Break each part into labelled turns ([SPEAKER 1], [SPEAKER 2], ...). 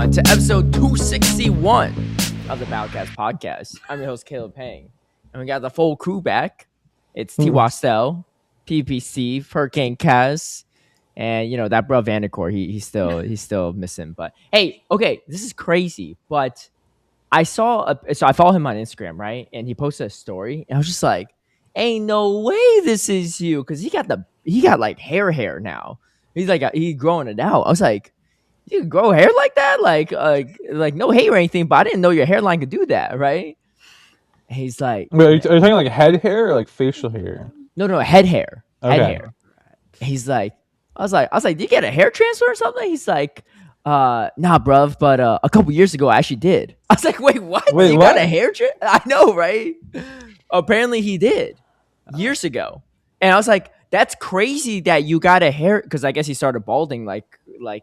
[SPEAKER 1] on to episode 261 of the Balcast podcast. I'm your host, Caleb Peng, and we got the full crew back. It's Twastell, PPC, HurricaneKaz, and you know that bro Vandercore. He's still missing. But hey, okay, this is crazy. But I so I follow him on Instagram, right? And he posted a story, and I was just like, "Ain't no way this is you," because he got like hair now. He's like he's growing it out. I was like, you can grow hair like that? Like no hate or anything, but I didn't know your hairline could do that, right? And he's like,
[SPEAKER 2] wait, are you talking like head hair or like facial hair?
[SPEAKER 1] No, head hair.
[SPEAKER 2] Okay.
[SPEAKER 1] Head hair. He's like, I was like, do you get a hair transfer or something? He's like, nah, bruv, but a couple years ago I actually did. I was like, wait, what?
[SPEAKER 2] Wait,
[SPEAKER 1] you
[SPEAKER 2] what?
[SPEAKER 1] got a hair transfer? I know, right? Apparently he did years ago. And I was like, that's crazy that you got a hair, because I guess he started balding like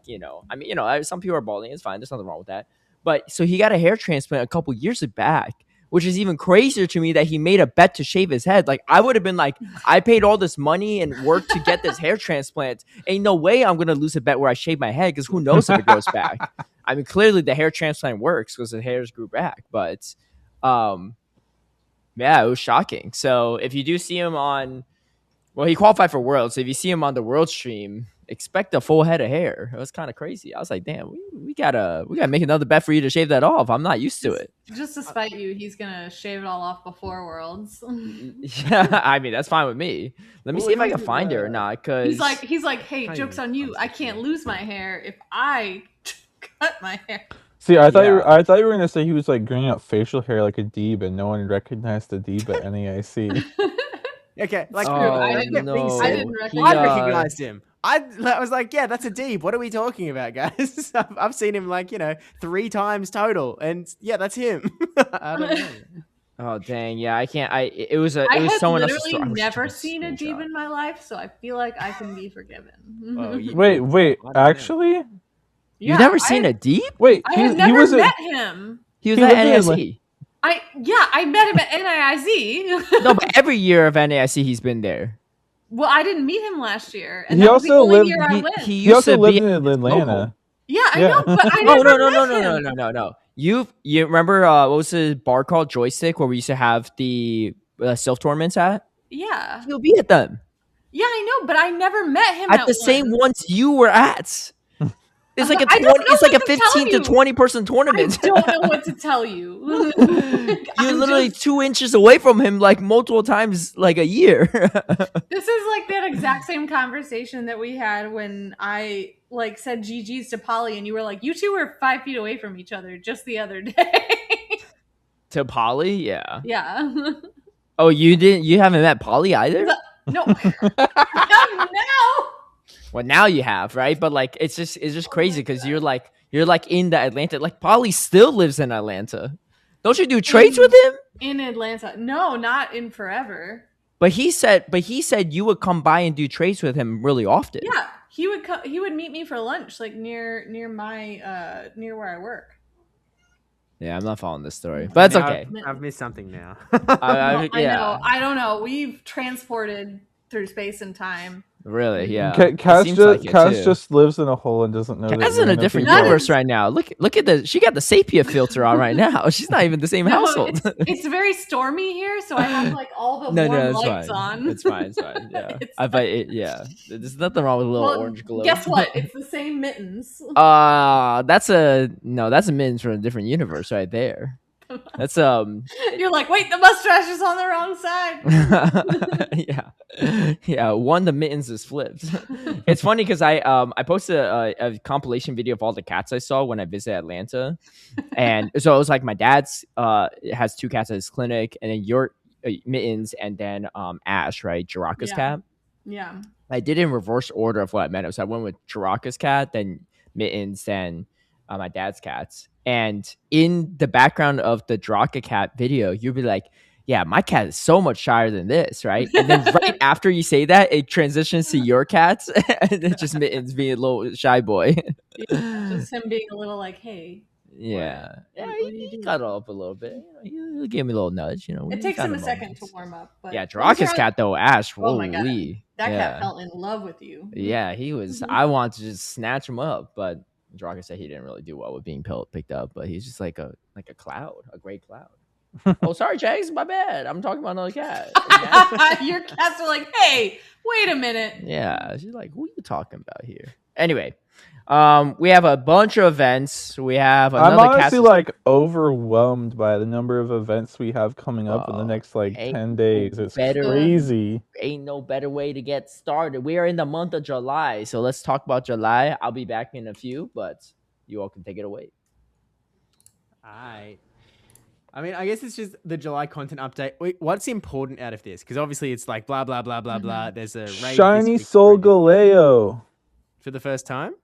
[SPEAKER 1] you know, I mean, you know, some people are balding, it's fine, there's nothing wrong with that. But so he got a hair transplant a couple years back, which is even crazier to me that he made a bet to shave his head. Like I would have been like, I paid all this money and worked to get this hair transplant. Ain't no way I'm gonna lose a bet where I shave my head, because who knows if it grows back. I mean, clearly the hair transplant works because the hairs grew back, but yeah, it was shocking. So if you do see him on, well, he qualified for Worlds. So if you see him on the World stream, expect a full head of hair. It was kind of crazy. I was like, damn, we gotta make another bet for you to shave that off. I'm not used to it.
[SPEAKER 3] Just to spite you, he's gonna shave it all off before Worlds.
[SPEAKER 1] Yeah, I mean, that's fine with me. Let me see if I can find it or not. Cause
[SPEAKER 3] he's like, hey, joke's on you. I can't lose my hair if I cut my hair.
[SPEAKER 2] See, I thought you were gonna say he was like growing out facial hair like a Deeb, and no one recognized the Deeb at NAIC.
[SPEAKER 4] Okay, like
[SPEAKER 3] I didn't recognize
[SPEAKER 4] I recognized him. I was like, yeah, that's a Deeb. What are we talking about, guys? I've seen him like 3 times total, and yeah, that's him. I don't know.
[SPEAKER 1] Oh dang, yeah, I can't. It was someone else's story.
[SPEAKER 3] I literally never seen a Deeb in my life, so I feel like I can be forgiven.
[SPEAKER 2] Wait, actually,
[SPEAKER 1] you've never seen a Deeb?
[SPEAKER 2] Wait,
[SPEAKER 3] I had never met him.
[SPEAKER 1] He was at NAIC.
[SPEAKER 3] I met him at NAIC.
[SPEAKER 1] No, but every year of NAIC he's been there.
[SPEAKER 3] Well, I didn't meet him last year, and
[SPEAKER 2] he
[SPEAKER 3] that was the
[SPEAKER 2] also
[SPEAKER 3] only
[SPEAKER 2] lived.
[SPEAKER 3] year I went.
[SPEAKER 2] He also lived in Atlanta.
[SPEAKER 3] Yeah, I know, but I never met him.
[SPEAKER 1] No. You remember what was the bar called Joystick where we used to have the Sylph tournaments at?
[SPEAKER 3] Yeah,
[SPEAKER 1] He'll be at them.
[SPEAKER 3] Yeah, I know, but I never met him
[SPEAKER 1] at the same ones you were at. It's like a 15 to 20 person tournament.
[SPEAKER 3] I don't know what to tell you.
[SPEAKER 1] You're literally 2 inches away from him like multiple times like a year.
[SPEAKER 3] This is like that exact same conversation that we had when I like said GG's to Polly, and you were like, you two were 5 feet away from each other just the other day.
[SPEAKER 1] To Polly? Yeah.
[SPEAKER 3] Yeah.
[SPEAKER 1] Oh, you haven't met Polly either?
[SPEAKER 3] No. Now.
[SPEAKER 1] Well, now you have, right? But like, it's just crazy because you're like in the Atlanta. Like, Polly still lives in Atlanta. Don't you do trades with him
[SPEAKER 3] in Atlanta? No, not in forever.
[SPEAKER 1] But he said you would come by and do trades with him really often.
[SPEAKER 3] Yeah, he would meet me for lunch, like near where I work.
[SPEAKER 1] Yeah, I'm not following this story, but it's okay.
[SPEAKER 4] I've missed something now.
[SPEAKER 3] I know. I don't know. We've transported through space and time.
[SPEAKER 1] Really? Yeah.
[SPEAKER 2] Kaz just lives in a hole and doesn't know.
[SPEAKER 1] Kaz in a different universe right now. Look at she got the sepia filter on right now. She's not even the same household.
[SPEAKER 3] It's very stormy here, so I have like all the warm lights on.
[SPEAKER 1] It's fine. Yeah. There's nothing wrong with a little orange glow.
[SPEAKER 3] Guess what? It's the same mittens.
[SPEAKER 1] That's a mittens from a different universe right there. That's
[SPEAKER 3] You're like, wait, the mustache is on the wrong
[SPEAKER 1] side. Yeah. One, the mittens is flipped. It's funny because I posted a compilation video of all the cats I saw when I visited Atlanta, and so it was like my dad's has 2 cats at his clinic, and then your mittens, and then Ash, right, Jiraka's cat.
[SPEAKER 3] Yeah.
[SPEAKER 1] I did it in reverse order of what I meant. So I went with Jiraka's cat, then mittens, then my dad's cats. And in the background of the Draka cat video, you'll be like, yeah, my cat is so much shyer than this, right? And then right after you say that, it transitions to your cats, and it just Mittens being a little shy boy.
[SPEAKER 3] Yeah, just him being a little like, hey.
[SPEAKER 1] Yeah. He cuddle up a little bit. He'll give me a little nudge.
[SPEAKER 3] It takes him a second to warm up. But
[SPEAKER 1] yeah, Draka's cat, though, Ash,
[SPEAKER 3] oh my God. That cat fell in love with you.
[SPEAKER 1] Yeah, he was. I wanted to just snatch him up, but Draga said he didn't really do well with being picked up, but he's just like a cloud, a gray cloud. Oh, sorry, Jags, my bad. I'm talking about another cat.
[SPEAKER 3] Your cats are like, hey, wait a minute.
[SPEAKER 1] Yeah, she's like, who are you talking about here? Anyway, we have a bunch of events. We have another.
[SPEAKER 2] I'm honestly like overwhelmed by the number of events we have coming up in the next like 10 days. It's crazy.
[SPEAKER 1] Ain't no better way to get started. We are in the month of July, so let's talk about July. I'll be back in a few, but you all can take it away.
[SPEAKER 4] I mean, I guess it's just the July content update. Wait, what's important out of this? Because obviously it's like blah, blah, blah, blah, blah. There's a raid
[SPEAKER 2] Shiny Solgaleo.
[SPEAKER 4] For the first time?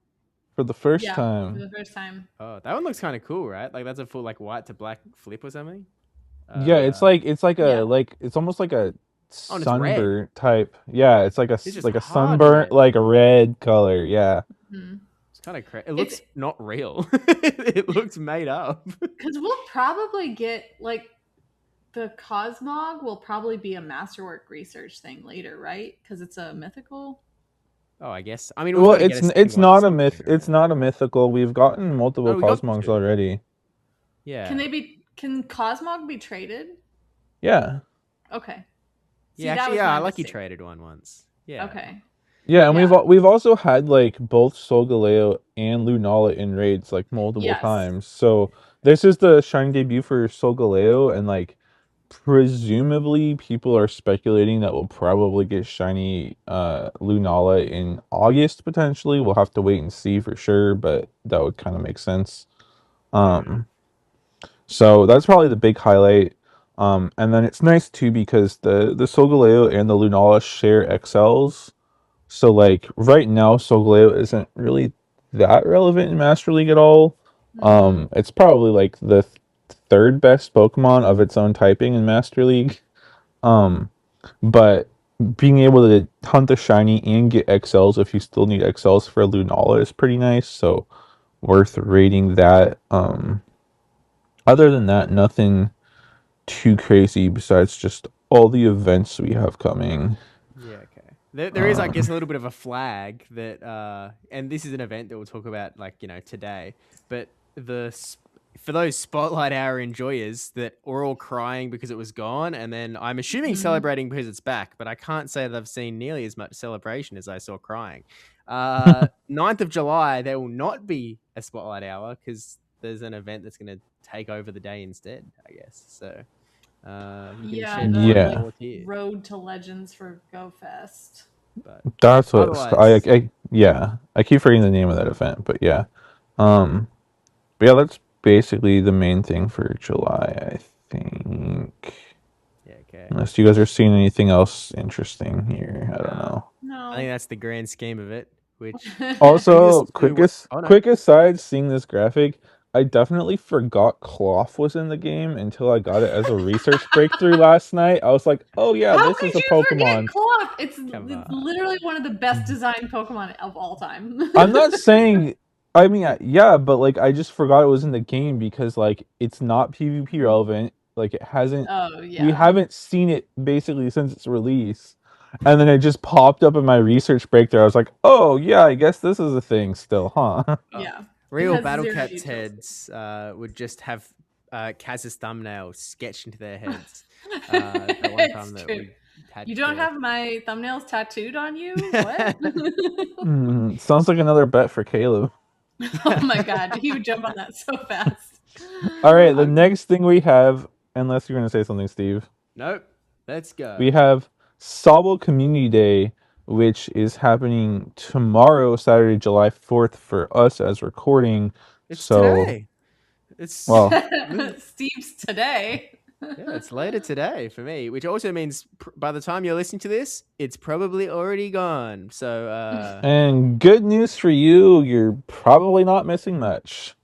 [SPEAKER 2] For the first
[SPEAKER 3] For
[SPEAKER 2] time.
[SPEAKER 3] the first time.
[SPEAKER 4] Oh, that one looks kind of cool, right? Like that's a full like white to black flip or something.
[SPEAKER 2] Yeah, it's almost like a sunburn type. Yeah, it's like a sunburnt, like a red color. Yeah.
[SPEAKER 3] Mm-hmm.
[SPEAKER 4] It's kind of crazy. It looks not real. It looks made up.
[SPEAKER 3] Because we'll probably get like the Cosmog will probably be a masterwork research thing later, right? Because it's a mythical.
[SPEAKER 4] Oh, I guess. I mean,
[SPEAKER 2] well, it's not a myth. Right? It's not a mythical. We've gotten multiple Cosmogs already.
[SPEAKER 4] Yeah.
[SPEAKER 3] Can Cosmog be traded?
[SPEAKER 2] Yeah.
[SPEAKER 3] Okay.
[SPEAKER 4] See, actually, I Lucky traded one once. Yeah.
[SPEAKER 3] Okay.
[SPEAKER 2] Yeah, and we've also had like both Solgaleo and Lunala in raids like multiple times. So this is the shiny debut for Solgaleo, and like presumably people are speculating that we'll probably get shiny Lunala in August potentially. We'll have to wait and see for sure, but that would kind of make sense. So that's probably the big highlight. And then it's nice too because the Solgaleo and the Lunala share XLs. So like right now Solgaleo isn't really that relevant in Master League at all. It's probably like the third best Pokemon of its own typing in Master League. But being able to hunt the shiny and get XLs if you still need XLs for Lunala is pretty nice. So worth rating that. Other than that, nothing too crazy besides just all the events we have coming.
[SPEAKER 4] Yeah, okay. There is, I guess, a little bit of a flag that, and this is an event that we'll talk about, like, today, but for those Spotlight Hour enjoyers that were all crying because it was gone, and then I'm assuming celebrating because it's back, but I can't say that I've seen nearly as much celebration as I saw crying. 9th of July, there will not be a Spotlight Hour because there's an event that's going to take over the day instead, I guess. So,
[SPEAKER 3] Road to Legends for GoFest.
[SPEAKER 2] But that's what I keep forgetting the name of that event, but yeah. But yeah, that's basically the main thing for July, I think.
[SPEAKER 4] Yeah, okay.
[SPEAKER 2] Unless you guys are seeing anything else interesting here, I don't know.
[SPEAKER 3] No,
[SPEAKER 4] I think that's the grand scheme of it. Which
[SPEAKER 2] also, quick aside, seeing this graphic, I definitely forgot Cloth was in the game until I got it as a research breakthrough last night. I was like, oh yeah, this is a Pokemon.
[SPEAKER 3] Cloth? It's literally one of the best designed Pokemon of all time.
[SPEAKER 2] I'm not saying, I mean, yeah, but like I just forgot it was in the game because like it's not PvP relevant. Like it hasn't. We haven't seen it basically since its release. And then it just popped up in my research breakthrough. I was like, oh yeah, I guess this is a thing still, huh?
[SPEAKER 3] Yeah.
[SPEAKER 4] Real Battle Cats heads would just have Kaz's thumbnail sketched into their heads. The one time that we had
[SPEAKER 3] you don't have my thumbnails tattooed on you? What?
[SPEAKER 2] Sounds like another bet for Caleb.
[SPEAKER 3] Oh my god, he would jump on that so fast.
[SPEAKER 2] All right, the next thing we have, unless you're going to say something, Steve.
[SPEAKER 4] Nope. Let's go.
[SPEAKER 2] We have Sobble Community Day, which is happening tomorrow, Saturday, July 4th, for us as recording.
[SPEAKER 4] It's today. It's
[SPEAKER 3] Steve's today.
[SPEAKER 4] Yeah, it's later today for me, which also means by the time you're listening to this, it's probably already gone. So,
[SPEAKER 2] and good news for you, you're probably not missing much.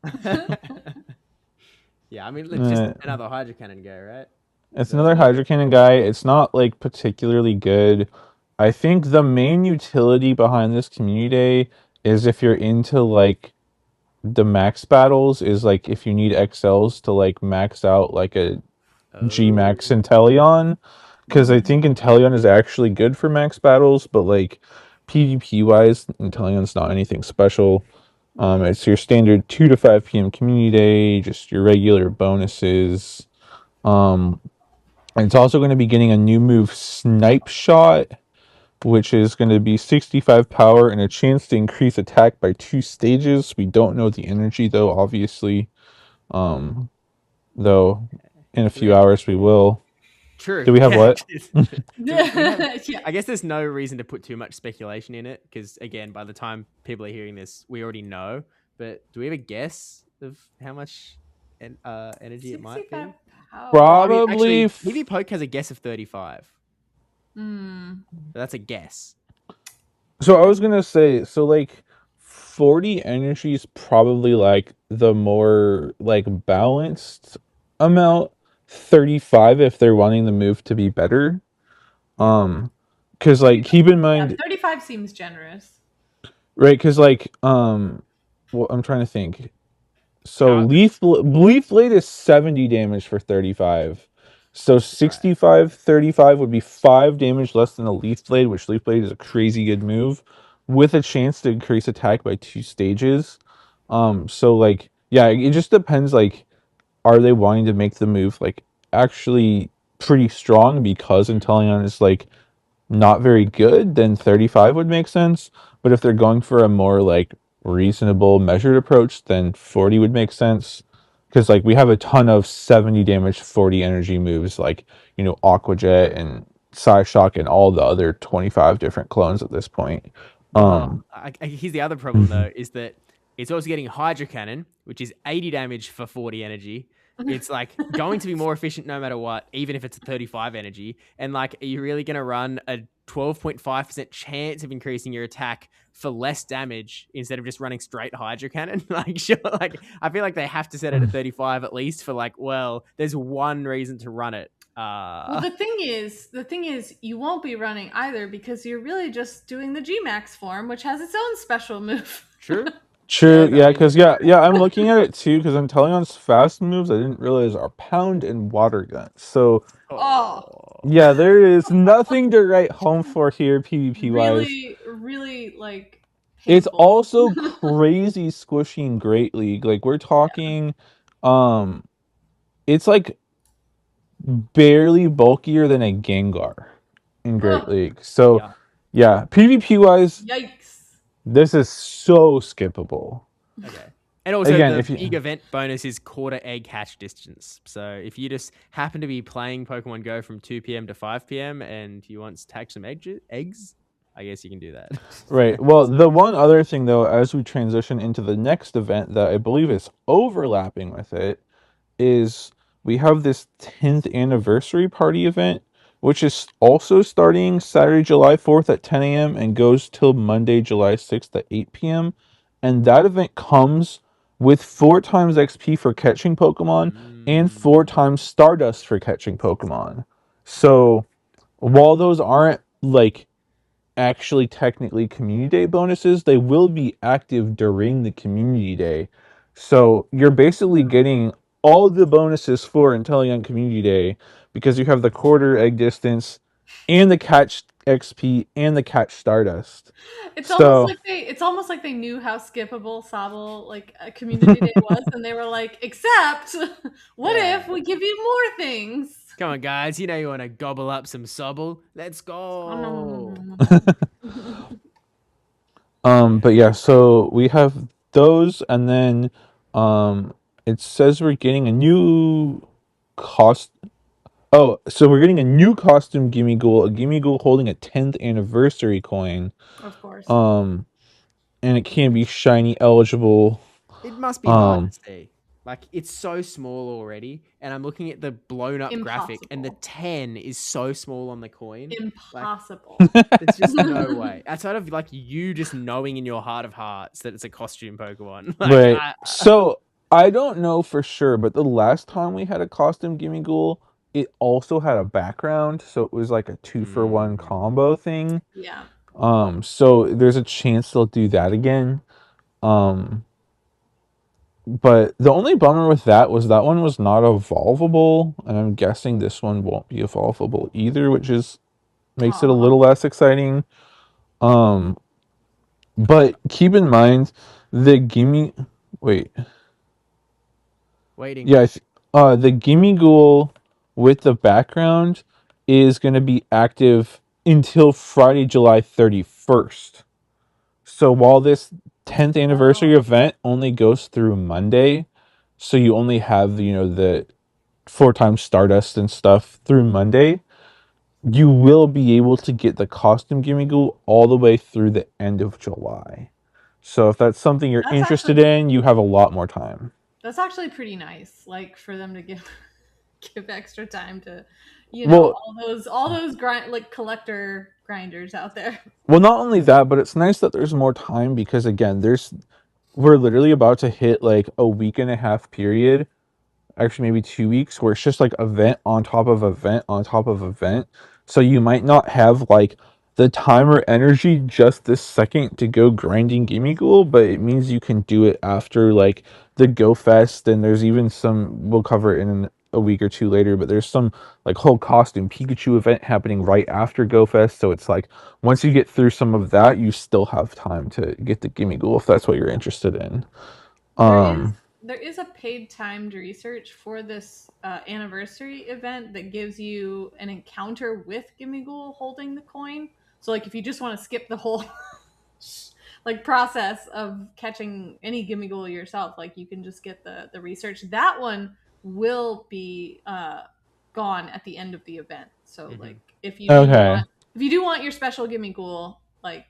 [SPEAKER 4] Yeah, I mean, it's just another Hydro Cannon guy, right?
[SPEAKER 2] It's another Hydro Cannon guy. It's not like particularly good. I think the main utility behind this community day is if you're into like the max battles, is like if you need XLs to like max out like a G-Max Inteleon, because I think Inteleon is actually good for max battles, but like PvP wise, Inteleon's not anything special. It's your standard 2 to 5 p.m. community day, just your regular bonuses. And it's also going to be getting a new move, Snipe Shot, which is going to be 65 power and a chance to increase attack by 2 stages. We don't know the energy though, obviously. Though in a few hours we will.
[SPEAKER 4] True.
[SPEAKER 2] Do we have what?
[SPEAKER 3] Yeah.
[SPEAKER 4] I guess there's no reason to put too much speculation in it because, again, by the time people are hearing this, we already know. But do we have a guess of how much energy it might be?
[SPEAKER 3] 65 power.
[SPEAKER 2] Probably.
[SPEAKER 4] Actually, Poke has a guess of 35.
[SPEAKER 3] Hmm.
[SPEAKER 4] That's a guess.
[SPEAKER 2] So I was gonna say, so like 40 energy is probably like the more like balanced amount. 35 if they're wanting the move to be better. Because like keep in mind,
[SPEAKER 3] 35 seems generous.
[SPEAKER 2] right? Because like well, I'm trying to think. So Leaf Blade is 70 damage for 35. So 65, 35 would be 5 damage less than a Leaf Blade, which Leaf Blade is a crazy good move, with a chance to increase attack by 2 stages. So like, yeah, it just depends, like, are they wanting to make the move like actually pretty strong because Inteleon is like not very good, then 35 would make sense. But if they're going for a more like reasonable measured approach, then 40 would make sense. Because like we have a ton of 70 damage, 40 energy moves like, you know, Aqua Jet and Psyshock and all the other 25 different clones at this point.
[SPEAKER 4] Here's the other problem though, is that it's also getting Hydro Cannon, which is 80 damage for 40 energy. It's like going to be more efficient no matter what, even if it's a 35 energy. And like, are you really going to run a 12.5% chance of increasing your attack for less damage instead of just running straight Hydro Cannon? Like, sure, like I feel like they have to set it at 35 at least for like, well, there's one reason to run it.
[SPEAKER 3] Well, the thing is, you won't be running either because you're really just doing the Gmax form, which has its own special move.
[SPEAKER 4] True.
[SPEAKER 2] True, yeah, because I'm looking at it too, because Inteleon's fast moves I didn't realize are Pound and Water Gun. So, yeah, there is nothing to write home for here, PvP wise.
[SPEAKER 3] Really like.
[SPEAKER 2] Painful. It's also crazy squishy in Great League. Like we're talking, it's like barely bulkier than a Gengar in Great League. So, yeah, PvP wise,
[SPEAKER 3] yikes.
[SPEAKER 2] This is so skippable.
[SPEAKER 4] Okay. And also, again, the big event bonus is quarter egg hatch distance. So if you just happen to be playing Pokemon Go from 2 p.m. to 5 p.m. and you want to hatch some eggs, I guess you can do that.
[SPEAKER 2] Right. Well, the one other thing, though, as we transition into the next event that I believe is overlapping with it, is we have this 10th anniversary party event, which is also starting Saturday, July 4th at 10 a.m. and goes till Monday, July 6th at 8 p.m. And that event comes with 4 times XP for catching Pokemon and 4 times Stardust for catching Pokemon. So while those aren't like actually technically community day bonuses, they will be active during the community day. So you're basically getting all the bonuses for Inteleon Community Day because you have the quarter egg distance and the catch XP and the catch Stardust.
[SPEAKER 3] It's almost like they knew how skippable Sobble like a community day was, and they were like, except what if we give you more things?
[SPEAKER 4] Come on, guys, you know you want to gobble up some Sobble. Let's go.
[SPEAKER 2] But yeah, so we have those, and then it says we're getting a new so we're getting a new costume Gimme Ghoul, a Gimme Ghoul holding a 10th anniversary coin.
[SPEAKER 3] Of course.
[SPEAKER 2] And it can be shiny eligible.
[SPEAKER 4] It must be hard to see. Like, it's so small already, and I'm looking at the blown up graphic, and the 10 is so small on the coin.
[SPEAKER 3] Impossible.
[SPEAKER 4] Like, there's just no way. Outside of, like, you just knowing in your heart of hearts that it's a costume Pokemon. Like,
[SPEAKER 2] right. So, I don't know for sure, but the last time we had a costume Gimme Ghoul, it also had a background, so it was like a 2-for-1 combo thing.
[SPEAKER 3] Yeah.
[SPEAKER 2] So there's a chance they'll do that again. But the only bummer with that was that one was not evolvable, and I'm guessing this one won't be evolvable either, which makes it a little less exciting. But keep in mind, The gimme wait.
[SPEAKER 4] Waiting.
[SPEAKER 2] Yeah, the Gimme Ghoul with the background is going to be active until Friday, July 31st. So while this 10th anniversary event only goes through Monday, so you only have, the 4 times Stardust and stuff through Monday, you will be able to get the costume Gimme Ghoul all the way through the end of July. So if that's something you're interested in, you have a lot more time.
[SPEAKER 3] That's actually pretty nice, like for them to give extra time to,
[SPEAKER 2] Well,
[SPEAKER 3] all those collector grinders out there.
[SPEAKER 2] Well, not only that, but it's nice that there's more time because again, we're literally about to hit like a week and a half period, actually maybe 2 weeks, where it's just like event on top of event on top of event. So you might not have like the time or energy just this second to go grinding Gimme Ghoul, but it means you can do it after like the Go Fest, and there's even some, we'll cover it in a week or two later, but there's some like whole costume Pikachu event happening right after Go Fest. So it's like once you get through some of that, you still have time to get the Gimme Ghoul if that's what you're interested in.
[SPEAKER 3] There is a paid timed research for this anniversary event that gives you an encounter with Gimme Ghoul holding the coin. So like if you just want to skip the whole like process of catching any Gimme Ghoul yourself, like you can just get the research. That one will be gone at the end of the event. So like if you do want your special Gimme Ghoul, like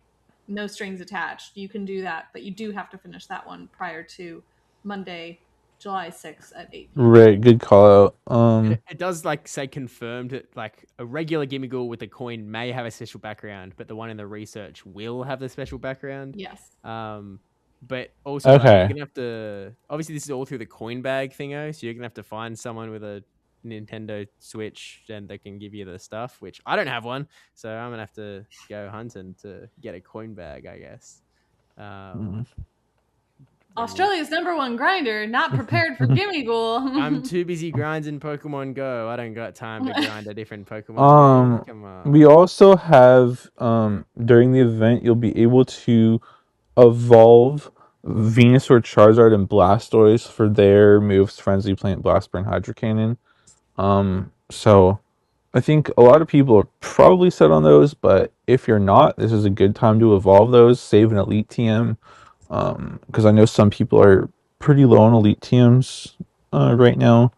[SPEAKER 3] no strings attached, you can do that, but you do have to finish that one prior to Monday, July 6th at 8 p.m.
[SPEAKER 2] Right, good call out.
[SPEAKER 4] It does like say confirmed that like a regular Gimme Ghoul with a coin may have a special background, but the one in the research will have the special background.
[SPEAKER 3] Yes.
[SPEAKER 4] But also like, you're gonna have to, obviously this is all through the coin bag thingo, so you're gonna have to find someone with a Nintendo Switch and they can give you the stuff, which I don't have one, so I'm gonna have to go hunting to get a coin bag, I guess.
[SPEAKER 3] Australia's #1 grinder, not prepared for Gimme Ghoul.
[SPEAKER 4] I'm too busy grinding Pokemon Go. I don't got time to grind a different Pokemon game. Come on.
[SPEAKER 2] We also have during the event you'll be able to evolve Venusaur, Charizard, and Blastoise for their moves Frenzy Plant, Blast Burn, Hydro Cannon. So I think a lot of people are probably set on those, but if you're not, this is a good time to evolve those, save an Elite TM. Because I know some people are pretty low on Elite TMs right now.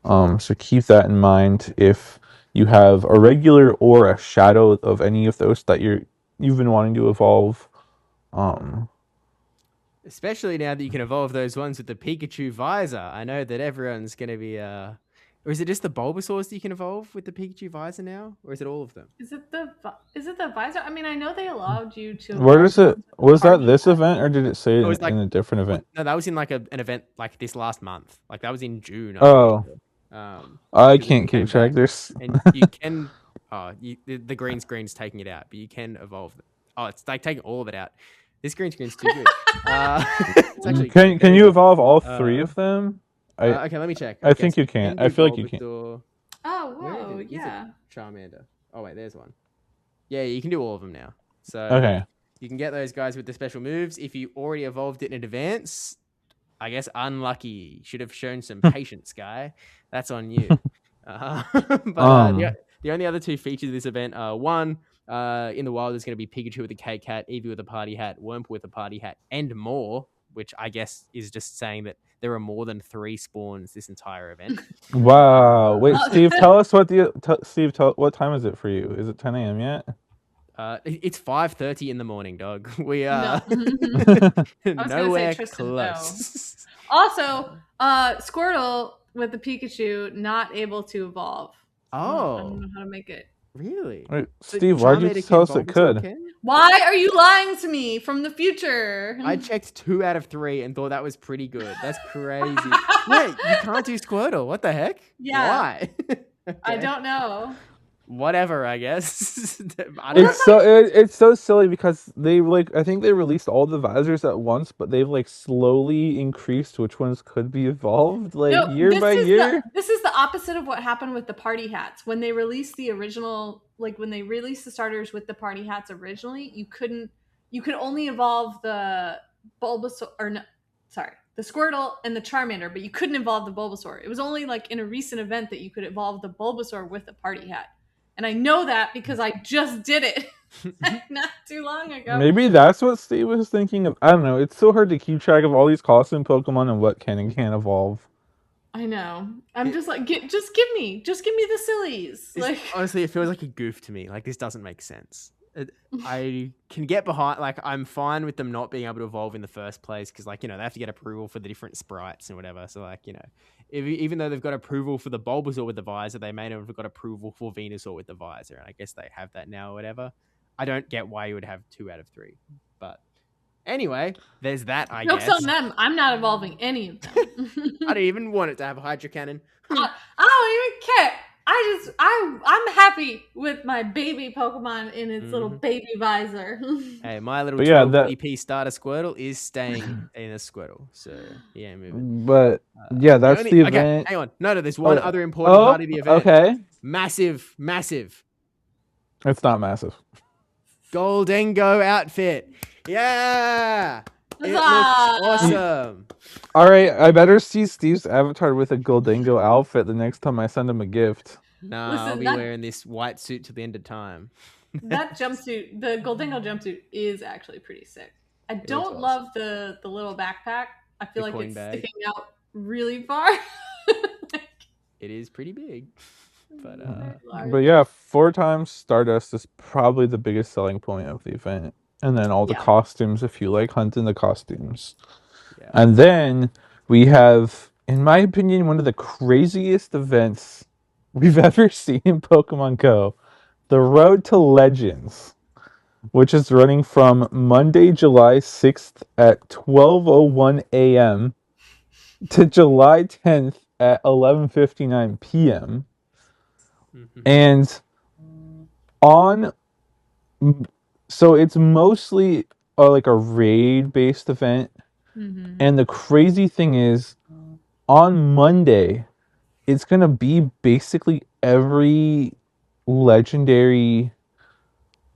[SPEAKER 2] So keep that in mind if you have a regular or a shadow of any of those that you've been wanting to evolve.
[SPEAKER 4] Especially now that you can evolve those ones with the Pikachu visor. I know that everyone's going to be... Or is it just the Bulbasaurs that you can evolve with the Pikachu visor now? Or is it all of them?
[SPEAKER 3] Is it the visor? I mean, I know they allowed you to...
[SPEAKER 2] Where is it? Was that this event or did it say it
[SPEAKER 4] like,
[SPEAKER 2] in a different event?
[SPEAKER 4] No, that was in like an event like this last month. Like that was in June.
[SPEAKER 2] I can't keep track. There's...
[SPEAKER 4] And you can... the green screen's taking it out, but you can evolve them. Oh, it's like taking all of it out. This green screen's too good. It's actually
[SPEAKER 2] can you evolve all three of them?
[SPEAKER 4] Okay, let me check.
[SPEAKER 2] I think you can. I feel like you can.
[SPEAKER 3] Oh, whoa, yeah.
[SPEAKER 4] Charmander. Oh, wait, there's one. Yeah, you can do all of them now. So
[SPEAKER 2] okay.
[SPEAKER 4] You can get those guys with the special moves. If you already evolved it in advance, I guess unlucky. Should have shown some patience, guy. That's on you. The only other two features of this event are one, in the wild, there's going to be Pikachu with a cake hat, Eevee with a party hat, Wurmple with a party hat, and more, which I guess is just saying that there are more than 3 spawns this entire event.
[SPEAKER 2] Wow. Wait, Steve, tell us what what time is it for you? Is it 10 a.m. yet?
[SPEAKER 4] It's 5:30 in the morning, dog. We are
[SPEAKER 3] nowhere
[SPEAKER 4] close.
[SPEAKER 3] No. Also, Squirtle with the Pikachu not able to evolve.
[SPEAKER 4] Oh.
[SPEAKER 3] I don't know how to make it.
[SPEAKER 4] Really?
[SPEAKER 2] Wait, Steve, why did you tell us it could?
[SPEAKER 3] Why are you lying to me from the future?
[SPEAKER 4] I checked 2 out of 3 and thought that was pretty good. That's crazy. Wait, you can't do Squirtle. What the heck?
[SPEAKER 3] Yeah.
[SPEAKER 4] Why?
[SPEAKER 3] Okay. I don't know.
[SPEAKER 4] Whatever, I guess.
[SPEAKER 2] It's so silly because I think they released all the visors at once, but they've slowly increased which ones could be evolved year by year.
[SPEAKER 3] This is the opposite of what happened with the party hats. When they released the original, when they released the starters with the party hats originally, you could only evolve the Bulbasaur, or no, sorry, the Squirtle and the Charmander, but you couldn't evolve the Bulbasaur. It was only like in a recent event that you could evolve the Bulbasaur with a party hat. And I know that because I just did it not too long ago.
[SPEAKER 2] Maybe that's what Steve was thinking of. I don't know. It's so hard to keep track of all these costume Pokemon and what can and can't evolve.
[SPEAKER 3] I know. I'm just like, just give me the sillies. Like,
[SPEAKER 4] honestly, it feels like a goof to me. Like, this doesn't make sense. I can get behind, like, I'm fine with them not being able to evolve in the first place because, like, you know, they have to get approval for the different sprites and whatever. So, like, you know, even though they've got approval for the Bulbasaur with the visor, they may not have got approval for Venusaur with the visor. And I guess they have that now or whatever. I don't get why you would have 2 out of 3. But anyway, there's that, I guess.
[SPEAKER 3] Jokes on them. I'm not evolving any of them.
[SPEAKER 4] I don't even want it to have a Hydro Cannon.
[SPEAKER 3] I don't even care. I'm happy with my baby Pokemon in its little baby visor.
[SPEAKER 4] Hey, my little 12 EP starter Squirtle is staying in a Squirtle, so he ain't moving.
[SPEAKER 2] But yeah, that's the event.
[SPEAKER 4] Okay, hang on. No, there's one other important part of the event.
[SPEAKER 2] Okay.
[SPEAKER 4] Massive.
[SPEAKER 2] It's not massive.
[SPEAKER 4] Goldengo outfit. Yeah. It looks awesome.
[SPEAKER 2] All right, I better see Steve's avatar with a Goldengo outfit the next time I send him a gift.
[SPEAKER 4] No, I'll be wearing this white suit till the end of time.
[SPEAKER 3] That jumpsuit, the Goldengo jumpsuit, is actually pretty sick. I don't love the little backpack. I feel like it's sticking out really far.
[SPEAKER 4] It is pretty big.
[SPEAKER 2] But yeah, 4 times Stardust is probably the biggest selling point of the event. And then all the costumes, if you like hunting the costumes. Yeah. And then we have, in my opinion, one of the craziest events we've ever seen in Pokemon Go. The Road to Legends, which is running from Monday, July 6th at 12:01 a.m. to July 10th at 11:59 p.m. And so it's mostly like a raid-based event. And the crazy thing is, on Monday, it's going to be basically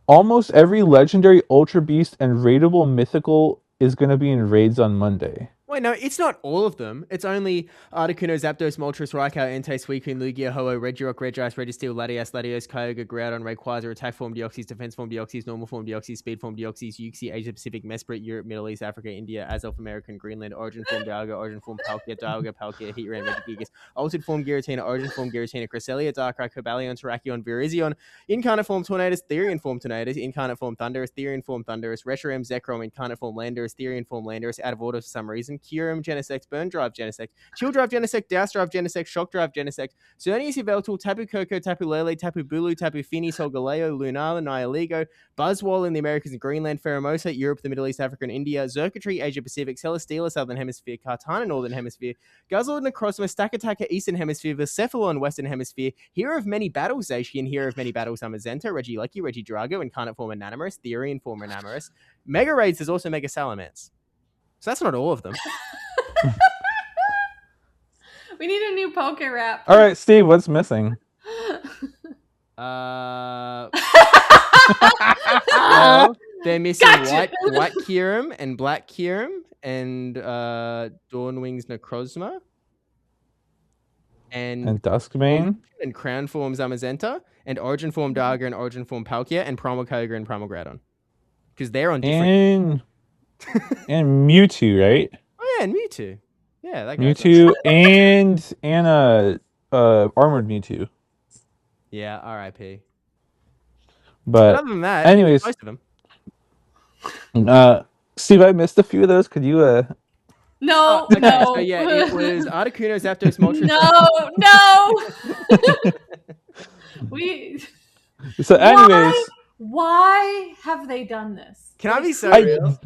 [SPEAKER 2] almost every legendary, Ultra Beast, and raidable mythical is going to be in raids on Monday.
[SPEAKER 4] Wait, no, it's not all of them. It's only Articuno, Zapdos, Moltres, Raikou, Entei, Suicune, Lugia, Ho-Oh, Regirock, Regice, Registeel, Latias, Latios, Kyogre, Groudon, Rayquaza, Attack Form Deoxys, Defense Form Deoxys, Normal Form Deoxys, Speed Form Deoxys, Uxie, Asia Pacific, Mesprit, Europe, Middle East, Africa, India, Azov, American, Greenland, Origin Form Dialga, Origin Form Palkia, Dialga, Palkia, Heatran, Regigigas, Altered Form Giratina, Origin Form Giratina, Cresselia, Darkrai, Cobalion, Terrakion, Virizion, Incarnate Form Tornadus, Therian Form Tornadus, Incarnate Form Thunderous, Therian Form Thunderous, Reshiram, Zekrom, Incarnate Form Landorus, Therian Form Landorus, out of order for some reason, Kyurem, Genesect, Burn Drive Genesect, Chill Drive Genesect, Douse Drive Genesect, Shock Drive Genesect, Xerneas Yveltal, Tapu Koko, Tapu Lele, Tapu Bulu, Tapu Fini, Solgaleo, Lunala, Nihilego, Buzzwole in the Americas and Greenland, Pheromosa, Europe, the Middle East, Africa, and India, Xurkitree, Asia Pacific, Celesteela, Southern Hemisphere, Kartana, Northern Hemisphere, Guzzlord, Necrozma, Stakataka, Eastern Hemisphere, Viscephalon, Western Hemisphere, Hero of Many Battles, Zacian, Hero of Many Battles, Amazenta, Regieleki, Regidrago, Incarnate Form Anonymous, Therian Form Anonymous. Mega Raids, there's also Mega Salamence. So that's not all of them.
[SPEAKER 3] We need a new Poke Rap.
[SPEAKER 2] All right, Steve, what's missing?
[SPEAKER 4] Well, they're missing white Kyurem and black Kyurem and Dawnwing's Necrozma and
[SPEAKER 2] Duskmane
[SPEAKER 4] and Crown Form Zamazenta and Origin Form Darga and Origin Form Palkia and Primal Koga and Primal Groudon because they're on different
[SPEAKER 2] and Mewtwo, right?
[SPEAKER 4] Oh yeah, and Mewtwo. Yeah, that
[SPEAKER 2] Mewtwo and armored Mewtwo.
[SPEAKER 4] Yeah, R.I.P.
[SPEAKER 2] But
[SPEAKER 4] other than that,
[SPEAKER 2] anyways,
[SPEAKER 4] most of them.
[SPEAKER 2] Steve, I missed a few of those. Could you
[SPEAKER 3] No,
[SPEAKER 4] okay,
[SPEAKER 3] no.
[SPEAKER 4] So yeah, it was Articuno, Zapdos, Moltres.
[SPEAKER 3] No.
[SPEAKER 2] So, anyways,
[SPEAKER 3] why have they done this?
[SPEAKER 4] Can I be so real?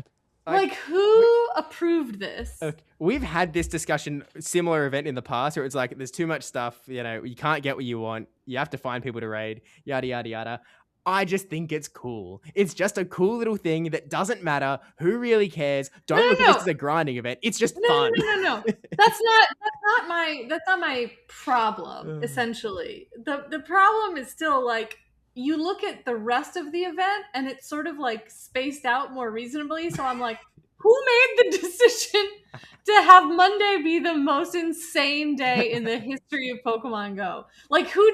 [SPEAKER 3] Like, who approved this?
[SPEAKER 4] Okay. We've had this discussion, similar event in the past, where it's like, there's too much stuff, you know, you can't get what you want, you have to find people to raid, yada, yada, yada. I just think it's cool. It's just a cool little thing that doesn't matter. Who really cares? Don't look at this as a grinding event. It's just fun.
[SPEAKER 3] No. That's not my problem, essentially. The problem is still like, you look at the rest of the event and it's sort of like spaced out more reasonably. So I'm like, Who made the decision to have Monday be the most insane day in the history of Pokemon Go? Like, who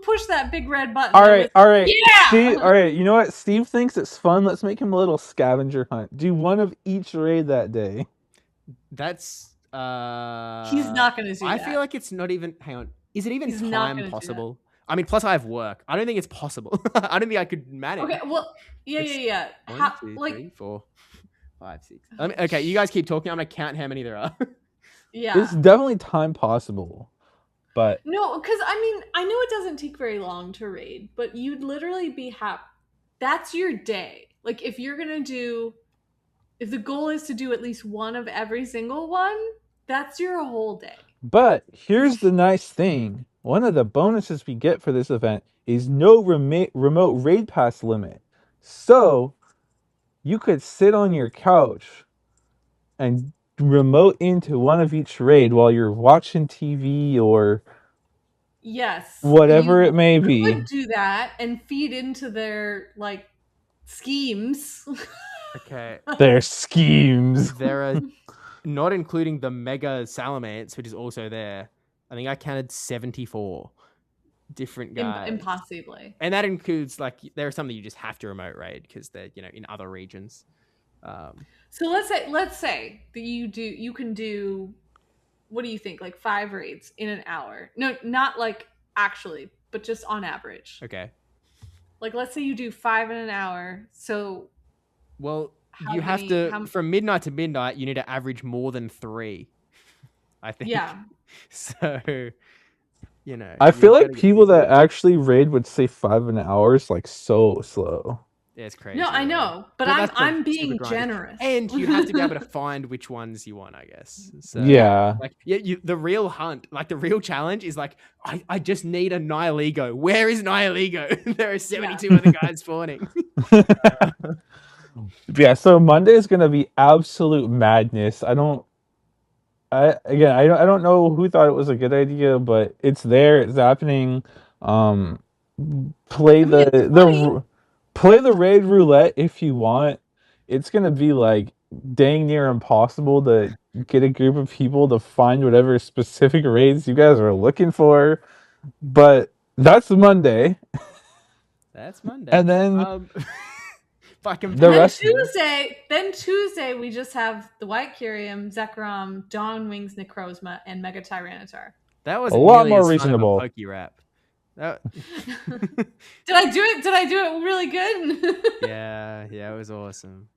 [SPEAKER 3] pushed that big red button?
[SPEAKER 2] All right.
[SPEAKER 3] Yeah!
[SPEAKER 2] Steve, all right, you know what? Steve thinks it's fun. Let's make him a little scavenger hunt. Do one of each raid that day.
[SPEAKER 4] That's
[SPEAKER 3] He's not going to do that.
[SPEAKER 4] I feel like it's not even. Hang on. Is it even
[SPEAKER 3] He's not
[SPEAKER 4] time
[SPEAKER 3] gonna do
[SPEAKER 4] possible? I mean, plus I have work. I don't think it's possible. I don't think I could manage.
[SPEAKER 3] Okay, well, yeah.
[SPEAKER 4] 1, 2, 3, 4, 5, 6. Okay, you guys keep talking. I'm gonna count how many there are.
[SPEAKER 3] Yeah.
[SPEAKER 2] It's definitely time possible. But
[SPEAKER 3] no, because I know it doesn't take very long to raid, but you'd literally be happy. That's your day. Like, if the goal is to do at least one of every single one, that's your whole day.
[SPEAKER 2] But here's the nice thing. One of the bonuses we get for this event is no remote raid pass limit. So you could sit on your couch and remote into one of each raid while you're watching TV or whatever it may be.
[SPEAKER 3] You could do that and feed into their schemes.
[SPEAKER 4] Okay.
[SPEAKER 2] Their schemes.
[SPEAKER 4] There are, not including the Mega Salamence, which is also there. I think I counted 74 different guys.
[SPEAKER 3] Impossibly.
[SPEAKER 4] And that includes, there are some that you just have to remote raid because they're, in other regions.
[SPEAKER 3] So let's say that you can do, what do you think? 5 raids in an hour? No, not actually, but just on average.
[SPEAKER 4] Okay.
[SPEAKER 3] Let's say you do 5 in an hour. So,
[SPEAKER 4] well, have to from midnight to midnight. You need to average more than 3. I think.
[SPEAKER 3] Yeah.
[SPEAKER 4] So,
[SPEAKER 2] I feel like people that actually raid would say 5 an hour is so slow.
[SPEAKER 4] Yeah, it's crazy.
[SPEAKER 3] No, I know, but I'm being generous.
[SPEAKER 4] And you have to be able to find which ones you want, I guess. So,
[SPEAKER 2] yeah.
[SPEAKER 4] The real hunt, the real challenge is I just need a Nihilego. Where is Nihilego? There are 72 other guys spawning.
[SPEAKER 2] Yeah, so Monday is gonna be absolute madness. I don't know who thought it was a good idea, but it's there, it's happening. Play the raid roulette if you want. It's gonna be dang near impossible to get a group of people to find whatever specific raids you guys are looking for. But that's Monday.
[SPEAKER 4] That's Monday.
[SPEAKER 2] And then
[SPEAKER 3] Tuesday we just have the White Kyurem, Zekrom, Dawn Wings Necrozma, and Mega Tyranitar.
[SPEAKER 4] That was
[SPEAKER 2] a lot more reasonable.
[SPEAKER 4] Pokey rap.
[SPEAKER 3] Did I do it? Did I do it really good?
[SPEAKER 4] Yeah, it was awesome.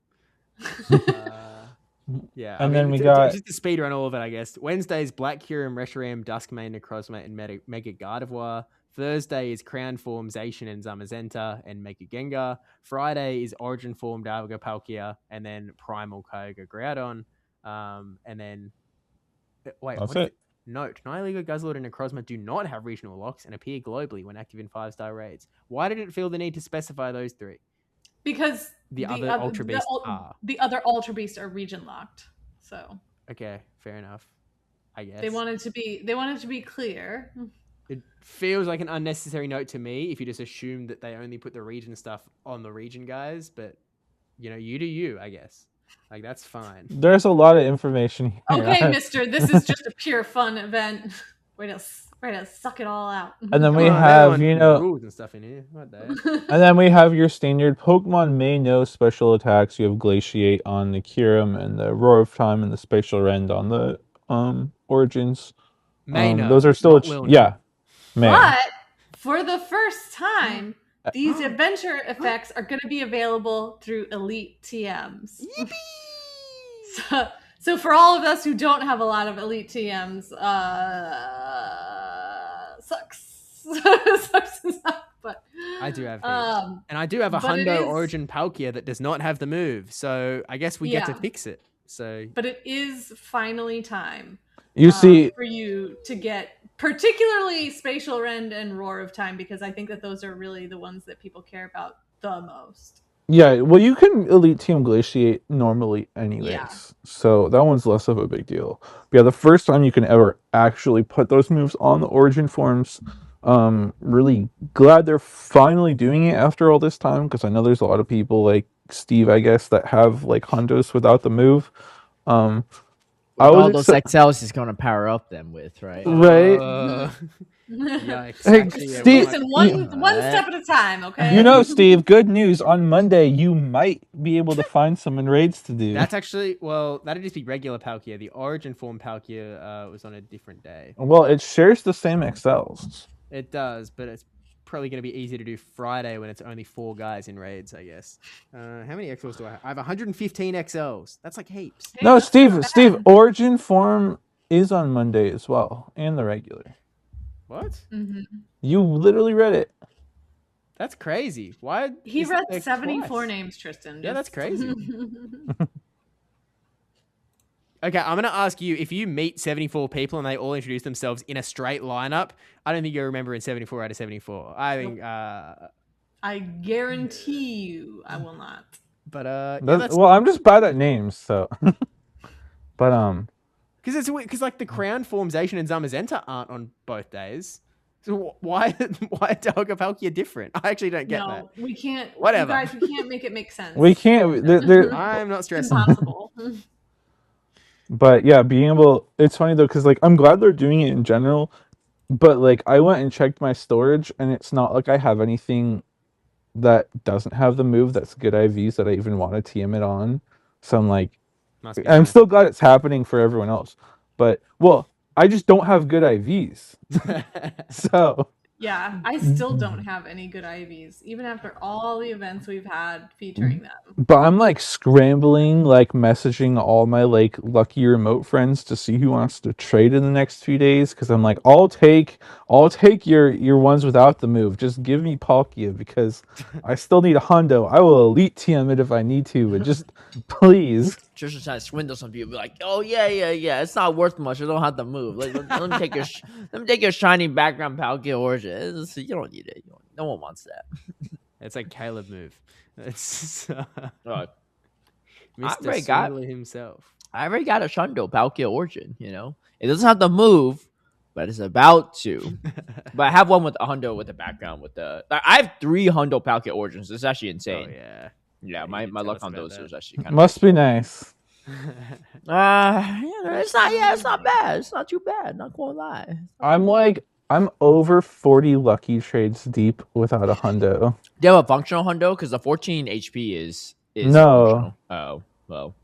[SPEAKER 4] Yeah,
[SPEAKER 2] and then we got
[SPEAKER 4] just to speed run all of it, I guess. Wednesday's Black Kyurem, Reshiram, Duskmane, Necrozma, and Mega Gardevoir. Thursday is Crown Form, Zacian and Zamazenta and Mega Gengar. Friday is Origin Form, Dalga Palkia, and then Primal Kyogre Groudon. And then wait,
[SPEAKER 2] that's it.
[SPEAKER 4] Note, Nihilego, Guzzlord, and Necrozma do not have regional locks and appear globally when active in 5-star raids. Why did it feel the need to specify those 3?
[SPEAKER 3] Because
[SPEAKER 4] the other Ultra Beasts are.
[SPEAKER 3] The other Ultra Beasts are region locked. So
[SPEAKER 4] okay, fair enough. I guess
[SPEAKER 3] they wanted to be clear.
[SPEAKER 4] It feels like an unnecessary note to me if you just assume that they only put the region stuff on the region guys, but you do you, I guess. That's fine.
[SPEAKER 2] There's a lot of information here.
[SPEAKER 3] Okay, mister, this is just a pure fun event. Way to suck it all out.
[SPEAKER 2] And then we have,
[SPEAKER 4] rules and stuff in here. What the heck?
[SPEAKER 2] And then we have your standard Pokemon may know special attacks. You have Glaciate on the Kyurem and the Roar of Time and the Spacial Rend on the Origins.
[SPEAKER 4] May know.
[SPEAKER 2] Those are still May.
[SPEAKER 3] But for the first time, these adventure effects are going to be available through Elite TMs.
[SPEAKER 4] Yippee!
[SPEAKER 3] So for all of us who don't have a lot of Elite TMs, sucks. Sucks enough, but
[SPEAKER 4] I do have and I do have a Hundo Origin Palkia that does not have the move, so I guess we get to fix it. So,
[SPEAKER 3] but it is finally time.
[SPEAKER 2] You see,
[SPEAKER 3] for you to get particularly Spacial Rend and Roar of Time, because I think that those are really the ones that people care about the most.
[SPEAKER 2] Yeah, well, you can Elite Team Glaciate normally anyways, so that one's less of a big deal. But yeah, the first time you can ever actually put those moves on the Origin forms, really glad they're finally doing it after all this time, because I know there's a lot of people Steve, I guess, that have like hundos without the move. I
[SPEAKER 1] With
[SPEAKER 2] was
[SPEAKER 1] all those
[SPEAKER 2] exci-
[SPEAKER 1] XLs he's gonna power up them with, right?
[SPEAKER 2] right.
[SPEAKER 4] Yikes!
[SPEAKER 2] Hey,
[SPEAKER 4] Actually, yeah,
[SPEAKER 2] Steve,
[SPEAKER 3] Listen,
[SPEAKER 2] you,
[SPEAKER 3] one step at a time, okay?
[SPEAKER 2] you know, Steve. Good news. On Monday, you might be able to find some in raids to do.
[SPEAKER 4] That's actually that'd just be regular Palkia. The Origin form Palkia was on a different day.
[SPEAKER 2] Well, it shares the same XLs.
[SPEAKER 4] It does, but it's probably going to be easy to do Friday when it's only 4 guys in raids, I guess. How many XLs do I have? I have 115 XLs. That's like heaps.
[SPEAKER 3] Hey,
[SPEAKER 2] No,
[SPEAKER 3] that's not
[SPEAKER 2] Steve,
[SPEAKER 3] bad.
[SPEAKER 2] Origin form is on Monday as well, and the regular.
[SPEAKER 4] What?
[SPEAKER 2] You literally read it.
[SPEAKER 4] That's crazy. Why?
[SPEAKER 3] He
[SPEAKER 4] is
[SPEAKER 3] read
[SPEAKER 4] there
[SPEAKER 3] 74
[SPEAKER 4] twice?
[SPEAKER 3] names, Tristan.
[SPEAKER 4] Yeah, that's
[SPEAKER 3] just-
[SPEAKER 4] crazy. Okay, I'm going to ask you, if you meet 74 people and they all introduce themselves in a straight lineup, I don't think you're remembering 74 out of 74. I think,
[SPEAKER 3] I guarantee you I will not.
[SPEAKER 4] but, yeah,
[SPEAKER 2] Well, I'm just bad at names, so. But
[SPEAKER 4] because it's weird, because like the Crown form Zacian and Zamazenta aren't on both days. So why Delga Palkia different? I actually don't get that.
[SPEAKER 3] No, we can't.
[SPEAKER 4] Whatever.
[SPEAKER 3] You guys, we can't make it make sense.
[SPEAKER 2] we can't.
[SPEAKER 4] I'm not
[SPEAKER 3] It's
[SPEAKER 4] stressing.
[SPEAKER 3] impossible.
[SPEAKER 2] But yeah, being able. It's funny though, because like I'm glad they're doing it in general. But like I went and checked my storage, and it's not like I have anything that doesn't have the move that's good IVs that I even want to TM it on. So I'm like,
[SPEAKER 4] Must be
[SPEAKER 2] I'm
[SPEAKER 4] nice.
[SPEAKER 2] still glad it's happening for everyone else. But well, I just don't have good IVs. So
[SPEAKER 3] Yeah, I still don't have any good IVs, even after all the events we've had featuring them.
[SPEAKER 2] but I'm like scrambling, like messaging all my like lucky remote friends to see who wants to trade in the next few days. Because I'm like, I'll take your ones without the move. Just give me Palkia because I still need a hundo. I will elite TM it if I need to, but just please.
[SPEAKER 1] Just trying to swindle some people, be like, "Oh yeah, it's not worth much. I don't have to move. Like, let me take your shiny background Palkia Origin. You don't need it. No one wants that."
[SPEAKER 4] It's like Caleb move. It's
[SPEAKER 1] Right.
[SPEAKER 4] Mr.
[SPEAKER 1] already got-
[SPEAKER 4] Swindler himself.
[SPEAKER 1] I already got a Shundo Palkia Origin. It doesn't have to move, but it's about to. But I have one with a Hundo with the background with the. I have 3 Hundo Palkia Origins. It's actually insane.
[SPEAKER 4] Oh yeah.
[SPEAKER 1] Yeah,
[SPEAKER 4] you
[SPEAKER 1] my
[SPEAKER 4] did
[SPEAKER 1] luck
[SPEAKER 4] tell us
[SPEAKER 1] on
[SPEAKER 4] about
[SPEAKER 1] those
[SPEAKER 4] that.
[SPEAKER 1] is actually kind of.
[SPEAKER 2] Must be nice.
[SPEAKER 1] It's not. Yeah, it's not bad. It's not too bad. Not gonna lie.
[SPEAKER 2] I'm over 40 lucky trades deep without a hundo.
[SPEAKER 1] Do you have a functional Hundo? Because the 14 HP is
[SPEAKER 2] No.
[SPEAKER 1] functional. Oh, well.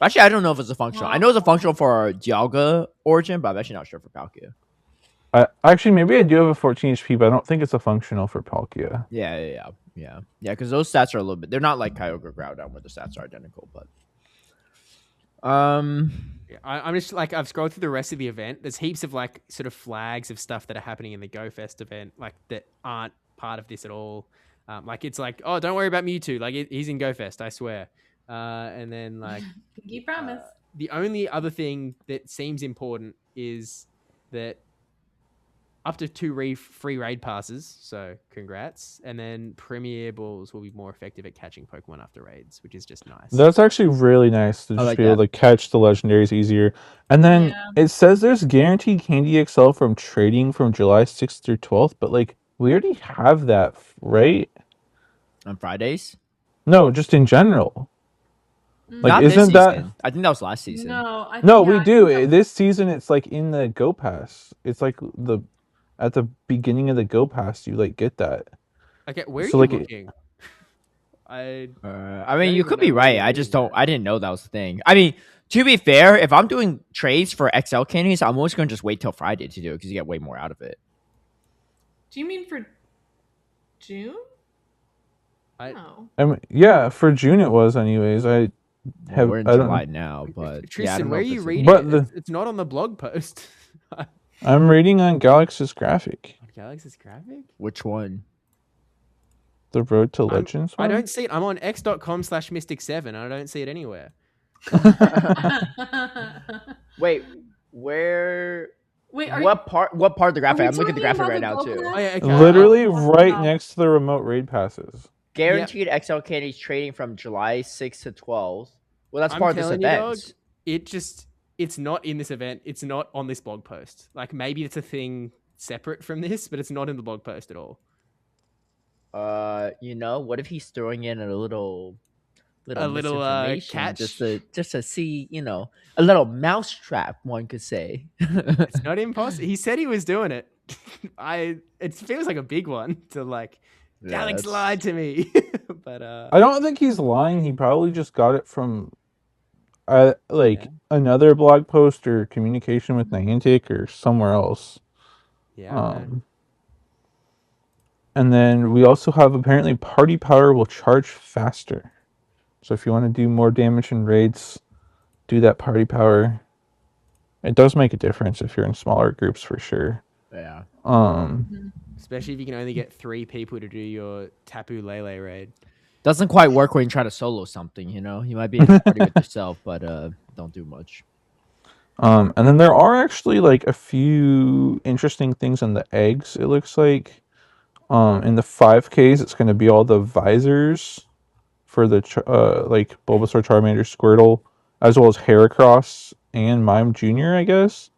[SPEAKER 1] Actually, I don't know if it's a functional. I know it's a functional for Dialga Origin, but I'm actually not sure for Palkia.
[SPEAKER 2] Actually, maybe I do have a 14 HP, but I don't think it's a functional for Palkia.
[SPEAKER 1] Yeah. Because those stats are a little bit. They're not like Kyogre Groudon, where the stats are identical, but.
[SPEAKER 4] Yeah, I'm just like, I've scrolled through the rest of the event. There's heaps of like sort of flags of stuff that are happening in the Go Fest event, like that aren't part of this at all. Like it's like, oh, don't worry about Mewtwo. Like he's in Go Fest, I swear. And then like
[SPEAKER 3] Pinky promise.
[SPEAKER 4] the only other thing that seems important is that up to 2 free raid passes, so congrats. And then Premier Balls will be more effective at catching Pokemon after raids, which is just nice.
[SPEAKER 2] That's actually really nice to just
[SPEAKER 1] like
[SPEAKER 2] be able to catch the legendaries easier. And then
[SPEAKER 3] Yeah.
[SPEAKER 2] it says there's guaranteed Candy XL from trading from July 6th through 12th, but like we already have that, right?
[SPEAKER 1] On Fridays?
[SPEAKER 2] No, just in general. Like,
[SPEAKER 1] Not this
[SPEAKER 2] isn't that?
[SPEAKER 1] season. I think that was last season.
[SPEAKER 3] No,
[SPEAKER 2] No,
[SPEAKER 3] yeah,
[SPEAKER 2] we
[SPEAKER 3] I
[SPEAKER 2] do.
[SPEAKER 3] think that-
[SPEAKER 2] This season, it's like in the Go Pass. It's like at the beginning of the Go Pass, you like get that.
[SPEAKER 4] Okay, where are
[SPEAKER 2] So,
[SPEAKER 4] you
[SPEAKER 2] like,
[SPEAKER 4] looking? I
[SPEAKER 1] I mean,
[SPEAKER 4] don't
[SPEAKER 1] you
[SPEAKER 4] even
[SPEAKER 1] could
[SPEAKER 4] know
[SPEAKER 1] be
[SPEAKER 4] where
[SPEAKER 1] right.
[SPEAKER 4] you're
[SPEAKER 1] I just
[SPEAKER 4] reading
[SPEAKER 1] don't.
[SPEAKER 4] that.
[SPEAKER 1] I didn't know that was the thing. I mean, to be fair, if I'm doing trades for XL candies, I'm always going to just wait till Friday to do it because you get way more out of it.
[SPEAKER 3] Do you mean for June?
[SPEAKER 4] I-
[SPEAKER 3] No.
[SPEAKER 2] I mean, yeah, for June it was, anyways.
[SPEAKER 1] Well,
[SPEAKER 2] Have-
[SPEAKER 1] we're in
[SPEAKER 2] I don't
[SPEAKER 1] July
[SPEAKER 2] know.
[SPEAKER 1] now, but yeah, I
[SPEAKER 4] Tristan,
[SPEAKER 1] don't know
[SPEAKER 4] where are
[SPEAKER 1] if
[SPEAKER 4] you
[SPEAKER 1] this is-
[SPEAKER 4] reading
[SPEAKER 2] But
[SPEAKER 4] it?
[SPEAKER 2] the-
[SPEAKER 4] It's not on the blog post.
[SPEAKER 2] I'm reading on Galaxy's graphic.
[SPEAKER 4] Galaxy's graphic?
[SPEAKER 1] Which one?
[SPEAKER 2] The Road to Legends
[SPEAKER 4] I
[SPEAKER 2] one?
[SPEAKER 4] don't see it. I'm on x.com/mystic7 and I don't see it anywhere.
[SPEAKER 1] Wait, where?
[SPEAKER 3] Wait, are
[SPEAKER 1] What part? What part of the graphic?
[SPEAKER 3] we
[SPEAKER 1] I'm looking at the
[SPEAKER 3] talking
[SPEAKER 1] graphic
[SPEAKER 3] about
[SPEAKER 1] right
[SPEAKER 3] the
[SPEAKER 1] now too.
[SPEAKER 3] Pokemon?
[SPEAKER 4] Oh, yeah, okay.
[SPEAKER 2] Literally
[SPEAKER 3] Oh,
[SPEAKER 2] right
[SPEAKER 3] wow.
[SPEAKER 2] next to the remote raid passes.
[SPEAKER 1] Guaranteed XL candies trading from July 6th to 12th. Well, that's
[SPEAKER 4] I'm
[SPEAKER 1] part of this
[SPEAKER 4] telling you,
[SPEAKER 1] event.
[SPEAKER 4] dog, it's not in this event. It's not on this blog post. Like maybe it's a thing separate from this, but it's not in the blog post at all.
[SPEAKER 1] What if he's throwing in a little little misinformation,
[SPEAKER 4] catch.
[SPEAKER 1] just to see, a little mousetrap, one could say.
[SPEAKER 4] It's not impossible. He said he was doing it. It feels like a big one to like. Alex lied to me, but
[SPEAKER 2] I don't think he's lying. He probably just got it from another blog post or communication with Niantic or somewhere else.
[SPEAKER 4] Yeah.
[SPEAKER 2] And then we also have apparently party power will charge faster. So if you want to do more damage in raids, do that party power. It does make a difference if you're in smaller groups for sure.
[SPEAKER 1] Yeah.
[SPEAKER 4] Especially if you can only get 3 people to do your Tapu Lele raid.
[SPEAKER 1] Doesn't quite work when you try to solo something, You might be able to party with yourself, but don't do much.
[SPEAKER 2] And then there are actually like a few interesting things in the eggs, it looks like. In the 5Ks, it's going to be all the visors for the like Bulbasaur, Charmander, Squirtle, as well as Heracross and Mime Jr., I guess.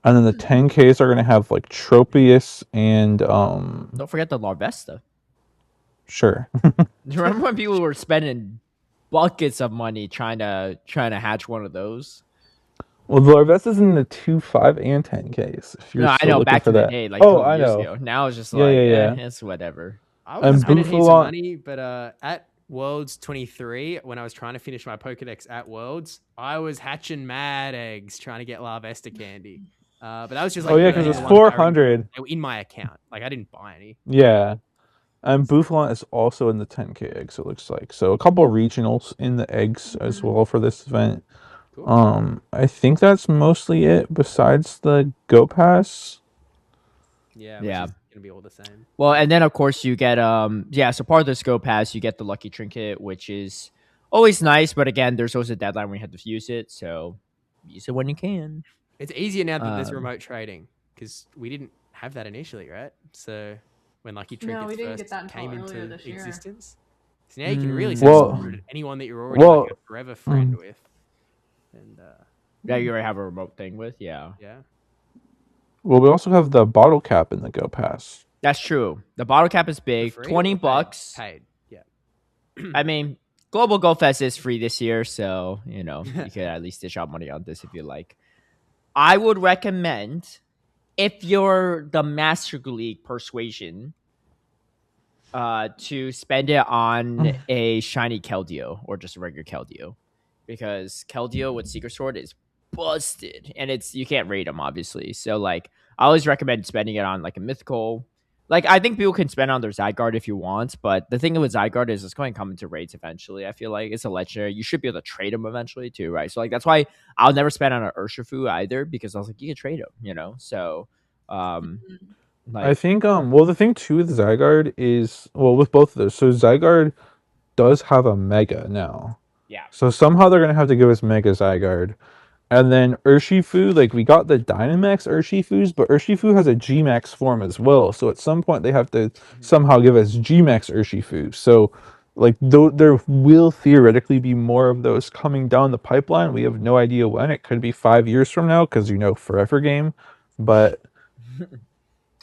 [SPEAKER 2] And then the 10Ks are going to have like Tropius and
[SPEAKER 1] Don't forget the Larvesta.
[SPEAKER 2] Sure.
[SPEAKER 1] Do you remember when people were spending buckets of money trying to hatch one of those?
[SPEAKER 2] Well, the Larvesta's in the 2, 5, and 10Ks. If you're
[SPEAKER 1] I know,
[SPEAKER 2] looking
[SPEAKER 1] back
[SPEAKER 2] for
[SPEAKER 1] in the
[SPEAKER 2] that.
[SPEAKER 1] day, like 20 years
[SPEAKER 2] know.
[SPEAKER 1] ago. Now it's just
[SPEAKER 2] Yeah,
[SPEAKER 1] like, it's whatever.
[SPEAKER 4] I was spending heaps of
[SPEAKER 2] Buffalon-
[SPEAKER 4] money, but at Worlds 23, when I was trying to finish my Pokedex at Worlds, I was hatching mad eggs trying to get Larvesta candy. But that was just like,
[SPEAKER 2] Oh yeah, because it's 400.
[SPEAKER 4] They were in my account. Like I didn't buy any.
[SPEAKER 2] Yeah. And Buffalon is also in the 10K eggs, it looks like. So a couple of regionals in the eggs as well for this event. Cool. I think that's mostly it besides the Go Pass.
[SPEAKER 4] Yeah. Which is gonna be all the same.
[SPEAKER 1] Well, and then of course you get so part of this Go Pass, you get the Lucky Trinket, which is always nice, but again, there's always a deadline when you have to use it, so use it when you can.
[SPEAKER 4] It's easier now that there's remote trading, because we didn't have that initially, right? So when Lucky Trinkets first came into existence. So now you can really send anyone that you're already like a forever friend with. And
[SPEAKER 1] yeah, you already have a remote thing with, yeah.
[SPEAKER 2] Well, we also have the bottle cap in the Go Pass.
[SPEAKER 1] That's true. The bottle cap is big, $20.
[SPEAKER 4] Paid, yeah.
[SPEAKER 1] I mean, Global Go Fest is free this year, so you could at least dish out money on this if you like. I would recommend, if you're the Master League persuasion, to spend it on a shiny Keldeo or just a regular Keldeo, because Keldeo with Secret Sword is busted, and you can't rate them obviously. So like, I always recommend spending it on like a mythical. Like, I think people can spend on their Zygarde if you want, but the thing with Zygarde is it's going to come into rates eventually. I feel like it's a legendary. You should be able to trade them eventually too, right? So like, that's why I'll never spend on an Urshifu either, because I was like, you can trade them, So
[SPEAKER 2] I think the thing too with Zygarde is, with both of those, so Zygarde does have a Mega now.
[SPEAKER 1] Yeah.
[SPEAKER 2] So somehow they're gonna have to give us Mega Zygarde. And then Urshifu, like we got the Dynamax Urshifus, but Urshifu has a Gmax form as well. So at some point they have to somehow give us Gmax Urshifu. So like there will theoretically be more of those coming down the pipeline. We have no idea when. It could be 5 years from now because forever game. But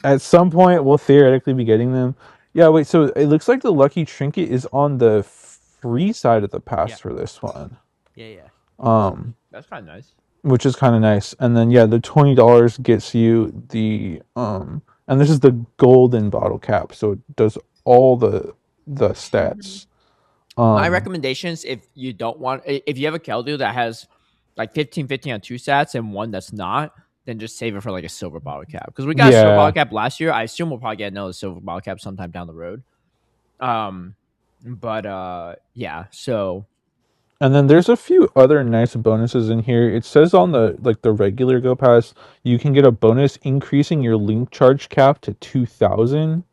[SPEAKER 2] at some point we'll theoretically be getting them. Yeah, wait, so it looks like the Lucky Trinket is on the free side of the pass for this one.
[SPEAKER 4] Yeah.
[SPEAKER 1] That's kind of nice. Which
[SPEAKER 2] is kind of nice. And then the $20 gets you the and this is the golden bottle cap, so it does all the stats.
[SPEAKER 1] My recommendations, if you have a Keldeo that has like 15 on 2 stats and one that's not, then just save it for like a silver bottle cap, because we got a silver bottle cap last year. I assume we'll probably get another silver bottle cap sometime down the road. So.
[SPEAKER 2] And then there's a few other nice bonuses in here. It says on the regular Go Pass, you can get a bonus increasing your link charge cap to 2,000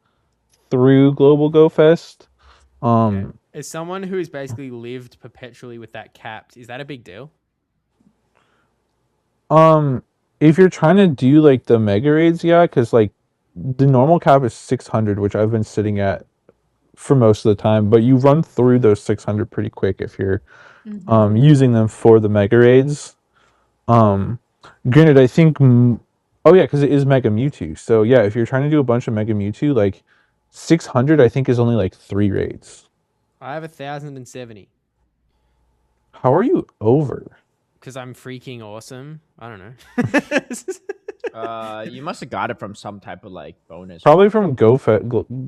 [SPEAKER 2] through Global Go Fest.
[SPEAKER 4] As someone who has basically lived perpetually with that capped, is that a big deal?
[SPEAKER 2] If you're trying to do like the mega raids, because like the normal cap is 600, which I've been sitting at for most of the time, but you run through those 600 pretty quick if you're using them for the mega raids. Granted, I think because it is Mega Mewtwo, so if you're trying to do a bunch of Mega Mewtwo, like 600 I think is only like 3 raids.
[SPEAKER 4] I have 1,070.
[SPEAKER 2] How are you over?
[SPEAKER 4] Because I'm freaking awesome. I don't know.
[SPEAKER 1] You must have got it from some type of like bonus.
[SPEAKER 2] Probably from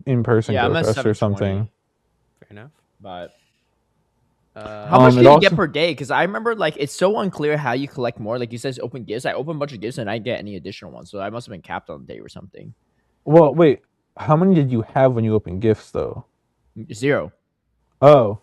[SPEAKER 2] in-person
[SPEAKER 1] Yeah, I'm at
[SPEAKER 2] GoFest or
[SPEAKER 1] 720.
[SPEAKER 2] something.
[SPEAKER 4] Fair enough.
[SPEAKER 1] But how much
[SPEAKER 2] it
[SPEAKER 1] do you
[SPEAKER 2] also-
[SPEAKER 1] get per day? Because I remember like it's so unclear how you collect more. Like you said, open gifts. I open a bunch of gifts and I didn't get any additional ones, so I must have been capped on the day or something.
[SPEAKER 2] Well, wait. How many did you have when you opened gifts, though?
[SPEAKER 1] 0.
[SPEAKER 2] Oh,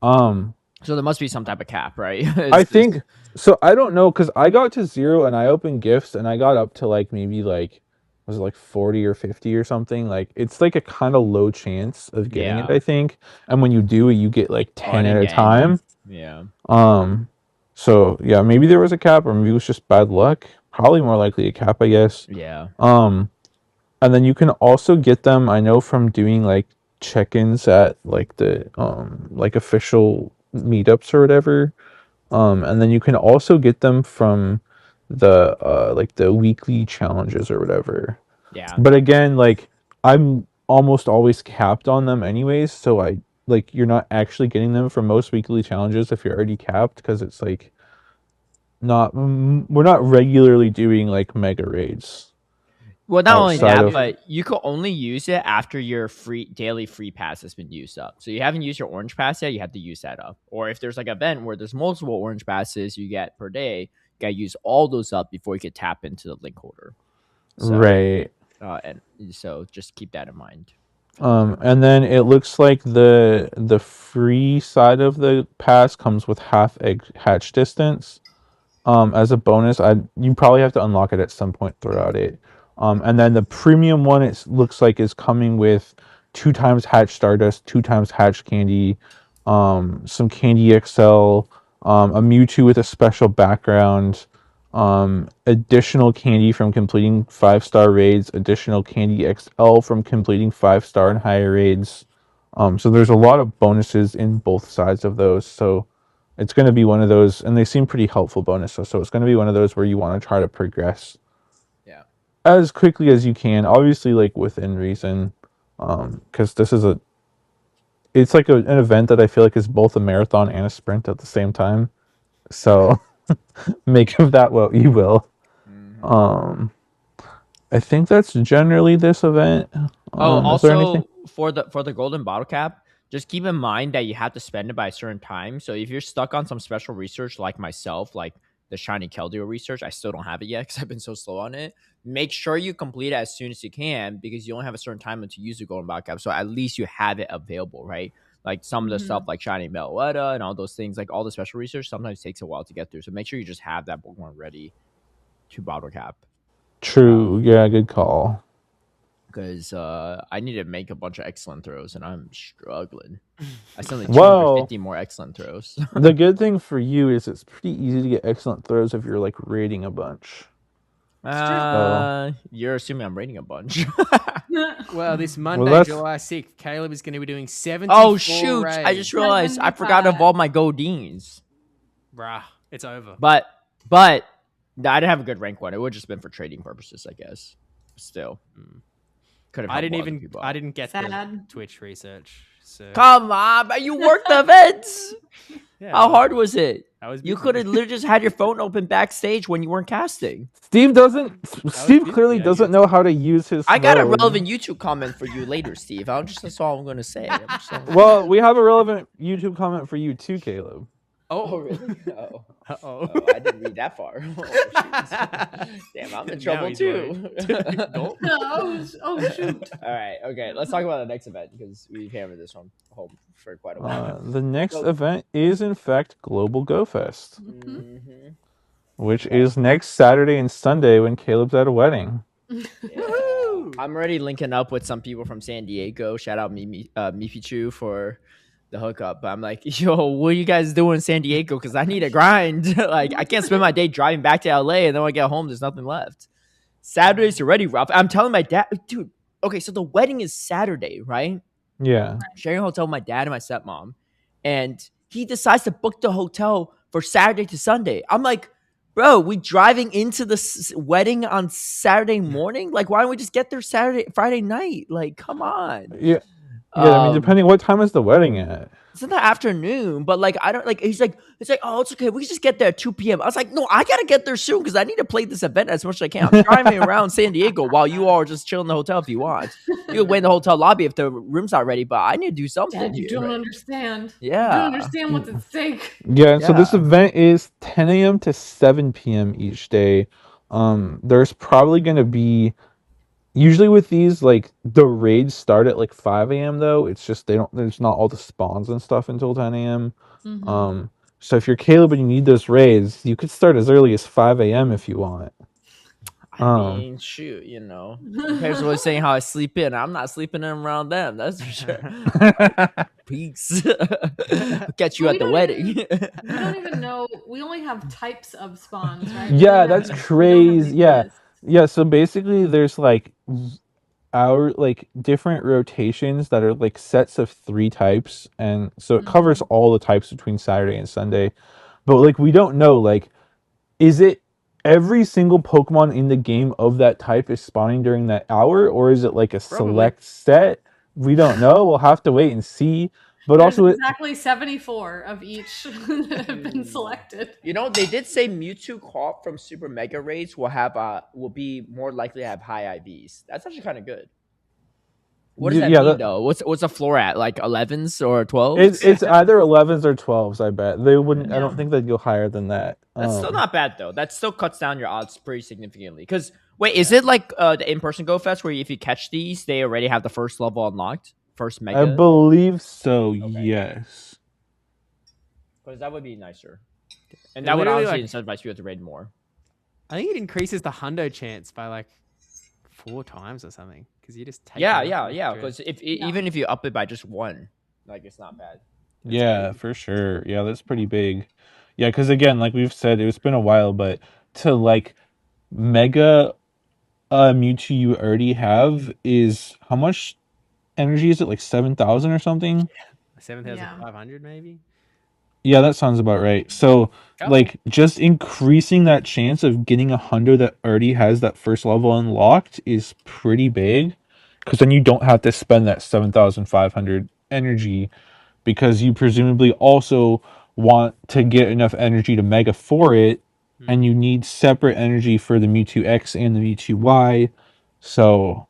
[SPEAKER 1] So there must be some type of cap, right?
[SPEAKER 2] I think so. I don't know because I got to 0 and I opened gifts and I got up to like maybe like was it like 40 or 50 or something. Like it's like a kind of low chance of getting it,
[SPEAKER 1] Yeah.
[SPEAKER 2] I think. And when you do it, you get like 10
[SPEAKER 1] I
[SPEAKER 2] at
[SPEAKER 1] didn't
[SPEAKER 2] a
[SPEAKER 1] get any.
[SPEAKER 2] time.
[SPEAKER 1] Yeah.
[SPEAKER 2] So yeah, maybe there was a cap or maybe it was just bad luck. Probably more likely a cap, I guess.
[SPEAKER 1] Yeah.
[SPEAKER 2] And then you can also get them, I know, from doing like check-ins at like the like official meetups or whatever. And then you can also get them from the like the weekly challenges or whatever.
[SPEAKER 1] Yeah.
[SPEAKER 2] But again, like I'm almost always capped on them anyways, so I like you're not actually getting them from most weekly challenges if you're already capped because it's like we're not regularly doing like mega raids.
[SPEAKER 1] Well, not only
[SPEAKER 2] outside
[SPEAKER 1] that,
[SPEAKER 2] of-
[SPEAKER 1] but you could only use it after your daily free pass has been used up. So you haven't used your orange pass yet, you have to use that up. Or if there's like an event where there's multiple orange passes you get per day, you gotta use all those up before you can tap into the link holder. So,
[SPEAKER 2] Right.
[SPEAKER 1] And so just keep that in mind.
[SPEAKER 2] And then it looks like the free side of the pass comes with half egg hatch distance. As a bonus, you probably have to unlock it at some point throughout it. And then the premium one, it looks like is coming with 2 times hatch stardust, 2 times hatch candy, some candy XL, a Mewtwo with a special background, additional candy from completing 5-star raids, additional candy XL from completing 5-star and higher raids. So there's a lot of bonuses in both sides of those. So it's going to be one of those, and they seem pretty helpful bonuses. So it's going to be one of those where you want to try to progress, as quickly as you can. Obviously, like within reason, because it's like an event that I feel like is both a marathon and a sprint at the same time. So make of that what you will. I think that's generally this event.
[SPEAKER 1] Also for the golden bottle cap, just keep in mind that you have to spend it by a certain time. So if you're stuck on some special research like myself, like the shiny Keldeo research, I still don't have it yet because I've been so slow on it. Make sure you complete it as soon as you can because you only have a certain time to use the golden bottle cap. So at least you have it available, right? Like some of the stuff like shiny Meloetta and all those things, like all the special research sometimes takes a while to get through. So make sure you just have that Pokemon ready to bottle cap.
[SPEAKER 2] True. Yeah, good call.
[SPEAKER 1] Because I need to make a bunch of excellent throws, and I'm struggling. I still need 250 more excellent throws.
[SPEAKER 2] The good thing for you is it's pretty easy to get excellent throws if you're like raiding a bunch.
[SPEAKER 1] You're assuming I'm raiding a bunch.
[SPEAKER 4] Well, this Monday, July 6th, Caleb is going to be doing 74
[SPEAKER 1] Oh, shoot.
[SPEAKER 4] raids.
[SPEAKER 1] I just realized I forgot to evolve my Goldines.
[SPEAKER 4] Bruh, it's over.
[SPEAKER 1] But I didn't have a good rank one. It would have just been for trading purposes, I guess. Still. Could have.
[SPEAKER 4] I didn't get the Twitch research. So.
[SPEAKER 1] Come on, but you worked the events. Yeah, how hard was it? You could have literally just had your phone open backstage when you weren't casting.
[SPEAKER 2] Steve clearly doesn't know how to use his phone.
[SPEAKER 1] I got a relevant YouTube comment for you later, Steve. That's all I'm going to say.
[SPEAKER 2] Well, we have a relevant YouTube comment for you too, Caleb.
[SPEAKER 1] Oh, really? Oh, I didn't read that far. Damn, I'm in trouble too.
[SPEAKER 3] Shoot.
[SPEAKER 1] All right, okay. Let's talk about the next event because we've hammered this one home for quite a while.
[SPEAKER 2] The next event is, in fact, Global Go Fest, which is next Saturday and Sunday when Caleb's at a wedding.
[SPEAKER 1] Yeah. I'm already linking up with some people from San Diego. Shout out Mipichu for the hookup. But I'm like, yo, what are you guys doing in San Diego? Because I need a grind. Like, I can't spend my day driving back to LA and then when I get home, there's nothing left. Saturday's already rough. I'm telling my dad, dude, okay, so the wedding is Saturday, right?
[SPEAKER 2] Yeah.
[SPEAKER 1] Sharing a hotel with my dad and my stepmom. And he decides to book the hotel for Saturday to Sunday. I'm like, bro, we driving into the wedding on Saturday morning? Like, why don't we just get there Friday night? Like, come on.
[SPEAKER 2] Yeah. Yeah, I mean, depending what time is the wedding at?
[SPEAKER 1] It's in the afternoon, but like I don't like. It's like, oh, it's okay. We can just get there at 2 p.m. I was like, no, I gotta get there soon because I need to play this event as much as I can. I'm driving around San Diego while you all are just chilling in the hotel if you want. You can wait in the hotel lobby if the room's not ready, but I need to do something.
[SPEAKER 3] Dad, you
[SPEAKER 1] here,
[SPEAKER 3] don't
[SPEAKER 1] right?
[SPEAKER 3] understand.
[SPEAKER 1] Yeah.
[SPEAKER 3] You don't understand what's at stake.
[SPEAKER 2] Yeah, so this
[SPEAKER 1] Yeah.
[SPEAKER 2] event is 10 a.m. to 7 p.m. each day. There's probably gonna be usually with these, like the raids start at like 5 a.m. though. It's just there's not all the spawns and stuff until 10 a.m. So if you're Caleb and you need those raids, you could start as early as 5 a.m. if you want.
[SPEAKER 1] I mean, shoot, you know. Parents always saying how I sleep in. I'm not sleeping in around them, that's for sure. Peace. Catch you at the wedding.
[SPEAKER 3] We don't even know. We only have types of spawns, right?
[SPEAKER 2] Yeah, that's crazy. Yeah, so basically there's like different rotations that are like sets of 3 types, and so it covers all the types between Saturday and Sunday. But like we don't know, like, is it every single Pokemon in the game of that type is spawning during that hour, or is it like a select set? We don't know. We'll have to wait and see. But
[SPEAKER 3] there's
[SPEAKER 2] also
[SPEAKER 3] exactly 74 of each that have been selected.
[SPEAKER 1] You know, they did say Mewtwo caught from Super Mega Raids will be more likely to have high IVs. That's actually kind of good. What does that mean though? What's the floor at? Like 11s or 12s?
[SPEAKER 2] It's either 11s or 12s. I bet they wouldn't. I don't think they'd go higher than that.
[SPEAKER 1] That's still not bad though. That still cuts down your odds pretty significantly. Because wait, is it like the in-person Go Fest where if you catch these, they already have the first level unlocked, first Mega?
[SPEAKER 2] I believe so. Okay. Yes.
[SPEAKER 1] Because that would be nicer, and that would honestly incentivize you to raid more.
[SPEAKER 4] I think it increases the hundo chance by like 4 times or something. Because you just take
[SPEAKER 1] because even if you up it by just 1, like it's not bad.
[SPEAKER 2] It's for sure. Yeah, that's pretty big. Yeah, because again, like we've said, it's been a while, but to like Mega Mewtwo you already have is how much energy is it? Like 7,000 or something?
[SPEAKER 4] 7,500 maybe.
[SPEAKER 2] Yeah, that sounds about right. So, like, just increasing that chance of getting a hundo that already has that first level unlocked is pretty big, because then you don't have to spend that 7,500 energy, because you presumably also want to get enough energy to Mega for it, and you need separate energy for the Mewtwo X and the Mewtwo Y. So,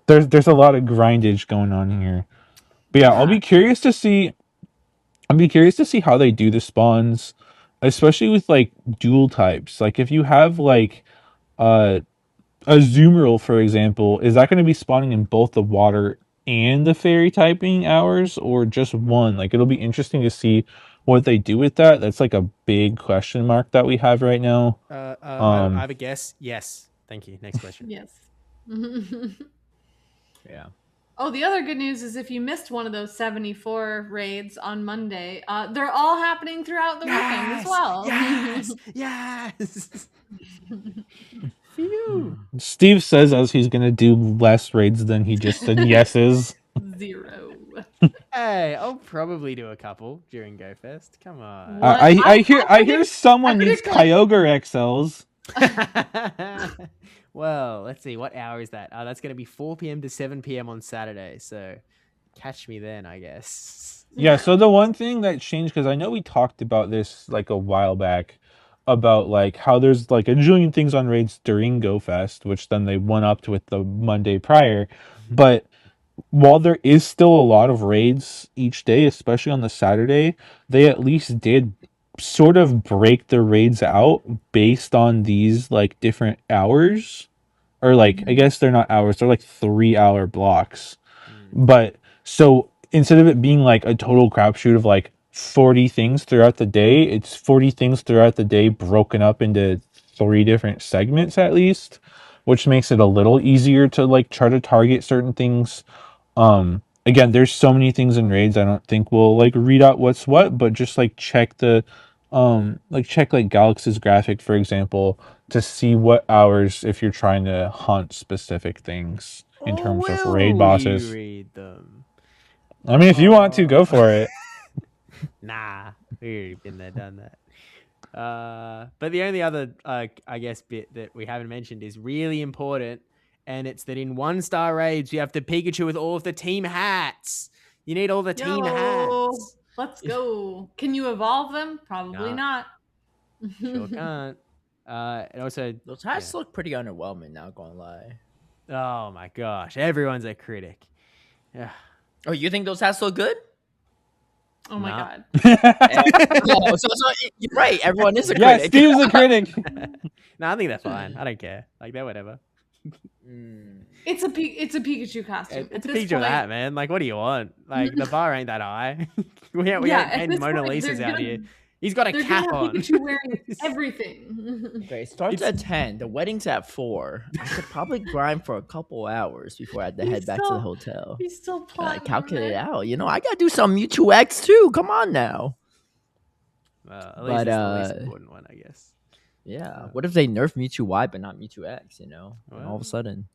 [SPEAKER 2] there's a lot of grindage going on here. But yeah, I'll be curious to see how they do the spawns, especially with like dual types. Like if you have like a Azumarill, for example, is that going to be spawning in both the water and the fairy typing hours, or just one? Like it'll be interesting to see what they do with that. That's like a big question mark that we have right now.
[SPEAKER 4] I have a guess. Yes. Thank you. Next question.
[SPEAKER 3] Yes.
[SPEAKER 1] Yeah.
[SPEAKER 3] Oh, the other good news is if you missed one of those 74 raids on Monday, they're all happening throughout the weekend as well.
[SPEAKER 4] Yes. Phew.
[SPEAKER 2] Steve says as he's gonna do less raids than he just said yeses.
[SPEAKER 3] 0.
[SPEAKER 4] Hey, I'll probably do a couple during GoFest. Come on.
[SPEAKER 2] I hear someone needs Kyogre XLs.
[SPEAKER 4] Well, let's see. What hour is that? That's going to be 4 p.m. to 7 p.m. on Saturday. So catch me then, I guess.
[SPEAKER 2] Yeah, so the one thing that changed, because I know we talked about this like a while back, about like how there's like a jillion things on raids during GoFest, which then they went up to with the Monday prior. But while there is still a lot of raids each day, especially on the Saturday, they at least did sort of break the raids out based on these like different hours, or like I guess they're not hours, they're like 3-hour blocks. But so instead of it being like a total crapshoot of like 40 things throughout the day, it's 40 things throughout the day broken up into 3 different segments at least, which makes it a little easier to like try to target certain things. Again, there's so many things in raids, I don't think we'll like read out what's what, but just like check the check like Galaxy's graphic, for example, to see what hours if you're trying to hunt specific things in terms of raid bosses.
[SPEAKER 4] Read them.
[SPEAKER 2] I mean, if you want to, go for it.
[SPEAKER 4] Nah, we've been there, done that. But the only other, I guess, bit that we haven't mentioned is really important, and it's that in 1-star raids you have the Pikachu with all of the team hats. You need all the team hats.
[SPEAKER 3] Let's go. Can you evolve them? Probably not.
[SPEAKER 4] Sure can't. And also,
[SPEAKER 1] those hats look pretty underwhelming. Not gonna lie.
[SPEAKER 4] Oh my gosh, everyone's a critic. Yeah.
[SPEAKER 1] Oh, you think those hats look good?
[SPEAKER 3] Oh my god.
[SPEAKER 1] so you're right. Everyone is a critic.
[SPEAKER 2] Yeah, Steve's a critic.
[SPEAKER 4] No, I think they're fine. I don't care. Like, they're whatever.
[SPEAKER 3] It's a Pikachu costume.
[SPEAKER 4] It's a Pikachu with a hat, man. Like, what do you want? Like, the bar ain't that high. we ain't 10 Mona Lisas out here. He's got a cap on.
[SPEAKER 3] Pikachu wearing everything.
[SPEAKER 1] Okay, it starts at 10. The wedding's at 4. I could probably grind for a couple hours before I had to head back to the hotel.
[SPEAKER 3] He's still plotting.
[SPEAKER 1] Calculate it out. You know, I gotta do some Mewtwo X too. Come on now.
[SPEAKER 4] At least it's the least important one, I guess.
[SPEAKER 1] Yeah. What if they nerf Mewtwo Y but not Mewtwo X? You know, and all of a sudden,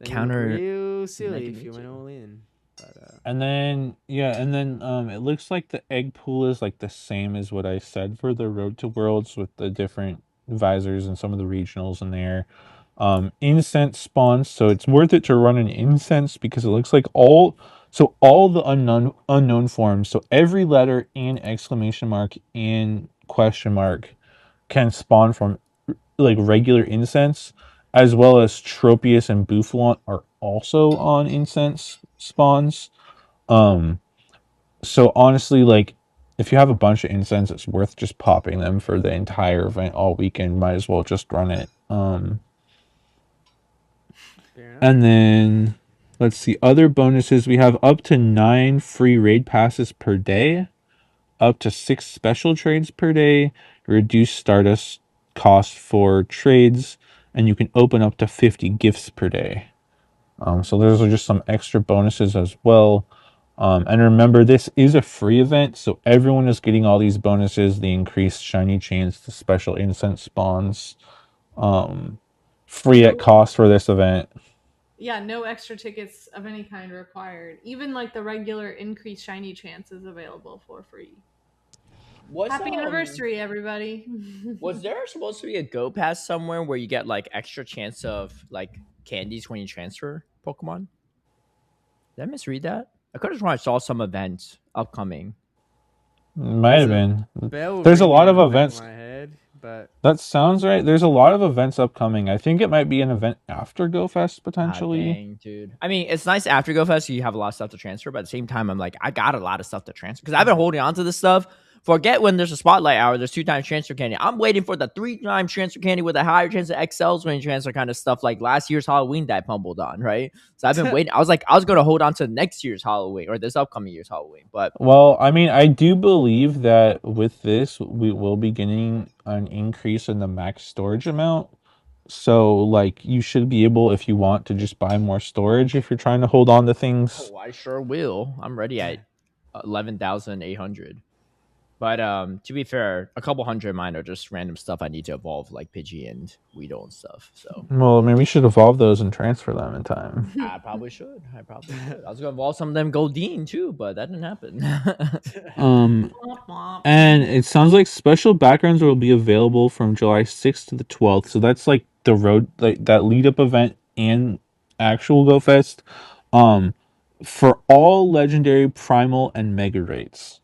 [SPEAKER 1] counter
[SPEAKER 4] real silly if you went all in. But,
[SPEAKER 2] and then it looks like the egg pool is like the same as what I said for the Road to Worlds with the different visors and some of the regionals in there. Incense spawns, so it's worth it to run an incense because it looks like all the unknown forms, so every letter and exclamation mark and question mark can spawn from like regular incense, as well as Tropius and Bouffalant are also on incense spawns. So honestly, like, if you have a bunch of incense, it's worth just popping them for the entire event all weekend. Might as well just run it. And then let's see, other bonuses. We have up to 9 free raid passes per day, up to 6 special trades per day, reduced Stardust cost for trades, and you can open up to 50 gifts per day. So those are just some extra bonuses as well. And remember, this is a free event, so everyone is getting all these bonuses, the increased shiny chains, the special incense spawns, free at cost for this event.
[SPEAKER 3] Yeah, no extra tickets of any kind required. Even like the regular increased shiny chance is available for free. Happy anniversary, everybody.
[SPEAKER 1] Was there supposed to be a Go Pass somewhere where you get like extra chance of like candies when you transfer Pokemon? Did I misread that? I could have sworn I saw some events upcoming.
[SPEAKER 2] Might have been. There's a lot of events.
[SPEAKER 4] But
[SPEAKER 2] that sounds right. There's a lot of events upcoming. I think it might be an event after GoFest potentially.
[SPEAKER 1] Dang, dude. I mean, it's nice after GoFest, so you have a lot of stuff to transfer. But at the same time, I'm like, I got a lot of stuff to transfer because I've been holding on to this stuff. Forget when there's a spotlight hour, there's 2 times transfer candy. I'm waiting for the 3 times transfer candy with a higher chance of XLs when you transfer kind of stuff like last year's Halloween that I pumbled on, right? So I've been waiting. I was going to hold on to next year's Halloween or this upcoming year's Halloween. But
[SPEAKER 2] well, I mean, I do believe that with this, we will be getting an increase in the max storage amount. So, like, you should be able, if you want, to just buy more storage if you're trying to hold on to things.
[SPEAKER 1] Oh, I sure will. I'm ready at 11,800. But to be fair, a couple hundred of mine are just random stuff I need to evolve, like Pidgey and Weedle and stuff. So,
[SPEAKER 2] well, I mean, we should evolve those and transfer them in time.
[SPEAKER 1] I probably should. I was gonna evolve some of them Goldeen too, but that didn't happen.
[SPEAKER 2] And it sounds like special backgrounds will be available from July 6th to the 12th. So that's like the road, like that lead up event and actual GoFest. For all legendary, primal, and mega rates.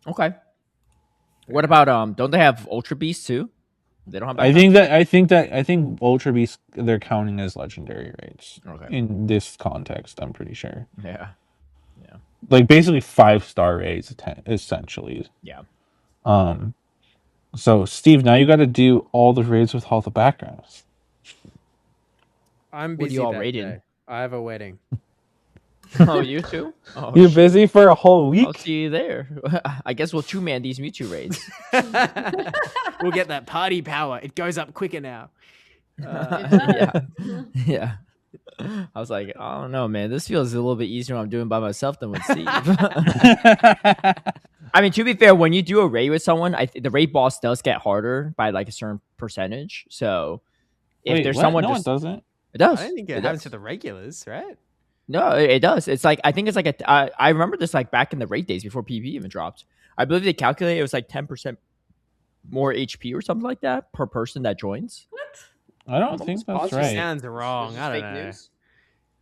[SPEAKER 1] Okay. What about don't they have Ultra Beasts too? They don't have
[SPEAKER 2] I think Ultra Beasts they're counting as legendary rates.
[SPEAKER 1] Okay.
[SPEAKER 2] In this context, I'm pretty sure.
[SPEAKER 1] Yeah.
[SPEAKER 2] Like basically 5-star raids essentially.
[SPEAKER 1] Yeah.
[SPEAKER 2] So Steve, now you got to do all the raids with all the backgrounds.
[SPEAKER 4] I'm busy.
[SPEAKER 1] What are you all raiding?
[SPEAKER 4] I have a wedding.
[SPEAKER 1] Oh, you too? Oh,
[SPEAKER 2] you're busy for a whole week?
[SPEAKER 1] I'll see you there. I guess we'll 2-man these Mewtwo raids.
[SPEAKER 4] We'll get that party power. It goes up quicker now.
[SPEAKER 1] Yeah. I was like, I don't know, man. This feels a little bit easier when I'm doing by myself than with Steve. I mean, to be fair, when you do a raid with someone, the raid boss does get harder by like a certain percentage. So if there's someone,
[SPEAKER 2] it doesn't.
[SPEAKER 1] It does.
[SPEAKER 4] I don't think it happens to the regulars, right?
[SPEAKER 1] No, it does. It's like I think it's like I remember this like back in the raid days before PvP even dropped. I believe they calculated it was like 10% more HP or something like that per person that joins.
[SPEAKER 3] What?
[SPEAKER 2] I don't think that's
[SPEAKER 1] Sponsorship
[SPEAKER 2] right.
[SPEAKER 4] Sounds wrong.
[SPEAKER 1] This is
[SPEAKER 4] I don't
[SPEAKER 1] fake
[SPEAKER 4] know.
[SPEAKER 1] news?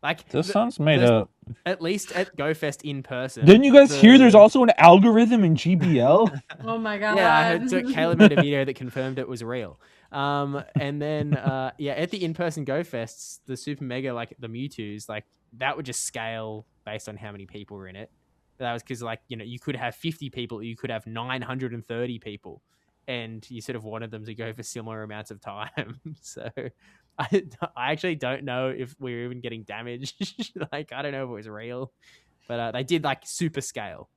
[SPEAKER 4] Like
[SPEAKER 2] This sounds made up.
[SPEAKER 4] At least at GoFest in person.
[SPEAKER 2] Didn't you guys hear there's also an algorithm in GBL?
[SPEAKER 3] Oh my god.
[SPEAKER 4] Yeah, I heard. So Caleb made a video that confirmed it was real. And then yeah, at the in-person GoFests, the Super Mega, like the Mewtwo's, like that would just scale based on how many people were in it. That was because, like, you know, you could have 50 people, you could have 930 people, and you sort of wanted them to go for similar amounts of time. So I actually don't know if we were even getting damaged. Like, I don't know if it was real, but they did like super scale.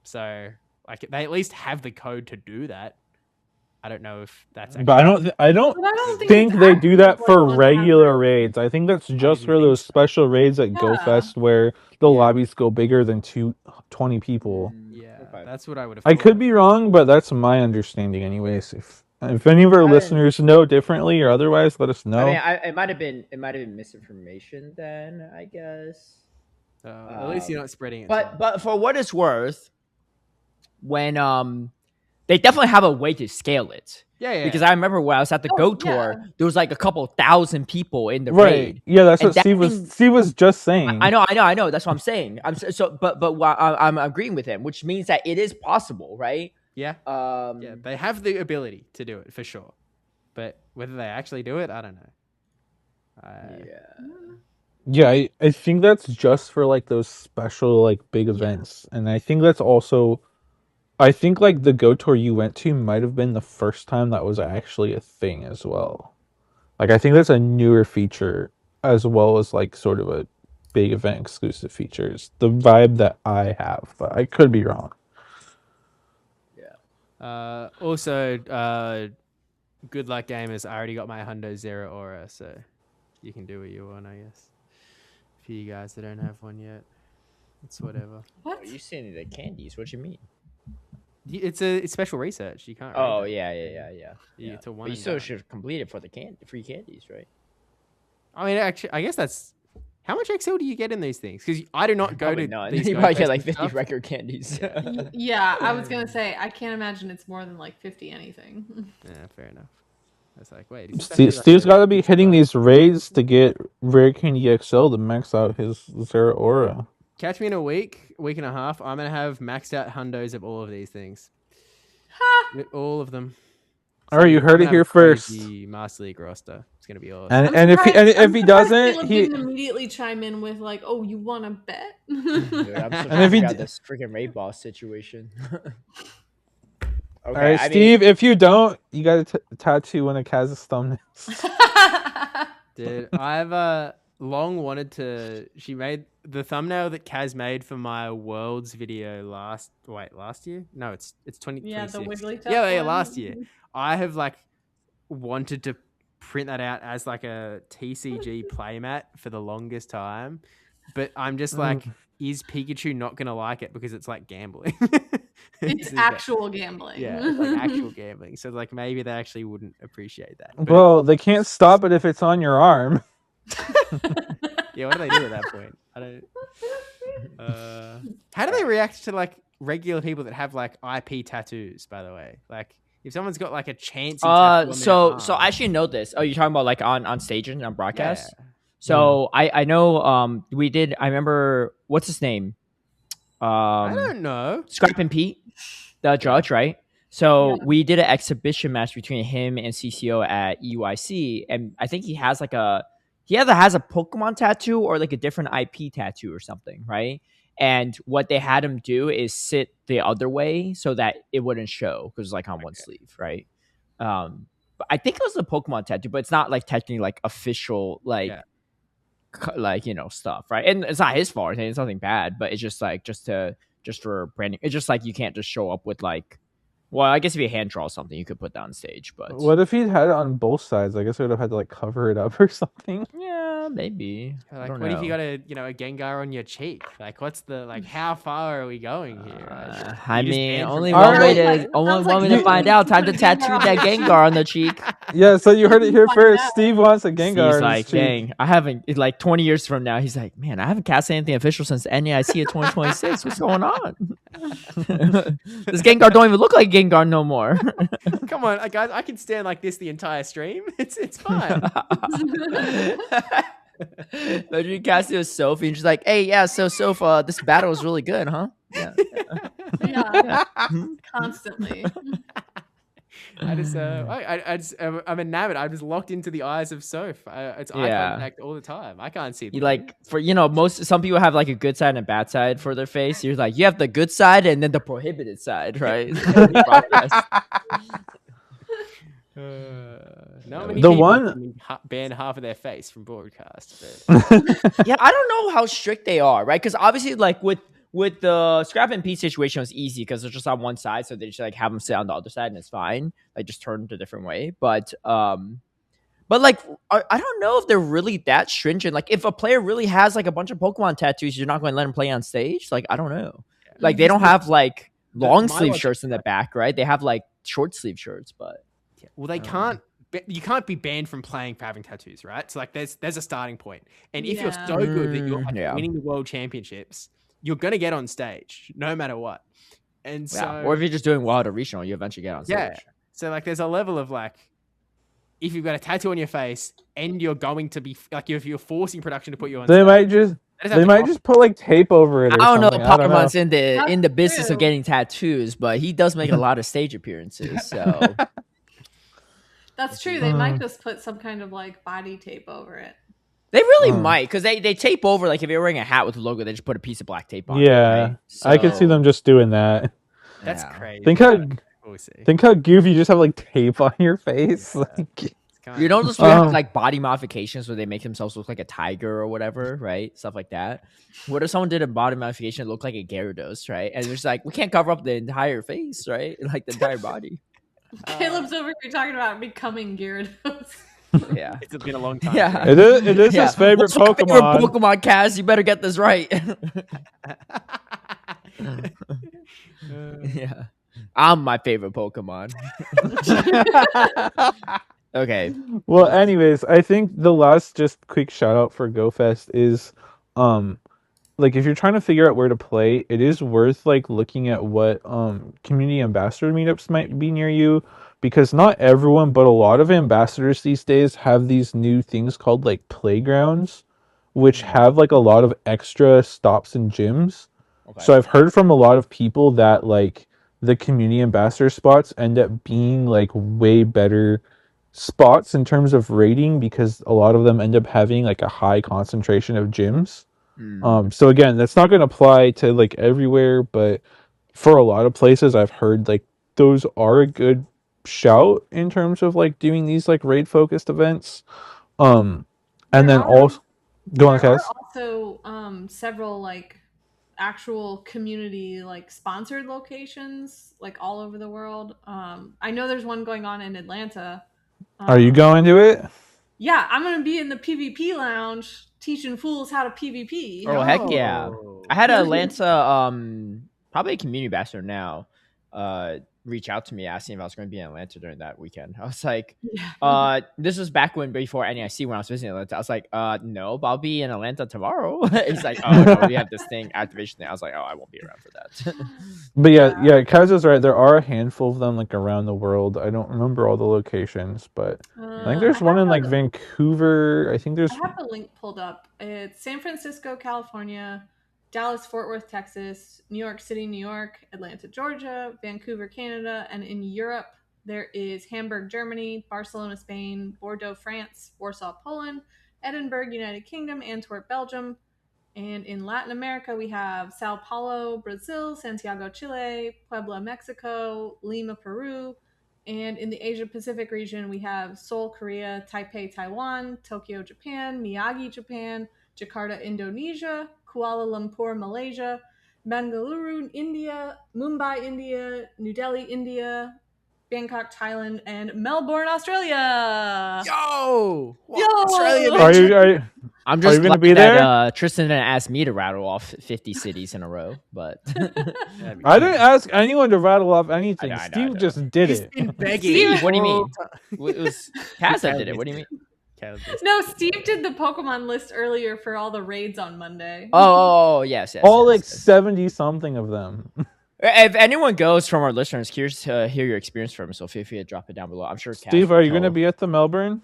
[SPEAKER 4] So like they at least have the code to do that. I don't know if that's actually...
[SPEAKER 2] But I don't
[SPEAKER 3] But I don't
[SPEAKER 2] think
[SPEAKER 3] it's
[SPEAKER 2] they do that
[SPEAKER 3] active,
[SPEAKER 2] for
[SPEAKER 3] like, on
[SPEAKER 2] regular
[SPEAKER 3] average.
[SPEAKER 2] raids. I think that's just
[SPEAKER 4] didn't
[SPEAKER 2] for
[SPEAKER 4] think
[SPEAKER 2] those
[SPEAKER 4] so.
[SPEAKER 2] special raids at
[SPEAKER 3] Yeah.
[SPEAKER 2] GoFest where the
[SPEAKER 4] Yeah.
[SPEAKER 2] lobbies go bigger than 20 people.
[SPEAKER 4] Yeah,
[SPEAKER 1] Okay.
[SPEAKER 4] that's what I would have.
[SPEAKER 2] I could be wrong, but that's my understanding anyways. If any of our listeners know differently or otherwise, let us know.
[SPEAKER 1] I mean, it might have been misinformation then, I guess.
[SPEAKER 4] At least you're not spreading it.
[SPEAKER 1] But for what it's worth, when they definitely have a way to scale it.
[SPEAKER 4] Yeah.
[SPEAKER 1] Because I remember when I was at the Go Tour, there was like a couple thousand people in the raid.
[SPEAKER 2] Yeah, that's what
[SPEAKER 1] And
[SPEAKER 2] Steve was just saying.
[SPEAKER 1] I know. That's what I'm saying. I'm agreeing with him, which means that it is possible, right?
[SPEAKER 4] Yeah. Yeah, they have the ability to do it for sure, but whether they actually do it, I don't know.
[SPEAKER 2] Yeah, I think that's just for like those special like big events, and I think that's also, I think like the Go Tour you went to might have been the first time that was actually a thing as well. Like I think that's a newer feature as well as like sort of a big event exclusive features. The vibe that I have, but I could be wrong.
[SPEAKER 4] Also, good luck gamers. I already got my Hundo Zero Aura, so you can do what you want, I guess. For you guys that don't have one yet, it's whatever.
[SPEAKER 3] What?
[SPEAKER 1] Are you saying the candies? What do you mean?
[SPEAKER 4] It's special research. You can't.
[SPEAKER 1] Oh
[SPEAKER 4] read
[SPEAKER 1] yeah.
[SPEAKER 4] You get to one.
[SPEAKER 1] But you
[SPEAKER 4] and
[SPEAKER 1] still
[SPEAKER 4] done.
[SPEAKER 1] should complete it for the free candies, right?
[SPEAKER 4] I mean, actually, I guess that's how much XL do you get in these things? Because I do not go
[SPEAKER 1] Probably
[SPEAKER 4] to
[SPEAKER 1] none.
[SPEAKER 4] these.
[SPEAKER 1] You probably
[SPEAKER 4] GoFests
[SPEAKER 1] get like
[SPEAKER 4] and
[SPEAKER 1] 50
[SPEAKER 4] stuff.
[SPEAKER 1] record candies.
[SPEAKER 3] Yeah, I was gonna say I can't imagine it's more than like 50 anything.
[SPEAKER 4] Yeah, fair enough. It's like, wait, is this actually like
[SPEAKER 2] Steve's
[SPEAKER 4] a-
[SPEAKER 2] got to be hitting these raids to get Rare Candy XL to max out his Zero Aura.
[SPEAKER 4] Catch me in a week and a half. I'm gonna have maxed out hundos of all of these things. With all of them.
[SPEAKER 2] All right, you heard it here first.
[SPEAKER 4] Master League roster. It's gonna be awesome.
[SPEAKER 2] And if he
[SPEAKER 3] Caleb
[SPEAKER 2] doesn't, he
[SPEAKER 3] didn't immediately chime in with like, "Oh, you want to bet?"
[SPEAKER 1] Dude, I'm so
[SPEAKER 2] And if he
[SPEAKER 1] got
[SPEAKER 2] d-
[SPEAKER 1] this freaking raid boss situation.
[SPEAKER 2] all right, Steve. If you don't, you got a tattoo one of Kaz's thumbnails.
[SPEAKER 4] Dude, I've long wanted to. She made the thumbnail that Kaz made for my Worlds video last year? No, it's 2026.
[SPEAKER 3] Yeah, the Wigglytuff
[SPEAKER 4] Yeah,
[SPEAKER 3] one.
[SPEAKER 4] last year. I have like wanted to print that out as like a TCG playmat for the longest time, but I'm just like, is Pikachu not gonna like it because it's like gambling?
[SPEAKER 3] It's actual gambling.
[SPEAKER 4] Yeah, it's like actual gambling. So like maybe they actually wouldn't appreciate that. But
[SPEAKER 2] Well, they can't stop it if it's on your arm.
[SPEAKER 4] yeah, what do they do at that point? I don't. How do they react to like regular people that have like IP tattoos? By the way, like if someone's got like a chance.
[SPEAKER 1] So I actually know this. Oh, you're talking about like on stage and on broadcast.
[SPEAKER 4] Yeah.
[SPEAKER 1] So I know we did. I remember what's his name.
[SPEAKER 4] I don't know.
[SPEAKER 1] Scrap and Pete, the judge, right? So we did an exhibition match between him and CCO at EUIC, and I think he has like he either has a Pokemon tattoo or like a different IP tattoo or something, right? And what they had him do is sit the other way so that it wouldn't show because it's like on one sleeve, right? But I think it was a Pokemon tattoo, but it's not like technically like official like you know stuff, right? And it's not his fault. It's nothing bad, but it's just like just for branding. It's just like you can't just show up with like. Well, I guess if you hand draw something, you could put that on stage. But
[SPEAKER 2] What if he'd had it on both sides? I guess I would have had to like cover it up or something.
[SPEAKER 1] yeah, maybe.
[SPEAKER 4] Like, what if you got a Gengar on your cheek? Like, what's the how far are we going here?
[SPEAKER 1] I mean, only
[SPEAKER 2] All
[SPEAKER 1] one way
[SPEAKER 2] right.
[SPEAKER 1] to find out. Time to tattoo that Gengar on the cheek.
[SPEAKER 2] Yeah, so you heard it here
[SPEAKER 3] Find
[SPEAKER 2] first.
[SPEAKER 3] out.
[SPEAKER 2] Steve wants a Gengar.
[SPEAKER 1] He's
[SPEAKER 2] on his
[SPEAKER 1] like,
[SPEAKER 2] cheek.
[SPEAKER 1] dang, I haven't. It's like 20 years from now, he's like, man, I haven't cast anything official since NAIC of 2026. What's going on? This Gengar don't even look like Gengar no more.
[SPEAKER 4] Come on, guys, I can stand like this the entire stream. It's fine.
[SPEAKER 1] Imagine you cast it with Sophie and she's like, "Hey, yeah, so Soph, this battle was really good, huh?" Yeah.
[SPEAKER 3] Yeah, constantly.
[SPEAKER 4] I'm enamored. I'm just locked into the eyes of Soph. It's eye contact all the time. I can't see.
[SPEAKER 1] You like some people have like a good side and a bad side for their face. You're like, you have the good side and then the prohibited side, right?
[SPEAKER 4] Not many
[SPEAKER 2] The
[SPEAKER 4] people
[SPEAKER 2] one-
[SPEAKER 4] can ban half of their face from broadcast.
[SPEAKER 1] Yeah, I don't know how strict they are, right? Because obviously, like with the Scrap and Pete situation, was easy because they're just on one side, so they just like have them sit on the other side, and it's fine. Like just turn it a different way. But like I don't know if they're really that stringent. Like if a player really has like a bunch of Pokemon tattoos, you're not going to let him play on stage. Like I don't know. Like they don't have like long sleeve shirts in the back, right? They have like short sleeve shirts, but
[SPEAKER 4] well, they can't. You can't be banned from playing for having tattoos, right? So like, there's a starting point, and if you're so good that you're like, winning the world championships, you're gonna get on stage no matter what. And so,
[SPEAKER 1] or if you're just doing well at a regional, you eventually get on stage.
[SPEAKER 4] Yeah. So like, there's a level of like, if you've got a tattoo on your face and you're going to be like, if you're forcing production to put you on,
[SPEAKER 2] They
[SPEAKER 4] stage,
[SPEAKER 2] might just put like tape over it. Or
[SPEAKER 1] I don't know.
[SPEAKER 2] something. I don't know.
[SPEAKER 1] Pokemon's in the business
[SPEAKER 3] true.
[SPEAKER 1] of getting tattoos, but he does make a lot of stage appearances. So
[SPEAKER 3] That's true. They might just put some kind of like body tape over it.
[SPEAKER 1] they really might, because they tape over, like if you're wearing a hat with a logo, they just put a piece of black tape on.
[SPEAKER 2] Yeah,
[SPEAKER 1] it, right?
[SPEAKER 2] I could see them just doing that.
[SPEAKER 4] That's crazy.
[SPEAKER 2] Think how goofy you just have like tape on your face. Like,
[SPEAKER 1] You know, those people have like body modifications where they make themselves look like a tiger or whatever, right? Stuff like that. What if someone did a body modification that looked like a Gyarados, right? And it's like, we can't cover up the entire face, right? Like the entire body.
[SPEAKER 3] Caleb's over here talking about becoming Gyarados.
[SPEAKER 1] Yeah.
[SPEAKER 4] It's been a long time.
[SPEAKER 1] Yeah.
[SPEAKER 2] it is his favorite
[SPEAKER 1] What's my
[SPEAKER 2] Pokemon.
[SPEAKER 1] favorite Pokemon, Kaz? You better get this right. Yeah. I'm my favorite Pokemon. Okay.
[SPEAKER 2] Well, anyways, I think the last just quick shout out for GoFest is like if you're trying to figure out where to play, it is worth like looking at what community ambassador meetups might be near you, because not everyone but a lot of ambassadors these days have these new things called like playgrounds, which have like a lot of extra stops and gyms. Okay. So I've heard from a lot of people that like the community ambassador spots end up being like way better spots in terms of rating, because a lot of them end up having like a high concentration of gyms. So again, that's not going to apply to like everywhere, but for a lot of places I've heard like those are a good shout in terms of like doing these like raid focused events. And then also go on, Kaz.
[SPEAKER 3] Also several like actual community like sponsored locations like all over the world. I know there's one going on in Atlanta.
[SPEAKER 2] Are you going to it?
[SPEAKER 3] Yeah, I'm gonna be in the PvP lounge teaching fools how to PvP.
[SPEAKER 1] Oh, heck yeah. I had Atlanta probably a community ambassador now reach out to me asking if I was going to be in Atlanta during that weekend. I was like, this was back before NEIC, when I was visiting Atlanta. I was like, no, but I'll be in Atlanta tomorrow. He's like, oh no, we have this activation thing. I was like, oh, I won't be around for that.
[SPEAKER 2] But yeah, Kaz is right. There are a handful of them like around the world. I don't remember all the locations, but I think there's one in like Vancouver. I think there's.
[SPEAKER 3] I have the link pulled up. It's San Francisco, California, Dallas, Fort Worth, Texas, New York City, New York, Atlanta, Georgia, Vancouver, Canada, and in Europe there is Hamburg, Germany, Barcelona, Spain, Bordeaux, France, Warsaw, Poland, Edinburgh, United Kingdom, Antwerp, Belgium. And in Latin America, we have Sao Paulo, Brazil, Santiago, Chile, Puebla, Mexico, Lima, Peru. And in the Asia Pacific region, we have Seoul, Korea, Taipei, Taiwan, Tokyo, Japan, Miyagi, Japan, Jakarta, Indonesia, Kuala Lumpur, Malaysia, Bengaluru, India, Mumbai, India, New Delhi, India, Bangkok, Thailand, and Melbourne, Australia.
[SPEAKER 4] Yo!
[SPEAKER 2] Australia.
[SPEAKER 1] I'm just
[SPEAKER 2] going to
[SPEAKER 1] be
[SPEAKER 2] there?
[SPEAKER 1] That Tristan didn't ask me to rattle off 50 cities in a row, but
[SPEAKER 2] I didn't ask anyone to rattle off anything.
[SPEAKER 1] I know.
[SPEAKER 2] Steve just did it.
[SPEAKER 1] Steve, what do you mean? It was Kaz that did it. What do you mean?
[SPEAKER 3] No, Steve did the Pokemon list earlier for all the raids on Monday.
[SPEAKER 1] Oh, yes.
[SPEAKER 2] All 70 something of them.
[SPEAKER 1] If anyone goes from our listeners, curious to hear your experience from it, so feel free to drop it down below. I'm sure.
[SPEAKER 2] Steve, are you going to be at the Melbourne?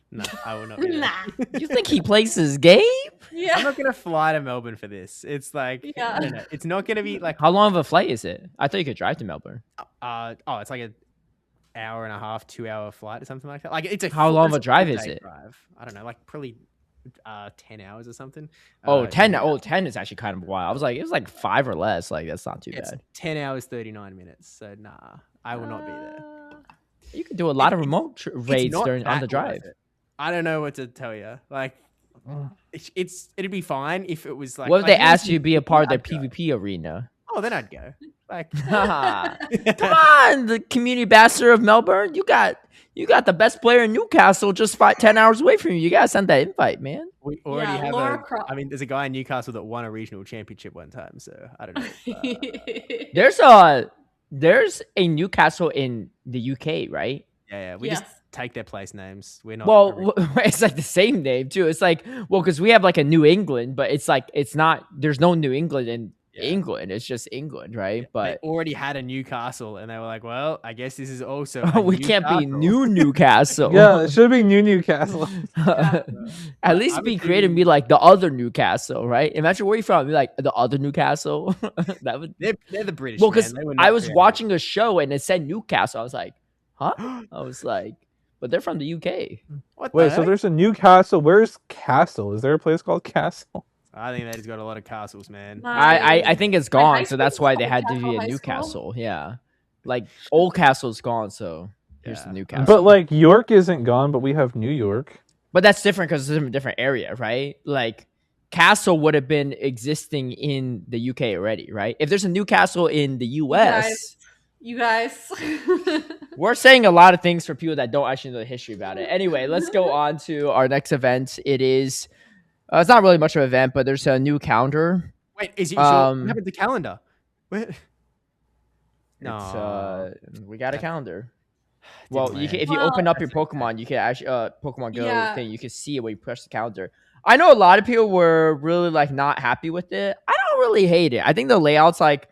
[SPEAKER 4] No, I will not be there.
[SPEAKER 1] You think he plays his game?
[SPEAKER 3] Yeah.
[SPEAKER 4] I'm not gonna fly to Melbourne for this. It's like I don't know. It's not gonna be like
[SPEAKER 1] How long of a flight is it? I thought you could drive to Melbourne.
[SPEAKER 4] It's like an hour and a half, 2-hour flight or something like that. Like it's a
[SPEAKER 1] How long of a drive is it?
[SPEAKER 4] Drive. I don't know, like probably 10 hours or something.
[SPEAKER 1] 10. Oh, 10 is actually kind of wild. I was like, it was like 5 or less. Like that's not too bad.
[SPEAKER 4] 10 hours 39 minutes. So nah, I will not be there.
[SPEAKER 1] You could do a lot of remote raids on the drive.
[SPEAKER 4] I don't know what to tell you. Like, it'd be fine if it was like.
[SPEAKER 1] What if they asked you to be a part of their PvP arena?
[SPEAKER 4] Oh, then I'd go. Like,
[SPEAKER 1] come on, the community ambassador of Melbourne. You got the best player in Newcastle just 10 hours away from you. You gotta send that invite, man.
[SPEAKER 4] We already have there's a guy in Newcastle that won a regional championship one time. So I don't know.
[SPEAKER 1] There's a Newcastle in the UK, right?
[SPEAKER 4] Yeah. We just take their place names. We're not.
[SPEAKER 1] Well, it's like the same name too. It's like, because we have like a New England, but it's like it's not. There's no New England in England. It's just England, right? But
[SPEAKER 4] they already had a Newcastle, and they were like, "Well, I guess this is also."
[SPEAKER 1] We can't be New Newcastle.
[SPEAKER 2] Yeah, it should be New Newcastle.
[SPEAKER 1] At least be creative and be like the other Newcastle, right? Imagine where you're from. Be like the other Newcastle. That would.
[SPEAKER 4] They're the British.
[SPEAKER 1] Well, because I was watching a show and it said Newcastle. I was like, huh? I was like. But they're from the UK.
[SPEAKER 2] Wait, so there's a Newcastle. Where's Castle? Is there a place called Castle?
[SPEAKER 4] I think they've got a lot of castles, man.
[SPEAKER 1] I think it's gone, so that's why they had to be a Newcastle. Yeah, like Old Castle's gone, so here's the Newcastle.
[SPEAKER 2] But like York isn't gone, but we have New York.
[SPEAKER 1] But that's different because it's in a different area, right? Like Castle would have been existing in the UK already, right? If there's a Newcastle in the US.
[SPEAKER 3] You guys.
[SPEAKER 1] We're saying a lot of things for people that don't actually know the history about it. Anyway, let's go on to our next event. It is, it's not really much of an event, but there's a new calendar.
[SPEAKER 4] Wait, is it what happened to the calendar? Wait.
[SPEAKER 1] No. We got a calendar. Well, if you open up your Pokemon, you can actually, Pokemon Go thing, you can see it when you press the calendar. I know a lot of people were really like not happy with it. I don't really hate it. I think the layout's like,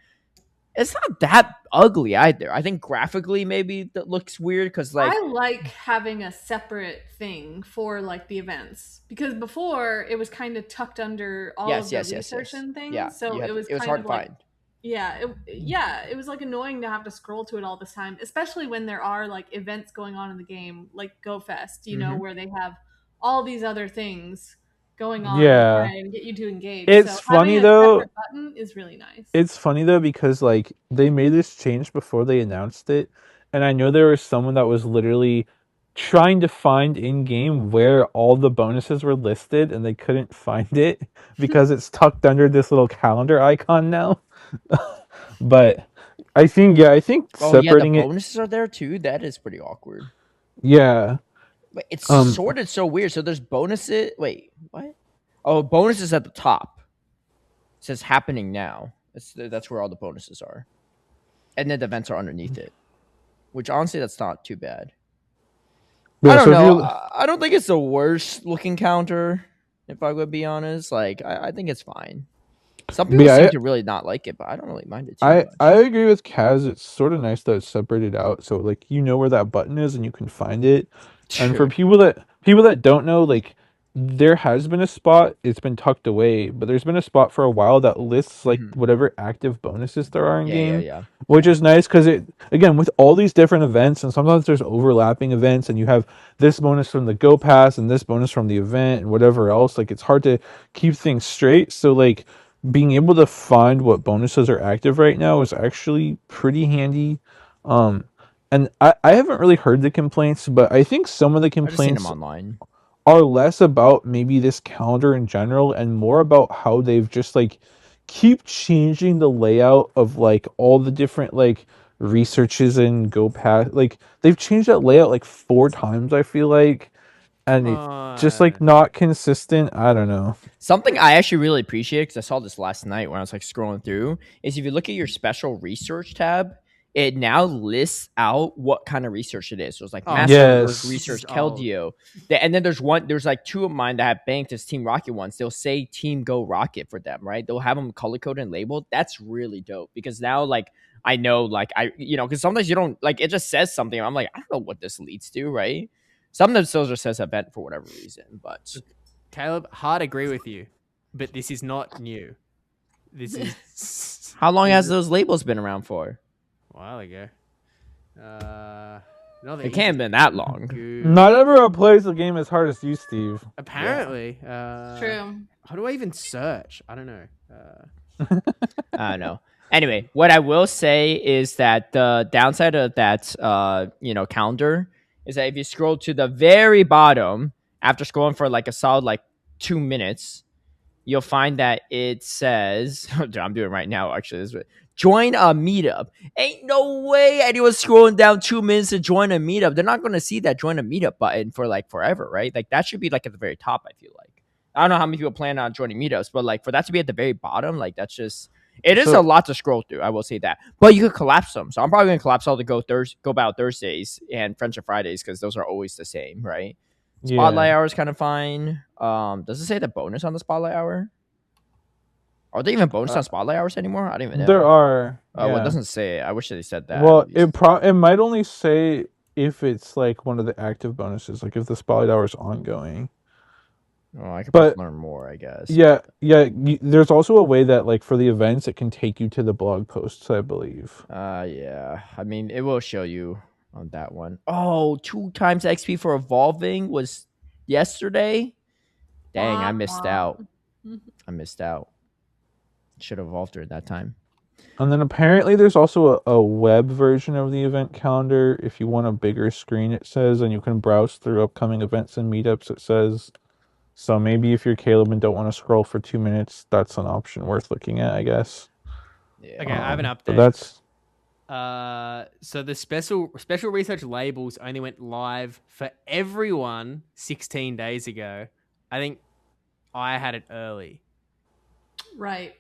[SPEAKER 1] it's not that ugly either. I think graphically maybe that looks weird because like
[SPEAKER 3] I like having a separate thing for like the events because before it was kind of tucked under all of the research and things.
[SPEAKER 1] Yeah,
[SPEAKER 3] so it was
[SPEAKER 1] hard to find.
[SPEAKER 3] It was like annoying to have to scroll to it all this time, especially when there are like events going on in the game, like Go Fest, you know, where they have all these other things going on and get you to engage.
[SPEAKER 2] It's funny though.
[SPEAKER 3] Button is really nice.
[SPEAKER 2] It's funny though because like they made this change before they announced it, and I know there was someone that was literally trying to find in game where all the bonuses were listed, and they couldn't find it because it's tucked under this little calendar icon now. But I think separating
[SPEAKER 1] the bonuses are there too. That is pretty awkward.
[SPEAKER 2] Yeah.
[SPEAKER 1] But it's sorted so weird. So there's bonuses. Wait, what? Oh, bonuses at the top. It says happening now. That's where all the bonuses are. And then the events are underneath it. Which honestly, that's not too bad. Yeah, I don't know. I don't think it's the worst looking counter, if I would be honest. Like, I think it's fine. Some people seem to really not like it, but I don't really mind it too much.
[SPEAKER 2] I agree with Kaz. It's sort of nice that it's separated out. So like you know where that button is and you can find it. And for people that don't know, like there has been a spot, it's been tucked away, but there's been a spot for a while that lists like whatever active bonuses there are in game, which is nice because it again with all these different events and sometimes there's overlapping events and you have this bonus from the Go Pass and this bonus from the event and whatever else. Like it's hard to keep things straight. So like being able to find what bonuses are active right now is actually pretty handy. And I haven't really heard the complaints, but I think some of the complaints
[SPEAKER 1] online
[SPEAKER 2] are less about maybe this calendar in general and more about how they've just like keep changing the layout of like all the different like researches and Go Pass. Like they've changed that layout like 4 times, I feel like. And it's just like not consistent. I don't know.
[SPEAKER 1] Something I actually really appreciate because I saw this last night when I was like scrolling through is if you look at your special research tab, it now lists out what kind of research it is. So it's like
[SPEAKER 4] Oh,
[SPEAKER 1] Masterwork
[SPEAKER 2] yes.
[SPEAKER 1] Research,
[SPEAKER 4] This is old.
[SPEAKER 1] Keldeo. And then there's like two of mine that have banked as Team Rocket ones. They'll say Team Go Rocket for them, right? They'll have them color coded and labeled. That's really dope because now like I know like because sometimes you don't like it just says something. I'm like, I don't know what this leads to, right? Some of them still just says event for whatever reason, but
[SPEAKER 4] Caleb, hard agree with you, but this is not new. This is
[SPEAKER 1] how long has those labels been around for?
[SPEAKER 4] a while ago.
[SPEAKER 1] It can't have been that long.
[SPEAKER 2] Not everyone plays the game as hard as you, Steve.
[SPEAKER 4] Apparently.
[SPEAKER 3] True.
[SPEAKER 4] How do I even search? I don't know.
[SPEAKER 1] I don't know. Anyway, what I will say is that the downside of that, calendar is that if you scroll to the very bottom after scrolling for like a solid like 2 minutes, you'll find that it says, I'm doing it right now. Actually, join a meetup. Ain't no way anyone's scrolling down 2 minutes to join a meetup. They're not going to see that join a meetup button for like forever, right? Like that should be like at the very top. I feel like I don't know how many people plan on joining meetups, but like for that to be at the very bottom, like that's just. It is a lot to scroll through, I will say that. But you could collapse them. So I'm probably going to collapse all the Go About Thursdays and Friendship Fridays because those are always the same, right? Spotlight hour is kind of fine. Does it say the bonus on the Spotlight hour? Are they even bonus on Spotlight hours anymore? I don't even know.
[SPEAKER 2] There are.
[SPEAKER 1] Well, it doesn't say. I wish they said that.
[SPEAKER 2] Well, it might only say if it's like one of the active bonuses, like if the Spotlight hour is ongoing.
[SPEAKER 1] Oh, I could learn more, I guess.
[SPEAKER 2] Yeah. There's also a way that, like, for the events, it can take you to the blog posts, I believe.
[SPEAKER 1] Yeah. I mean, it will show you on that one. Oh, 2 times XP for evolving was yesterday. Dang, I missed out. Should have evolved during that time.
[SPEAKER 2] And then apparently there's also a web version of the event calendar. If you want a bigger screen, it says, and you can browse through upcoming events and meetups, it says. So maybe if you're Caleb and don't want to scroll for 2 minutes, that's an option worth looking at, I guess.
[SPEAKER 1] Yeah.
[SPEAKER 4] Okay, I have an update.
[SPEAKER 2] But that's
[SPEAKER 4] so the special research labels only went live for everyone 16 days ago. I think I had it early.
[SPEAKER 3] Right.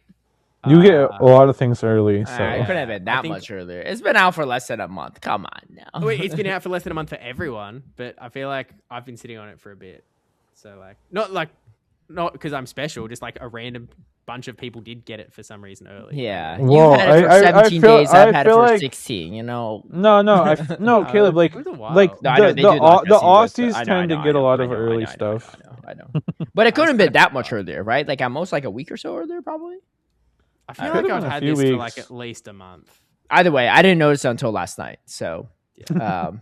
[SPEAKER 2] you get a lot of things early. So
[SPEAKER 1] It couldn't have been that much earlier. It's been out for less than a month. Come on now.
[SPEAKER 4] Wait, it's been out for less than a month for everyone, but I feel like I've been sitting on it for a bit. So not because I'm special, just like a random bunch of people did get it for some reason early.
[SPEAKER 1] Yeah,
[SPEAKER 2] Whoa,
[SPEAKER 1] you've had it for 17 days. I've had it for
[SPEAKER 2] like,
[SPEAKER 1] 16. You know.
[SPEAKER 2] No, Caleb. Like,
[SPEAKER 4] It was a while.
[SPEAKER 2] like
[SPEAKER 1] No, I know,
[SPEAKER 2] the
[SPEAKER 1] they do
[SPEAKER 2] Aussies
[SPEAKER 1] I know,
[SPEAKER 2] tend to get a lot of early stuff.
[SPEAKER 1] I know. But it couldn't have been that much earlier, right? Like at most, like a week or so earlier, probably.
[SPEAKER 4] I feel like I've had this for like at least a month.
[SPEAKER 1] Either way, I didn't notice it until last night. So,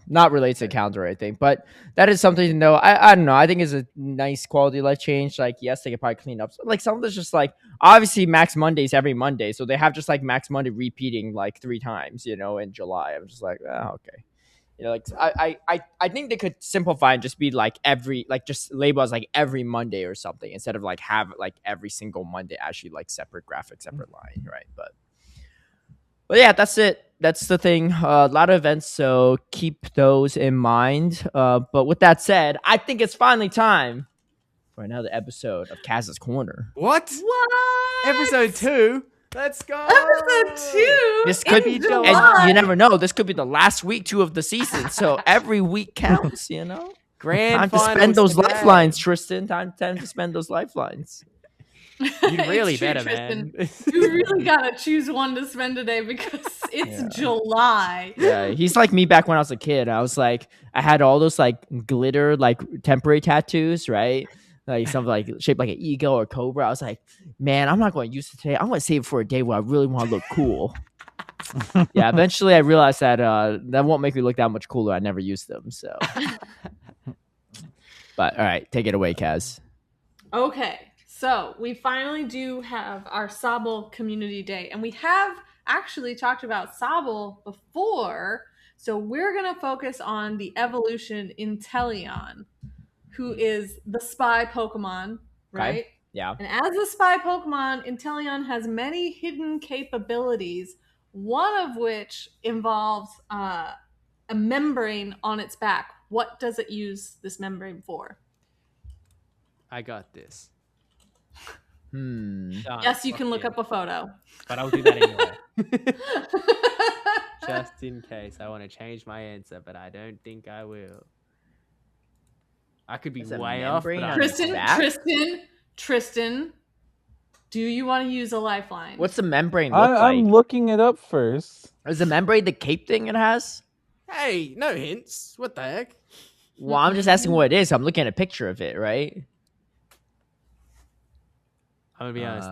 [SPEAKER 1] not related to the calendar or anything, but that is something to know. I don't know. I think it's a nice quality of life change. Like, yes, they could probably clean up. Like some of this just like obviously Max Mondays every Monday, so they have just like Max Monday repeating like 3 times, in July. I'm just like, okay. Like I think they could simplify and just be like just label as like every Monday or something instead of like have like every single Monday actually like separate graphic, separate line, right? But yeah, that's it. That's the thing. A lot of events, so keep those in mind. But with that said, I think it's finally time for another episode of Kaz's Corner.
[SPEAKER 4] What? Episode 2? Let's go.
[SPEAKER 3] Episode 2.
[SPEAKER 1] This could be, and you never know. This could be the last week 2 of the season. So every week counts.
[SPEAKER 4] Grand
[SPEAKER 1] time to spend those lifelines, Tristan. Time to spend those lifelines.
[SPEAKER 4] You really better,
[SPEAKER 3] Tristan.
[SPEAKER 4] man.
[SPEAKER 3] You really gotta choose one to spend today because it's July.
[SPEAKER 1] Yeah, he's like me back when I was a kid. I was like, I had all those like glitter, like temporary tattoos, right? Like something like shaped like an eagle or cobra. I was like, man, I'm not going to use it today. I'm going to save it for a day where I really want to look cool. Yeah, eventually I realized that that won't make me look that much cooler. I never used them. So, but all right, take it away, Kaz.
[SPEAKER 3] Okay, so we finally do have our Sobble Community Day, and we have actually talked about Sobble before. So we're going to focus on the evolution Inteleon, who is the spy Pokemon, right?
[SPEAKER 1] Okay. Yeah.
[SPEAKER 3] And as a spy Pokemon, Inteleon has many hidden capabilities, one of which involves a membrane on its back. What does it use this membrane for?
[SPEAKER 4] I got this.
[SPEAKER 3] Yes, you can look up a photo.
[SPEAKER 4] But I'll do that anyway. Just in case. I want to change my answer, but I don't think I will. I could be
[SPEAKER 1] It's a
[SPEAKER 4] way off, but
[SPEAKER 1] membrane
[SPEAKER 4] I'm
[SPEAKER 1] on its back?
[SPEAKER 3] Tristan, do you want to use a lifeline?
[SPEAKER 1] What's the membrane look like?
[SPEAKER 2] I'm looking it up first.
[SPEAKER 1] Is the membrane the cape thing it has?
[SPEAKER 4] Hey, no hints. What the heck?
[SPEAKER 1] Well, I'm just asking what it is. I'm looking at a picture of it, right?
[SPEAKER 4] I'm gonna be honest.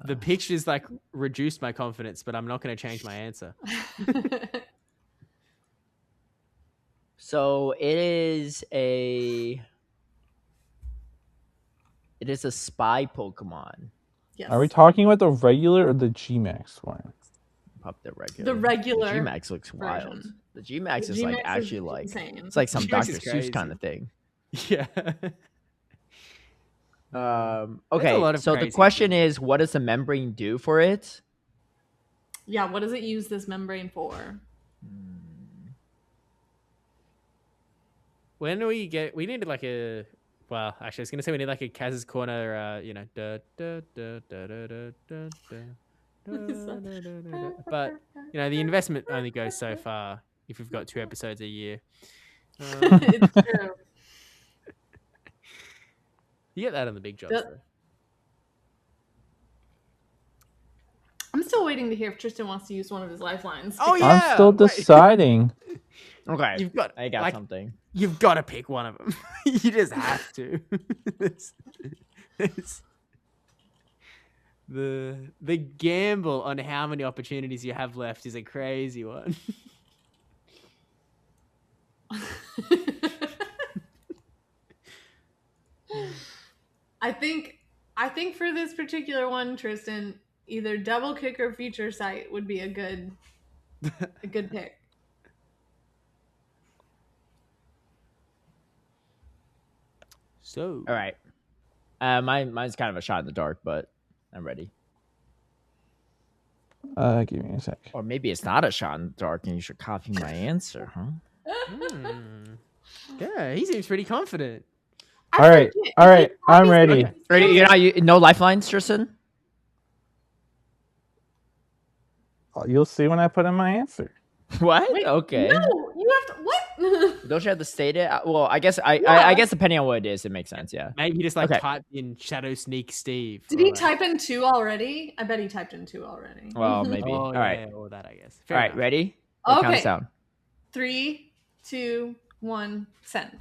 [SPEAKER 4] The pictures like reduced my confidence, but I'm not gonna change my answer.
[SPEAKER 1] So it is a spy Pokemon.
[SPEAKER 3] Yes.
[SPEAKER 2] Are we talking about the regular or the G-Max one?
[SPEAKER 1] Pop the regular.
[SPEAKER 3] The regular
[SPEAKER 1] The G-Max looks wild.
[SPEAKER 3] version.
[SPEAKER 1] The G-Max is like actually like
[SPEAKER 3] insane.
[SPEAKER 1] it's like some
[SPEAKER 4] G-Max
[SPEAKER 1] Dr.
[SPEAKER 4] is
[SPEAKER 1] Seuss
[SPEAKER 4] crazy.
[SPEAKER 1] kind of thing.
[SPEAKER 4] Yeah.
[SPEAKER 1] Okay.
[SPEAKER 4] lot of
[SPEAKER 1] So the
[SPEAKER 4] crazy
[SPEAKER 1] question
[SPEAKER 4] things.
[SPEAKER 1] is, what does the membrane do for it?
[SPEAKER 3] Yeah, what does it use this membrane for?
[SPEAKER 4] When do we get? We need like a. Well, actually, I was gonna say we need like a Kaz's Corner. You know. But you know, the investment only goes so far if we've got 2 episodes a year.
[SPEAKER 3] It's true.
[SPEAKER 4] You get that on the big jobs,
[SPEAKER 3] The-
[SPEAKER 4] though.
[SPEAKER 3] I'm still waiting to hear if Tristan wants to use one of his lifelines.
[SPEAKER 4] Oh,
[SPEAKER 3] because-
[SPEAKER 4] yeah.
[SPEAKER 2] I'm still
[SPEAKER 4] wait.
[SPEAKER 2] deciding.
[SPEAKER 1] Okay.
[SPEAKER 4] You've got.
[SPEAKER 1] I got
[SPEAKER 4] like,
[SPEAKER 1] something.
[SPEAKER 4] You've got to pick one of them. You just have to. It's- the gamble on how many opportunities you have left is a crazy one.
[SPEAKER 3] I think for this particular one, Tristan, either double kick or future sight would be a good pick.
[SPEAKER 4] So.
[SPEAKER 1] All right. Mine's kind of a shot in the dark, but I'm ready.
[SPEAKER 2] Give me a sec.
[SPEAKER 1] Or maybe it's not a shot in the dark, and you should copy my answer, huh?
[SPEAKER 4] Yeah, he seems pretty confident.
[SPEAKER 2] All right, I'm ready.
[SPEAKER 1] Ready? No lifelines, Tristan?
[SPEAKER 2] You'll see when I put in my answer.
[SPEAKER 1] What?
[SPEAKER 3] Wait,
[SPEAKER 1] Okay.
[SPEAKER 3] No, you have to. What?
[SPEAKER 1] Don't you have to state it? Well, I guess I guess depending on what it is, it makes sense. Yeah.
[SPEAKER 4] Maybe he just like
[SPEAKER 1] Okay.
[SPEAKER 4] typed in Shadow Sneak Steve.
[SPEAKER 3] Did
[SPEAKER 4] or
[SPEAKER 3] he
[SPEAKER 4] like-
[SPEAKER 3] type in 2 already? I bet he typed in 2 already.
[SPEAKER 1] Well, maybe.
[SPEAKER 4] Oh,
[SPEAKER 1] All
[SPEAKER 4] yeah,
[SPEAKER 1] right.
[SPEAKER 4] or that, I guess.
[SPEAKER 1] All
[SPEAKER 4] Fair
[SPEAKER 1] right.
[SPEAKER 4] enough.
[SPEAKER 1] Ready? What kind of
[SPEAKER 3] Okay.
[SPEAKER 1] sound?
[SPEAKER 3] 3, 2, 1, send.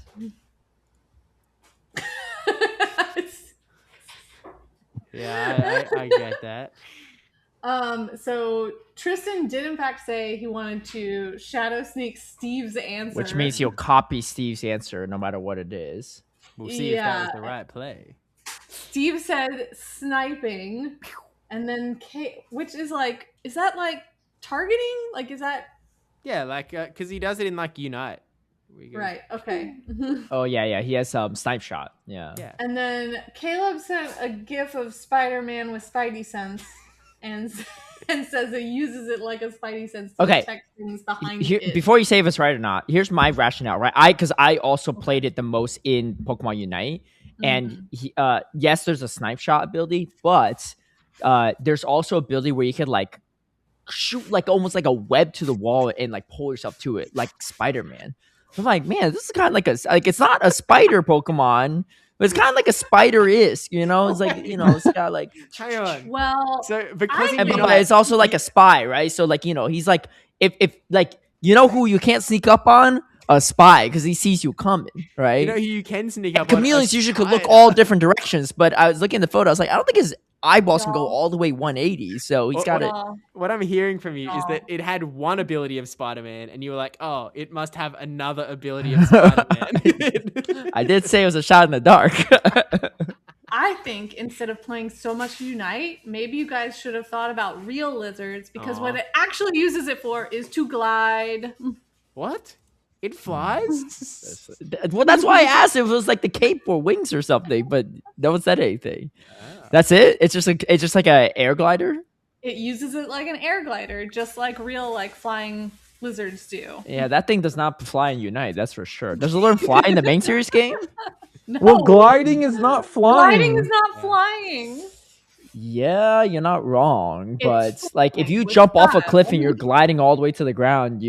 [SPEAKER 4] Yeah, I get that.
[SPEAKER 3] So Tristan did in fact say he wanted to shadow sneak Steve's answer,
[SPEAKER 1] Which means you'll copy Steve's answer no matter what it is.
[SPEAKER 4] We'll see if that was
[SPEAKER 3] Yeah.
[SPEAKER 4] the right play.
[SPEAKER 3] Steve said sniping, and then which is like, is that like targeting? Like, is that
[SPEAKER 4] Yeah, like because he does it in like Unite. We go,
[SPEAKER 3] right? Okay.
[SPEAKER 1] Oh yeah. He has snipe shot. Yeah.
[SPEAKER 4] Yeah.
[SPEAKER 3] And then Caleb sent a gif of Spider-Man with Spidey sense, and says it uses it like a Spidey sense to
[SPEAKER 1] Okay.
[SPEAKER 3] detect things behind
[SPEAKER 1] Here,
[SPEAKER 3] it.
[SPEAKER 1] before you say if it's right or not, here's my rationale. Right, because I also played it the most in Pokemon Unite, and yes, there's a snipe shot ability, but there's also ability where you could like shoot like almost like a web to the wall and like pull yourself to it, like Spider-Man. I'm like, man, this is kind of like it's not a spider Pokemon, but it's kind of like a spider-isk, you know? It's like, you know, it's got like,
[SPEAKER 4] Hang on.
[SPEAKER 3] Well,
[SPEAKER 4] So because
[SPEAKER 3] I
[SPEAKER 4] of
[SPEAKER 1] but
[SPEAKER 3] think-
[SPEAKER 1] it's also like a spy, right? So like, you know, he's like, if like, you know who you can't sneak up on? A spy, because he sees you coming, right?
[SPEAKER 4] you know who you can sneak up on?
[SPEAKER 1] Chameleons usually could look
[SPEAKER 4] spider.
[SPEAKER 1] all different directions, but I was looking at the photo. I was like, I don't think his eyeballs can go
[SPEAKER 3] No.
[SPEAKER 1] all the way 180. So he's got it.
[SPEAKER 3] well,
[SPEAKER 4] What I'm hearing from you is
[SPEAKER 3] No.
[SPEAKER 4] that it had one ability of Spider-Man, and you were like, "Oh, it must have another ability of Spider-Man."
[SPEAKER 1] I did say it was a shot in the dark.
[SPEAKER 3] I think instead of playing so much Unite, maybe you guys should have thought about real lizards, because what
[SPEAKER 4] Aw.
[SPEAKER 3] it actually uses it for is to glide.
[SPEAKER 4] What? It flies?
[SPEAKER 1] Well, that's why I asked if it was like the cape or wings or something, but no one said anything. That's it. It's just like a air glider.
[SPEAKER 3] It uses it like an air glider, just like real like flying lizards do.
[SPEAKER 1] Yeah, that thing does not fly in Unite. That's for sure. Does it learn fly in the main series game?
[SPEAKER 3] No,
[SPEAKER 2] Well, gliding is not flying.
[SPEAKER 3] gliding is not flying.
[SPEAKER 1] Yeah, you're not wrong, but
[SPEAKER 3] It's
[SPEAKER 1] like if
[SPEAKER 3] flying
[SPEAKER 1] you
[SPEAKER 3] with
[SPEAKER 1] jump off a
[SPEAKER 3] style.
[SPEAKER 1] cliff and you're gliding all the way to the ground,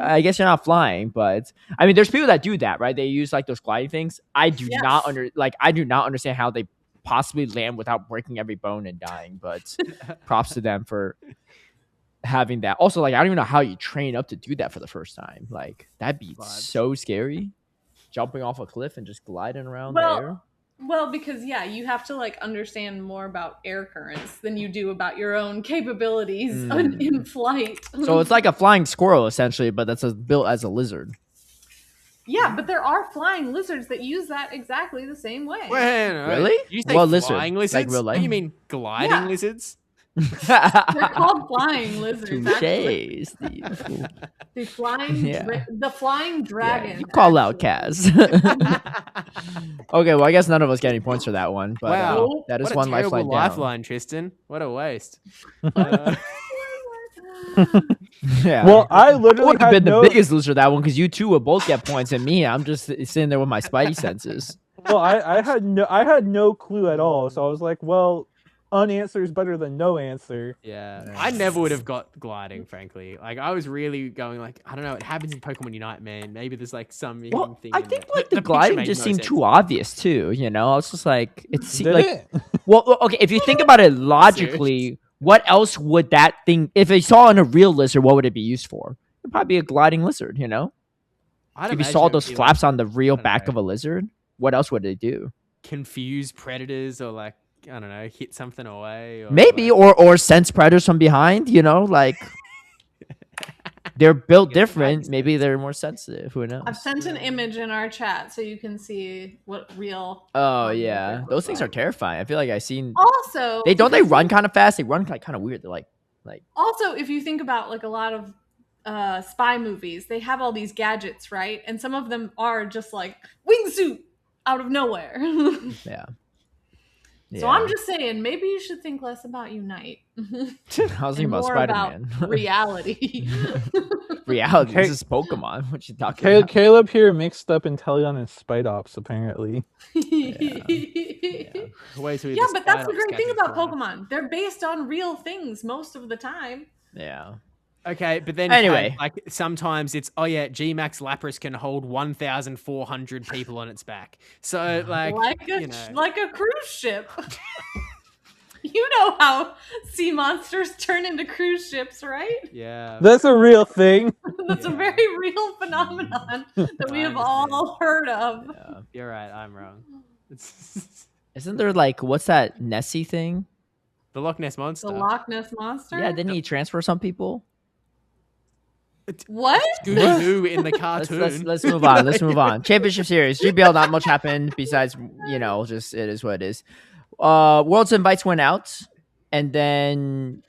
[SPEAKER 1] I guess you're not flying. But I mean, there's people that do that, right? They use like those gliding things. I do not understand how they possibly land without breaking every bone and dying. But props to them for having that. Also, like I don't even know how you train up to do that for the first time. Like that'd be so scary, jumping off a cliff and just gliding around the air.
[SPEAKER 3] Well, because you have to like understand more about air currents than you do about your own capabilities in flight.
[SPEAKER 1] So it's like a flying squirrel essentially, but that's built as a lizard.
[SPEAKER 3] Yeah, but there are flying lizards that use that exactly the same way.
[SPEAKER 4] Wait,
[SPEAKER 1] really?
[SPEAKER 4] You say
[SPEAKER 1] what
[SPEAKER 4] flying
[SPEAKER 1] lizard?
[SPEAKER 4] lizards?
[SPEAKER 1] Like real life?
[SPEAKER 4] What do you mean gliding lizards?
[SPEAKER 3] They're called flying lizards.
[SPEAKER 1] Touché, Steve.
[SPEAKER 3] The flying dragon.
[SPEAKER 1] Yeah, you call out Kaz. Okay, well, I guess none of us get any points for that one. But
[SPEAKER 4] wow,
[SPEAKER 1] that is
[SPEAKER 4] what
[SPEAKER 1] one
[SPEAKER 4] a terrible
[SPEAKER 1] lifeline down.
[SPEAKER 4] lifeline, Tristan. What a waste.
[SPEAKER 1] Yeah.
[SPEAKER 2] Well, I literally
[SPEAKER 1] would have
[SPEAKER 2] had
[SPEAKER 1] been the biggest loser that one because you two would both get points, and me, I'm just sitting there with my spidey senses.
[SPEAKER 2] Well, I had no clue at all, so I was like, well, unanswer is better than no answer.
[SPEAKER 4] Yeah, I never would have got gliding, frankly. Like I was really going like, I don't know, it happens in Pokemon Unite, man. Maybe there's like some thing.
[SPEAKER 1] I think
[SPEAKER 4] there.
[SPEAKER 1] like the gliding just seemed too obvious too. You know, I was just like, well, okay, if you think about it logically, what else would that thing? If you saw in a real lizard, what would it be used for? It'd probably be a gliding lizard. You know, if you saw those flaps on the real back of a lizard, what else would they do?
[SPEAKER 4] Confuse predators or like, I don't know, hit something away. Or
[SPEAKER 1] maybe,
[SPEAKER 4] like...
[SPEAKER 1] or sense predators from behind, you know, like they're built different. Maybe they're more sensitive. Who knows?
[SPEAKER 3] I've sent an image in our chat so you can see what real.
[SPEAKER 1] Oh, yeah. Those things are terrifying. I feel like I've seen.
[SPEAKER 3] Also,
[SPEAKER 1] they run kind of fast. They run kind of weird. They're like.
[SPEAKER 3] Also, if you think about like a lot of spy movies, they have all these gadgets, right? And some of them are just like wingsuit out of nowhere.
[SPEAKER 1] Yeah.
[SPEAKER 3] So I'm just saying, maybe you should think less about Unite.
[SPEAKER 1] I was thinking about Spider-Man.
[SPEAKER 3] Reality.
[SPEAKER 1] Reality. This is Pokemon. What you talking about?
[SPEAKER 2] Caleb here mixed up Inteleon and Spite Ops, apparently.
[SPEAKER 3] Yeah, but that's the great thing about Pokemon. They're based on real things most of the time.
[SPEAKER 1] Yeah.
[SPEAKER 4] Okay, but then
[SPEAKER 1] anyway,
[SPEAKER 4] like sometimes it's G-Max Lapras can hold 1,400 people on its back. So like
[SPEAKER 3] a cruise ship. You know how sea monsters turn into cruise ships, right?
[SPEAKER 2] Yeah, that's a real thing.
[SPEAKER 3] That's a very real phenomenon that we have all heard of.
[SPEAKER 4] Yeah. You're right, I'm wrong.
[SPEAKER 1] Isn't there like what's that Nessie thing?
[SPEAKER 4] The Loch Ness Monster.
[SPEAKER 3] The Loch Ness Monster?
[SPEAKER 1] Yeah, didn't he transfer some people?
[SPEAKER 3] What?
[SPEAKER 4] Scooby-Doo in the cartoon.
[SPEAKER 1] Let's move on. Let's move on. Championship Series. GBL, not much happened besides, just it is what it is. World's Invites went out, and then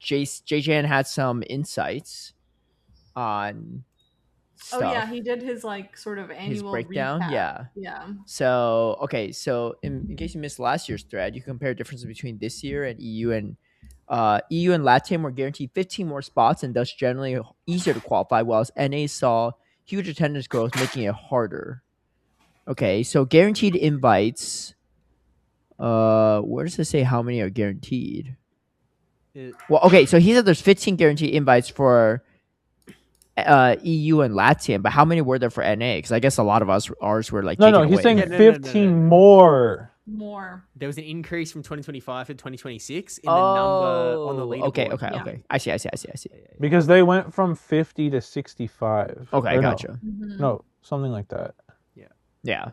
[SPEAKER 1] Jjan had some insights on stuff.
[SPEAKER 3] Oh, yeah, he did his, like, sort of annual
[SPEAKER 1] his breakdown.
[SPEAKER 3] Recap.
[SPEAKER 1] Yeah. So, okay, so in case you missed last year's thread, you compare differences between this year and EU and LATAM were guaranteed 15 more spots and thus generally easier to qualify, whilst NA saw huge attendance growth, making it harder. Okay, so guaranteed invites. Where does it say how many are guaranteed? Well, okay, so he said there's 15 guaranteed invites for EU and LATAM, but how many were there for NA? Because I guess a lot of ours were like
[SPEAKER 2] no, he's saying 15 more.
[SPEAKER 4] There was an increase from 2025 to 2026 in the number on the leaderboard.
[SPEAKER 1] Okay. I see.
[SPEAKER 2] Because they went from 50 to 65.
[SPEAKER 1] Okay, gotcha.
[SPEAKER 2] No, something like that.
[SPEAKER 1] Yeah.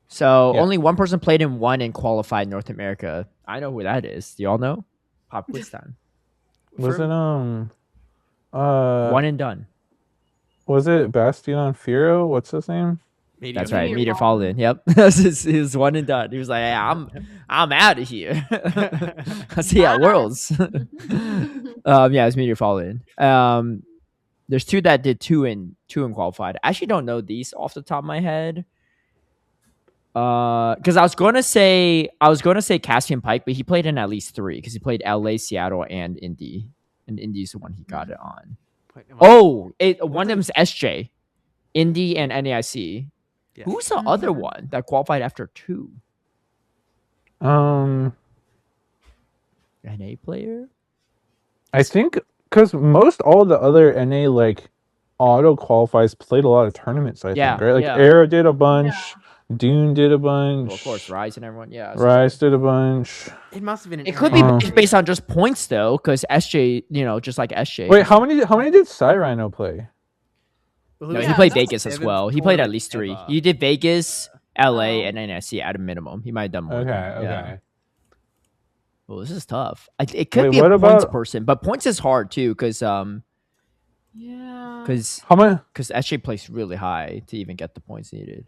[SPEAKER 1] So only one person played in one and qualified North America. I know who that is. Do y'all know? Pop quiz time.
[SPEAKER 2] Was it
[SPEAKER 1] one and done? Was
[SPEAKER 2] it Bastion Firo? What's his name?
[SPEAKER 1] That's right, Meteor Fallen. Yep, his one and done. He was like, hey, I'm out of here. I see how Worlds. It's Meteor Fallen. There's two that did two and qualified. I actually don't know these off the top of my head. Because I was gonna say Cassian Pike, but he played in at least three because he played LA, Seattle, and Indy, and Indy's the one he got it on. One of them's SJ, Indy, and NAIC. Yeah. Who's the other one that qualified after two? NA player.
[SPEAKER 2] I think because most all the other NA like auto qualifies played a lot of tournaments. I think right, like
[SPEAKER 1] Yeah.
[SPEAKER 2] Arrow did a bunch, Dune did a bunch.
[SPEAKER 1] Well, of course, Rise and everyone. Yeah,
[SPEAKER 2] Rise did a bunch.
[SPEAKER 4] It must have been.
[SPEAKER 1] It could be based on just points though, because SJ, just like SJ.
[SPEAKER 2] Wait, how many did Cyrano play?
[SPEAKER 4] Well,
[SPEAKER 1] No,
[SPEAKER 3] Yeah,
[SPEAKER 1] he played
[SPEAKER 3] that's
[SPEAKER 1] Vegas as
[SPEAKER 4] seventh
[SPEAKER 1] well. He played at
[SPEAKER 4] tournament
[SPEAKER 1] least 3.
[SPEAKER 4] ever.
[SPEAKER 1] He did Vegas, LA,
[SPEAKER 3] Oh.
[SPEAKER 1] and NSC at a minimum. He might have done more.
[SPEAKER 2] Okay,
[SPEAKER 1] than-
[SPEAKER 2] okay.
[SPEAKER 1] Yeah. Well, this is tough. It could
[SPEAKER 2] Wait,
[SPEAKER 1] be a
[SPEAKER 2] what
[SPEAKER 1] points
[SPEAKER 2] about-
[SPEAKER 1] person, but points is hard too, because
[SPEAKER 3] Yeah.
[SPEAKER 2] How many?
[SPEAKER 1] SJ placed really high to even get the points needed.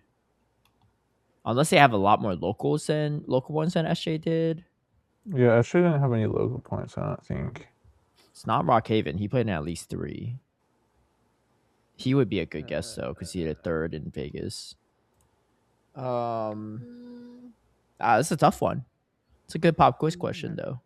[SPEAKER 1] Unless they have a lot more local ones than SJ did.
[SPEAKER 2] Yeah, I didn't have any local points. I don't think.
[SPEAKER 1] It's not Rockhaven. He played in at least 3. He would be a good guess though, because he had a 3rd in Vegas. This is a tough one. It's a good pop quiz question though.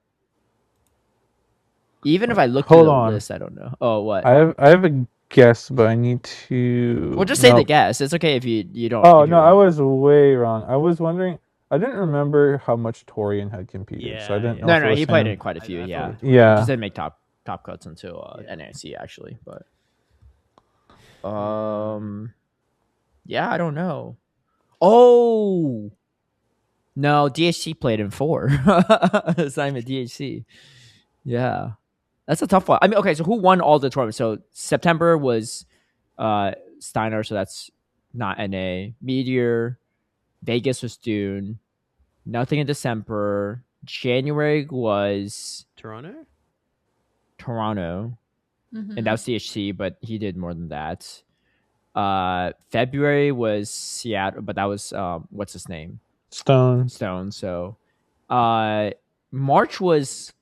[SPEAKER 1] Even if I look through
[SPEAKER 2] Hold
[SPEAKER 1] the
[SPEAKER 2] on.
[SPEAKER 1] list, I don't know. Oh, what?
[SPEAKER 2] I have a guess, but I need to.
[SPEAKER 1] Well, just say
[SPEAKER 2] No.
[SPEAKER 1] the guess. It's okay if you don't.
[SPEAKER 2] Oh
[SPEAKER 1] if
[SPEAKER 2] no,
[SPEAKER 1] you're
[SPEAKER 2] I
[SPEAKER 1] wrong.
[SPEAKER 2] was way wrong. I was wondering. I didn't remember how much Torian had competed, so I
[SPEAKER 4] Yeah,
[SPEAKER 2] didn't
[SPEAKER 4] yeah.
[SPEAKER 2] know. if
[SPEAKER 1] No,
[SPEAKER 2] it was
[SPEAKER 1] he played
[SPEAKER 2] him.
[SPEAKER 1] in quite a few.
[SPEAKER 4] I
[SPEAKER 1] Yeah,
[SPEAKER 4] thought it
[SPEAKER 2] Yeah.
[SPEAKER 1] just didn't make top cuts until
[SPEAKER 4] Yeah.
[SPEAKER 1] NAC actually. But yeah, I don't know. Oh no, DHC played in 4. Simon DHC. Yeah, that's a tough one. I mean, okay, so who won all the tournaments? So September was Steiner, so that's not NA. Meteor, Vegas was Dune. Nothing in December. January was
[SPEAKER 4] Toronto.
[SPEAKER 3] Mm-hmm.
[SPEAKER 1] and that was DHC, but he did more than that. February was Seattle, but that was what's his name?
[SPEAKER 2] Stone.
[SPEAKER 1] So March was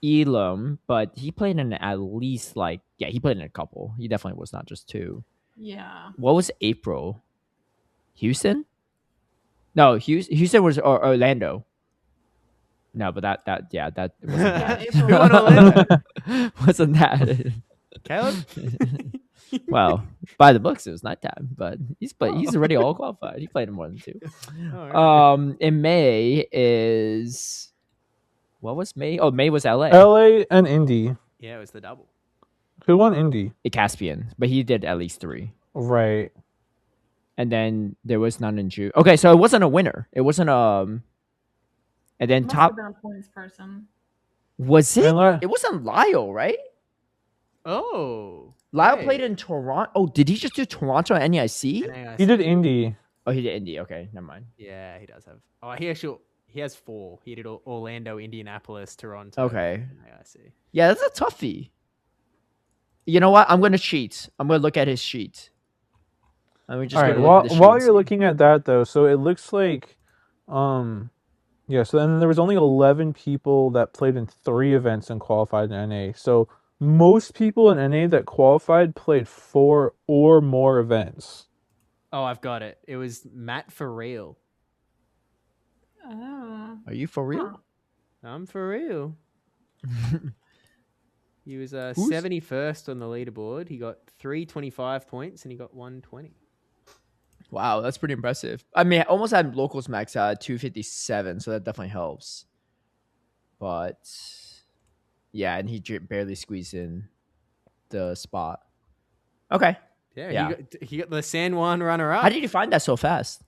[SPEAKER 1] Elam, but he played in at least he played in a couple. He definitely was not just 2.
[SPEAKER 3] Yeah.
[SPEAKER 1] What was April? Houston? No, Houston was Orlando. No, but that wasn't
[SPEAKER 3] Yeah,
[SPEAKER 1] that.
[SPEAKER 3] April.
[SPEAKER 4] Who won Orlando?
[SPEAKER 1] Wasn't that?
[SPEAKER 4] Caleb.
[SPEAKER 1] Well, by the books, it was nighttime, but he's already all qualified. He played in more than 2.
[SPEAKER 4] Oh, right.
[SPEAKER 1] In May is what was May? Oh, May was LA.
[SPEAKER 2] LA and Indy.
[SPEAKER 4] Yeah, it was the double.
[SPEAKER 2] Who won Indy?
[SPEAKER 1] Caspian, but he did at least 3.
[SPEAKER 2] Right.
[SPEAKER 1] And then there was none in June. Okay, so it wasn't a winner. It wasn't and then
[SPEAKER 3] Must
[SPEAKER 1] top
[SPEAKER 3] have been a points person.
[SPEAKER 1] was it?
[SPEAKER 2] And
[SPEAKER 1] It wasn't Lyle, right?
[SPEAKER 4] Oh.
[SPEAKER 1] Lyle
[SPEAKER 4] hey.
[SPEAKER 1] played in Toronto. Oh, did he just do Toronto and NEIC?
[SPEAKER 4] NAIC.
[SPEAKER 2] he did Indy.
[SPEAKER 1] Oh, he did Indy. Okay, never mind.
[SPEAKER 4] Yeah, he does have. Oh, he has 4. He did Orlando, Indianapolis, Toronto.
[SPEAKER 1] Okay.
[SPEAKER 4] and NAIC.
[SPEAKER 1] Yeah, that's a toughie. You know what? I'm gonna cheat. I'm gonna look at his sheet. Let me just
[SPEAKER 2] All
[SPEAKER 1] go
[SPEAKER 2] right.
[SPEAKER 1] to look at the sheet
[SPEAKER 2] While
[SPEAKER 1] and
[SPEAKER 2] you're
[SPEAKER 1] see.
[SPEAKER 2] looking at that though, so it looks like, yeah. So then there was only 11 people that played in 3 events and qualified in NA. So most people in NA that qualified played 4 or more events.
[SPEAKER 4] Oh, I've got it. It was Matt for real.
[SPEAKER 3] Oh.
[SPEAKER 1] Are you for real?
[SPEAKER 3] Huh.
[SPEAKER 4] I'm for real. He was 71st on the leaderboard. He got 325 points and he got 120.
[SPEAKER 1] Wow, that's pretty impressive. I mean, I almost had locals max at 257, so that definitely helps. But yeah, and he barely squeezed in the spot. Okay.
[SPEAKER 4] Yeah. He got the San Juan runner-up.
[SPEAKER 1] How did you find that so fast?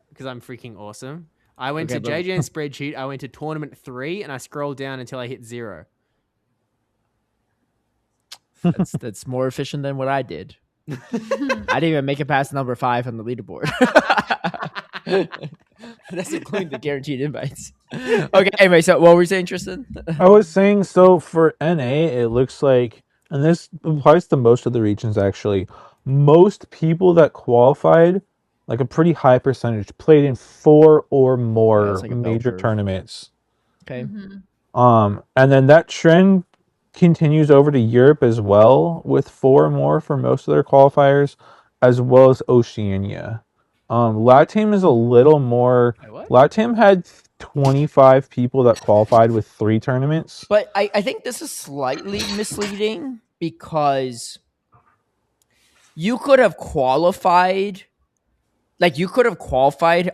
[SPEAKER 4] Because I'm freaking awesome. I went
[SPEAKER 1] Okay,
[SPEAKER 4] to
[SPEAKER 1] but-
[SPEAKER 4] Jjan's spreadsheet. I went to tournament 3 and I scrolled down until I hit 0.
[SPEAKER 1] That's more efficient than what I did. I didn't even make it past number 5 on the leaderboard. That's including the guaranteed invites. Okay, anyway, so what were you saying, Tristan?
[SPEAKER 2] I was saying, so for NA, it looks like, and this applies to most of the regions actually, most people that qualified, like a pretty high percentage, played in 4 or more
[SPEAKER 1] it's like a bell
[SPEAKER 2] major
[SPEAKER 1] curve.
[SPEAKER 2] tournaments.
[SPEAKER 1] Okay.
[SPEAKER 3] Mm-hmm.
[SPEAKER 2] And then that trend continues over to Europe as well, with 4 or more for most of their qualifiers, as well as Oceania. LATAM is a little more.
[SPEAKER 4] Wait, what?
[SPEAKER 2] LATAM had 25 people that qualified with 3 tournaments.
[SPEAKER 1] But I think this is slightly misleading because you could have qualified,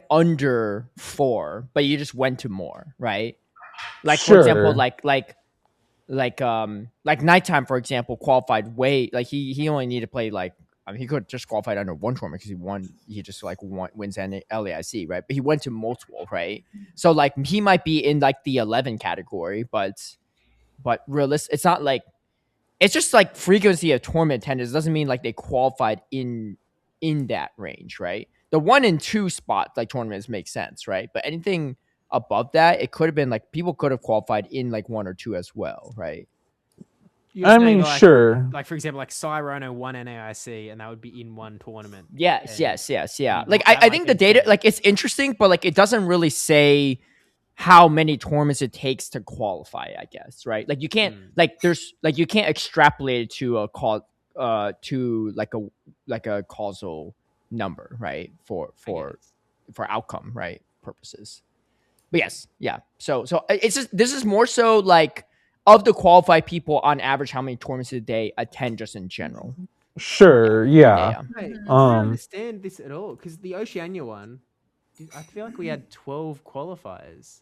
[SPEAKER 1] under 4, but you just went to more, right? Like for example,
[SPEAKER 2] Sure.
[SPEAKER 1] like nighttime, for example, qualified way like he only needed to play like he could just qualified under one tournament because he just like wins LAIC, right? But he went to multiple, right? So like he might be in like the 11 category, but realistic, it's not like it's just like frequency of tournament attendance doesn't mean like they qualified in that range, right? The 1 and 2 spot like tournaments make sense, right? But anything above that, it could have been like people could have qualified in like 1 or 2 as well, right?
[SPEAKER 4] You're
[SPEAKER 2] I
[SPEAKER 4] saying,
[SPEAKER 2] mean,
[SPEAKER 4] like,
[SPEAKER 2] sure.
[SPEAKER 4] Like for example, like Cyrono won NAIC, and that would be in one tournament.
[SPEAKER 1] Yes,
[SPEAKER 4] and
[SPEAKER 1] yeah.
[SPEAKER 4] he
[SPEAKER 1] Like
[SPEAKER 4] won-
[SPEAKER 1] I think the data, like it's interesting, but like it doesn't really say how many tournaments it takes to qualify, I guess, right? Like you can't like there's like you can't extrapolate it to to like a causal number, right? For outcome, right? Purposes. But yes, yeah. So it's just this is more so like of the qualified people on average, how many tournaments a day attend just in general.
[SPEAKER 2] Sure, yeah.
[SPEAKER 4] Right. I don't understand this at all because the Oceania one, I feel like we had 12 qualifiers.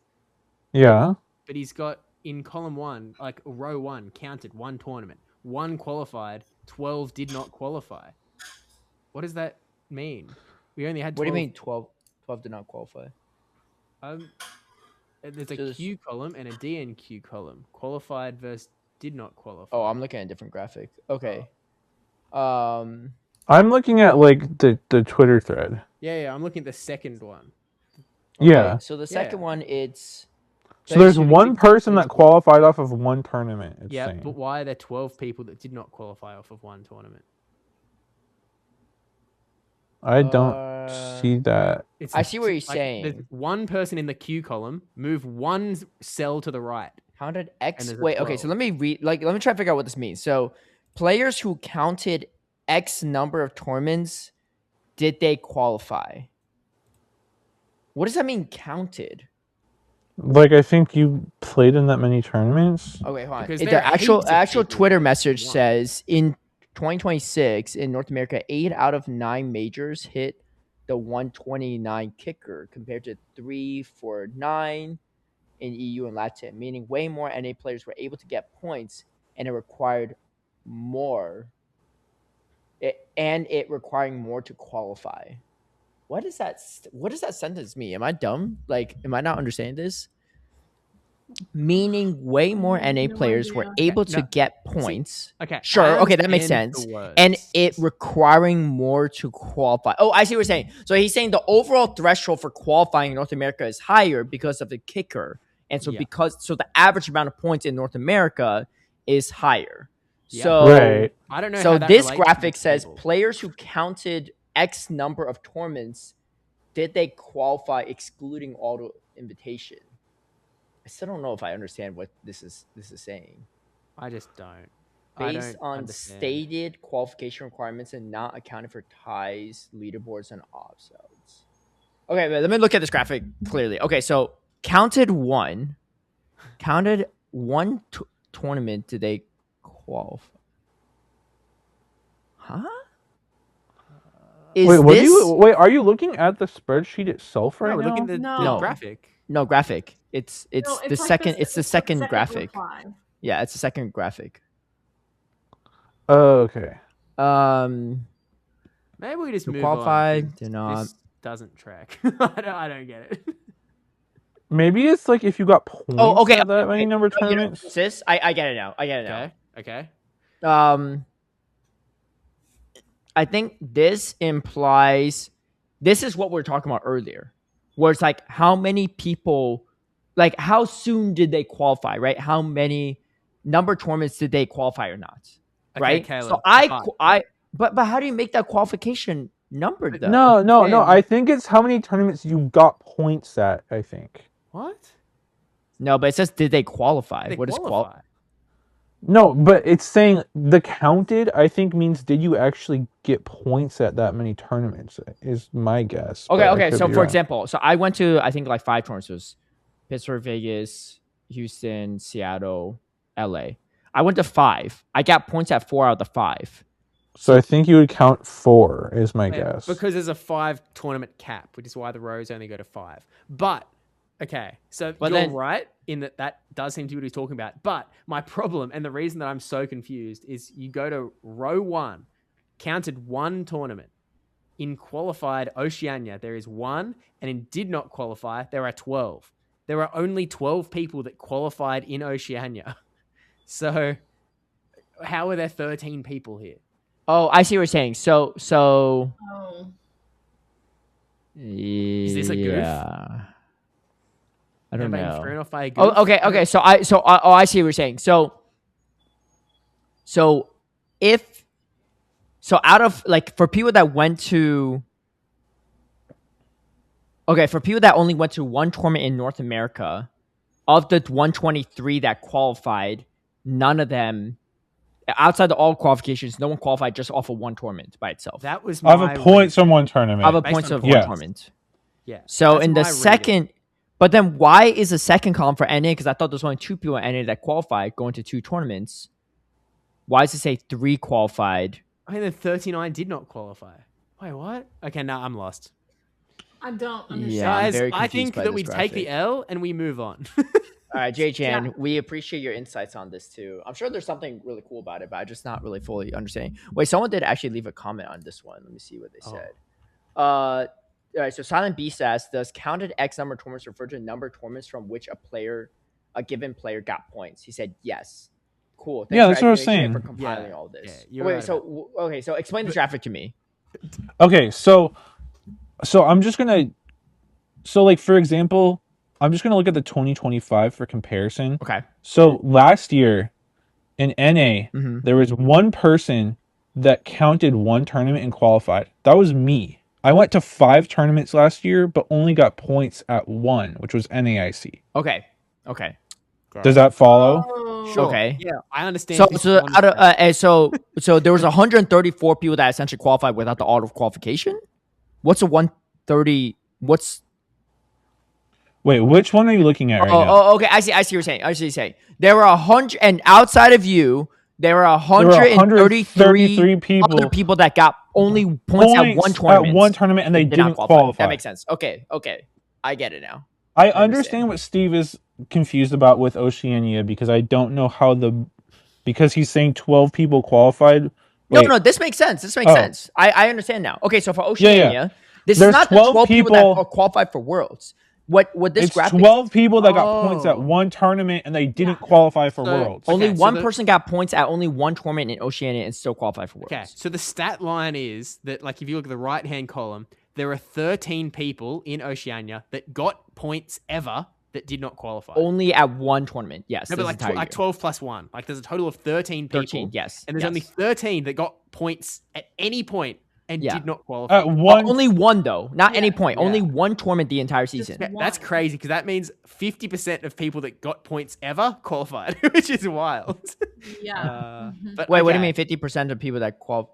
[SPEAKER 2] Yeah.
[SPEAKER 4] But he's got in column 1, like row 1, counted 1 tournament, 1 qualified, 12 did not qualify. What does that mean? We only had 12.
[SPEAKER 1] What do you mean 12 did not qualify?
[SPEAKER 4] There's a Q column and a DNQ column. Qualified versus did not qualify.
[SPEAKER 1] Oh, I'm looking at a different graphic. Okay.
[SPEAKER 2] I'm looking at like the Twitter thread.
[SPEAKER 4] Yeah, I'm looking at the second one.
[SPEAKER 1] Okay,
[SPEAKER 2] Yeah.
[SPEAKER 1] so the second one, it's
[SPEAKER 2] so there's one person that qualified off of one tournament. It's saying.
[SPEAKER 4] But why are there 12 people that did not qualify off of one tournament?
[SPEAKER 2] I don't see that.
[SPEAKER 1] I see what you're
[SPEAKER 4] like,
[SPEAKER 1] saying.
[SPEAKER 4] There's one person in the Q column, move one cell to the right.
[SPEAKER 1] Counted X. Wait, okay, so let me try to figure out what this means. So players who counted X number of tournaments, did they qualify? What does that mean, counted?
[SPEAKER 2] Like, I think you played in that many tournaments.
[SPEAKER 1] Okay, hold on.
[SPEAKER 4] Because
[SPEAKER 1] The actual Twitter message
[SPEAKER 4] won.
[SPEAKER 1] says in 2026 in North America, 8 out of 9 majors hit the 129 kicker compared to 3 for 9 in EU and Latin, meaning way more NA players were able to get points, and it required more. It requiring more to qualify. What does that sentence mean? Am I dumb? Like, am I not understanding this? Meaning way more NA players were able to get points.
[SPEAKER 4] Okay.
[SPEAKER 1] Sure. Okay, that makes sense. And it requiring more to qualify. Oh, I see what you're saying. So he's saying the overall threshold for qualifying in North America is higher because of the kicker. And so so the average amount of points in North America is higher.
[SPEAKER 4] Yeah.
[SPEAKER 1] So
[SPEAKER 2] Right.
[SPEAKER 4] I don't know.
[SPEAKER 1] So
[SPEAKER 4] how that
[SPEAKER 1] this
[SPEAKER 4] relates to
[SPEAKER 1] graphic
[SPEAKER 4] the
[SPEAKER 1] says
[SPEAKER 4] table.
[SPEAKER 1] players who counted X number of tournaments, did they qualify excluding auto invitation? I still don't know if I understand what this is saying.
[SPEAKER 4] I just don't.
[SPEAKER 1] Based on stated qualification requirements and not accounting for ties, leaderboards, and offsides. Okay, let me look at this graphic clearly. Okay, so counted one tournament, did they qualify? Huh?
[SPEAKER 2] Are you looking at the spreadsheet itself right
[SPEAKER 4] No, we're
[SPEAKER 2] now?
[SPEAKER 4] looking at the graphic.
[SPEAKER 1] No, graphic. It's
[SPEAKER 3] No,
[SPEAKER 1] the
[SPEAKER 3] like
[SPEAKER 1] second. It's the second graphic.
[SPEAKER 3] reply.
[SPEAKER 1] Yeah, it's the second graphic.
[SPEAKER 2] Oh, okay.
[SPEAKER 4] Maybe we just move
[SPEAKER 1] qualified.
[SPEAKER 4] on.
[SPEAKER 1] Do not.
[SPEAKER 4] This doesn't track. I don't get it.
[SPEAKER 2] Maybe it's like if you got points at that many number of tournaments.
[SPEAKER 1] Sis, I get it now.
[SPEAKER 4] Okay.
[SPEAKER 1] I think this implies this is what we were talking about earlier, where it's like how many people, like how soon did they qualify, right? How many number of tournaments did they qualify or not, right?
[SPEAKER 4] Caleb,
[SPEAKER 1] so but how do you make that qualification number though?
[SPEAKER 2] No. I think it's how many tournaments you got points at. I think.
[SPEAKER 4] What?
[SPEAKER 1] No, but it says did they qualify? What is qualify?
[SPEAKER 2] No, but it's saying the counted, I think, means did you actually get points at that many tournaments, is my guess.
[SPEAKER 1] Okay. So, for example, so I went to, I think, like 5 tournaments. It was Pittsburgh, Vegas, Houston, Seattle, LA. I went to 5. I got points at 4 out of the 5.
[SPEAKER 2] So I think you would count 4, is my guess.
[SPEAKER 4] Because there's a 5 tournament cap, which is why the rows only go to 5. But Okay, so
[SPEAKER 1] But
[SPEAKER 4] you're
[SPEAKER 1] then-
[SPEAKER 4] right in that does seem to be what he's talking about. But my problem and the reason that I'm so confused is you go to row 1, counted 1 tournament. In qualified Oceania, there is 1, and in did not qualify, there are 12. There are only 12 people that qualified in Oceania. So how are there 13 people here?
[SPEAKER 1] Oh, I see what you're saying. So
[SPEAKER 3] Oh.
[SPEAKER 1] is
[SPEAKER 4] this a goof?
[SPEAKER 1] I don't
[SPEAKER 4] Am I being
[SPEAKER 1] know.
[SPEAKER 4] thrown off by a goof?
[SPEAKER 1] Oh, okay. So I see what you're saying. So out of like for people that went to for people that only went to one tournament in North America, of the 123 that qualified, none of them outside of all qualifications, no one qualified just off of one tournament by itself.
[SPEAKER 4] That was
[SPEAKER 2] I have a points from one tournament.
[SPEAKER 1] Of a
[SPEAKER 4] Based
[SPEAKER 1] points
[SPEAKER 4] on
[SPEAKER 1] of
[SPEAKER 2] points.
[SPEAKER 1] one
[SPEAKER 2] Yeah.
[SPEAKER 1] tournament.
[SPEAKER 4] Yeah.
[SPEAKER 1] So
[SPEAKER 4] that's
[SPEAKER 1] in the
[SPEAKER 4] my reading.
[SPEAKER 1] second, but then why is the second column for NA? Because I thought there's only 2 people in NA that qualified going to 2 tournaments. Why does it say 3 qualified?
[SPEAKER 4] I mean, the 39 did not qualify. Wait, what? Okay, now I'm lost.
[SPEAKER 3] I don't understand.
[SPEAKER 1] Yeah, I'm
[SPEAKER 4] Guys,
[SPEAKER 1] very
[SPEAKER 4] I
[SPEAKER 1] confused
[SPEAKER 4] think
[SPEAKER 1] by
[SPEAKER 4] that
[SPEAKER 1] this
[SPEAKER 4] we take the
[SPEAKER 1] graphic.
[SPEAKER 4] L and we move on.
[SPEAKER 1] All right, Jjan,
[SPEAKER 3] Yeah.
[SPEAKER 1] we appreciate your insights on this too. I'm sure there's something really cool about it, but I'm just not really fully understanding. Wait, someone did actually leave a comment on this one. Let me see what they said. All right, so Silent Beast asks, does counted X number of tournaments refer to the number of tournaments from which a given player got points? He said yes. Cool. Thanks
[SPEAKER 2] Yeah,
[SPEAKER 1] for
[SPEAKER 2] that's what I was
[SPEAKER 1] explanation
[SPEAKER 2] saying.
[SPEAKER 1] for compiling
[SPEAKER 4] Yeah,
[SPEAKER 1] all this.
[SPEAKER 4] yeah, you're
[SPEAKER 1] Wait,
[SPEAKER 4] right
[SPEAKER 1] so explain the graphic to me.
[SPEAKER 2] Okay, so I'm just gonna like for example, I'm just gonna look at the 2025 for comparison.
[SPEAKER 1] Okay.
[SPEAKER 2] So last year in NA,
[SPEAKER 1] Mhm.
[SPEAKER 2] there was one person that counted one tournament and qualified. That was me. I went to 5 tournaments last year, but only got points at 1, which was NAIC.
[SPEAKER 1] Okay.
[SPEAKER 2] Does that follow?
[SPEAKER 3] Oh.
[SPEAKER 4] Sure.
[SPEAKER 1] Okay.
[SPEAKER 4] Yeah, I understand.
[SPEAKER 1] So
[SPEAKER 4] this
[SPEAKER 1] so
[SPEAKER 4] one
[SPEAKER 1] out of
[SPEAKER 4] thing.
[SPEAKER 1] so there was 134 people that essentially qualified without the auto qualification. What's a 130? What's
[SPEAKER 2] Wait, which one are you looking at right now?
[SPEAKER 1] Oh, okay. I see what you're saying. I see what you're saying. There were 100, and outside of you, there were
[SPEAKER 2] There were
[SPEAKER 1] 133
[SPEAKER 2] people
[SPEAKER 1] other people that got only points at one tournament.
[SPEAKER 2] At one tournament, and they
[SPEAKER 1] did not
[SPEAKER 2] didn't qualify.
[SPEAKER 1] That makes sense. Okay. I get it now.
[SPEAKER 2] I understand what Steve is confused about with Oceania because I don't know how because he's saying 12 people qualified. Wait,
[SPEAKER 1] No, this makes sense. I understand now. Okay, so for
[SPEAKER 2] Yeah.
[SPEAKER 1] Oceania, this
[SPEAKER 2] There's
[SPEAKER 1] is not the 12 people that are qualified for Worlds. What this
[SPEAKER 2] it's
[SPEAKER 1] graphic?
[SPEAKER 2] 12 people that got points at
[SPEAKER 4] Oh.
[SPEAKER 2] one tournament and they didn't qualify for
[SPEAKER 4] So-
[SPEAKER 2] Worlds.
[SPEAKER 1] Only
[SPEAKER 4] Okay, so
[SPEAKER 1] one
[SPEAKER 4] the-
[SPEAKER 1] person got points at only one tournament in Oceania and still qualified for Worlds.
[SPEAKER 4] Okay, so the stat line is that, like, if you look at the right-hand column, there are 13 people in Oceania that got points ever that did not qualify.
[SPEAKER 1] Only at one tournament. Yes.
[SPEAKER 4] No,
[SPEAKER 1] this
[SPEAKER 4] but
[SPEAKER 1] entire year.
[SPEAKER 4] 12 plus 1. Like, there's a total of 13 people.
[SPEAKER 1] 13. Yes.
[SPEAKER 4] And there's
[SPEAKER 1] yes.
[SPEAKER 4] only 13 that got points at any point and
[SPEAKER 1] Yeah.
[SPEAKER 4] did not qualify.
[SPEAKER 2] At one,
[SPEAKER 1] Only one though, not any point.
[SPEAKER 4] Yeah.
[SPEAKER 1] Only one tournament the entire season.
[SPEAKER 4] Yeah, that's
[SPEAKER 3] one.
[SPEAKER 4] crazy because that means 50% of people that got points ever qualified, which is wild.
[SPEAKER 3] Yeah.
[SPEAKER 4] But
[SPEAKER 1] Wait, what do you
[SPEAKER 4] okay.
[SPEAKER 1] mean? 50% of people that qualify?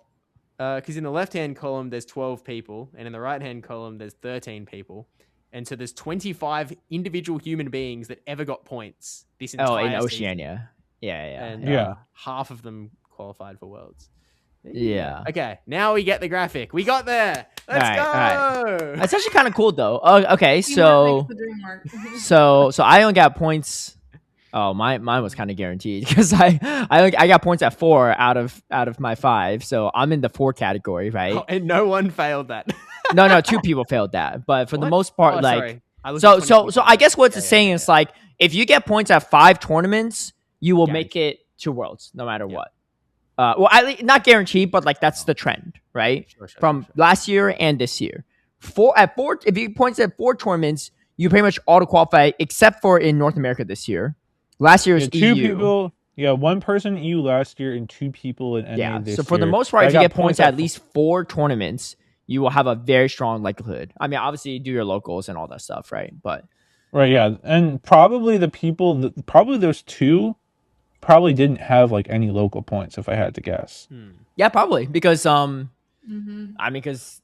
[SPEAKER 4] Because in the left-hand column, there's 12 people, and in the right-hand column, there's 13 people. And so there's 25 individual human beings that ever got points this entire
[SPEAKER 1] Oh, in
[SPEAKER 4] season.
[SPEAKER 1] Oceania. Yeah.
[SPEAKER 4] And
[SPEAKER 2] Yeah.
[SPEAKER 4] half of them qualified for Worlds.
[SPEAKER 1] Yeah.
[SPEAKER 4] Okay, now we get the graphic. We got there. Let's go.
[SPEAKER 1] That's actually kind of cool though. Okay,
[SPEAKER 3] Teamwork
[SPEAKER 1] so
[SPEAKER 3] makes the dream work.
[SPEAKER 1] so I only got points. Oh, mine was kind of guaranteed because I got points at 4 out of my 5, so I'm in the 4 category, right?
[SPEAKER 4] Oh, and no one failed that.
[SPEAKER 1] No, 2 people failed that, but for the
[SPEAKER 4] What?
[SPEAKER 1] most part,
[SPEAKER 4] Oh,
[SPEAKER 1] like,
[SPEAKER 4] sorry. I looked
[SPEAKER 1] so
[SPEAKER 4] at
[SPEAKER 1] so
[SPEAKER 4] 20.
[SPEAKER 1] so I guess what it's
[SPEAKER 4] Yeah,
[SPEAKER 1] saying is like if you get points at 5 tournaments, you will
[SPEAKER 4] Guaranteed.
[SPEAKER 1] make it to Worlds no matter
[SPEAKER 4] Yeah.
[SPEAKER 1] what. Well, not guaranteed, but like that's the trend, right?
[SPEAKER 4] Sure,
[SPEAKER 1] From
[SPEAKER 4] sure.
[SPEAKER 1] last year and this year. 4 if you get points at 4 tournaments, you pretty much auto qualify except for in North America this year. Last year was
[SPEAKER 2] yeah, 2
[SPEAKER 1] EU.
[SPEAKER 2] people. Yeah, 1 person EU last year and 2 people in NA
[SPEAKER 1] Yeah.
[SPEAKER 2] this
[SPEAKER 1] So for the
[SPEAKER 2] year.
[SPEAKER 1] most part,
[SPEAKER 2] I
[SPEAKER 1] if you
[SPEAKER 2] got
[SPEAKER 1] get points at
[SPEAKER 2] at
[SPEAKER 1] least 4 tournaments, you will have a very strong likelihood. I mean, obviously you do your locals and all that stuff, right? But
[SPEAKER 2] Right, yeah. And probably the people, probably those 2 probably didn't have like any local points if I had to guess.
[SPEAKER 1] yeah, probably because
[SPEAKER 3] Mhm.
[SPEAKER 1] I mean, because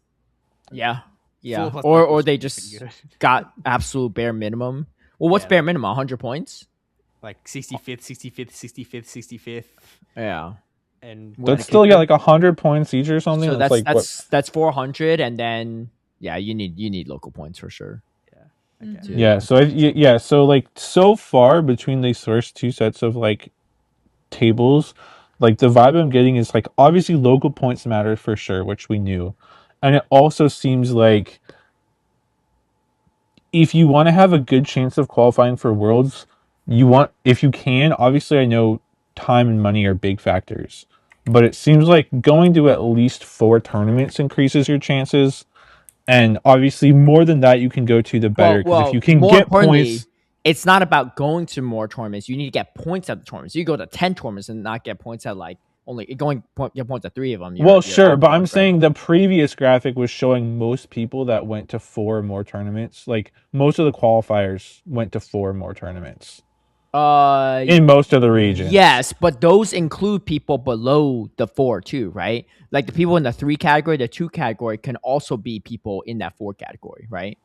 [SPEAKER 1] yeah,
[SPEAKER 4] 4 plus
[SPEAKER 1] or
[SPEAKER 4] was
[SPEAKER 1] they
[SPEAKER 4] pretty
[SPEAKER 1] just
[SPEAKER 4] good.
[SPEAKER 1] got absolute bare minimum. Well, what's
[SPEAKER 4] Yeah.
[SPEAKER 1] bare minimum? 100 points.
[SPEAKER 4] Like 65th, 65th, 65th, 65th.
[SPEAKER 1] Yeah.
[SPEAKER 4] And
[SPEAKER 2] That's still like 100 points each or something.
[SPEAKER 1] So
[SPEAKER 2] That's like what?
[SPEAKER 1] that's 400, and then yeah, you need local points for sure.
[SPEAKER 4] Okay.
[SPEAKER 2] Yeah. So like so far between these first two sets of like tables, like the vibe I'm getting is like obviously local points matter for sure, which we knew, and it also seems like if you want to have a good chance of qualifying for Worlds, if you can, obviously I know time and money are big factors, but it seems like going to at least 4 tournaments increases your chances. And obviously more than that you can go to, the better, because if you can
[SPEAKER 1] more
[SPEAKER 2] get
[SPEAKER 1] importantly,
[SPEAKER 2] points.
[SPEAKER 1] it's not about going to more tournaments. You need to get points at the tournaments. You go to 10 tournaments and not get points at like get points at 3 of them.
[SPEAKER 2] Well, sure, but I'm
[SPEAKER 1] right?
[SPEAKER 2] saying the previous graphic was showing most people that went to 4 or more tournaments. Like most of the qualifiers went to 4 or more tournaments. In most of the regions.
[SPEAKER 1] Yes, but those include people below the 4 too, right? Like the people in the 3 category, the 2 category can also be people in that 4 category, right?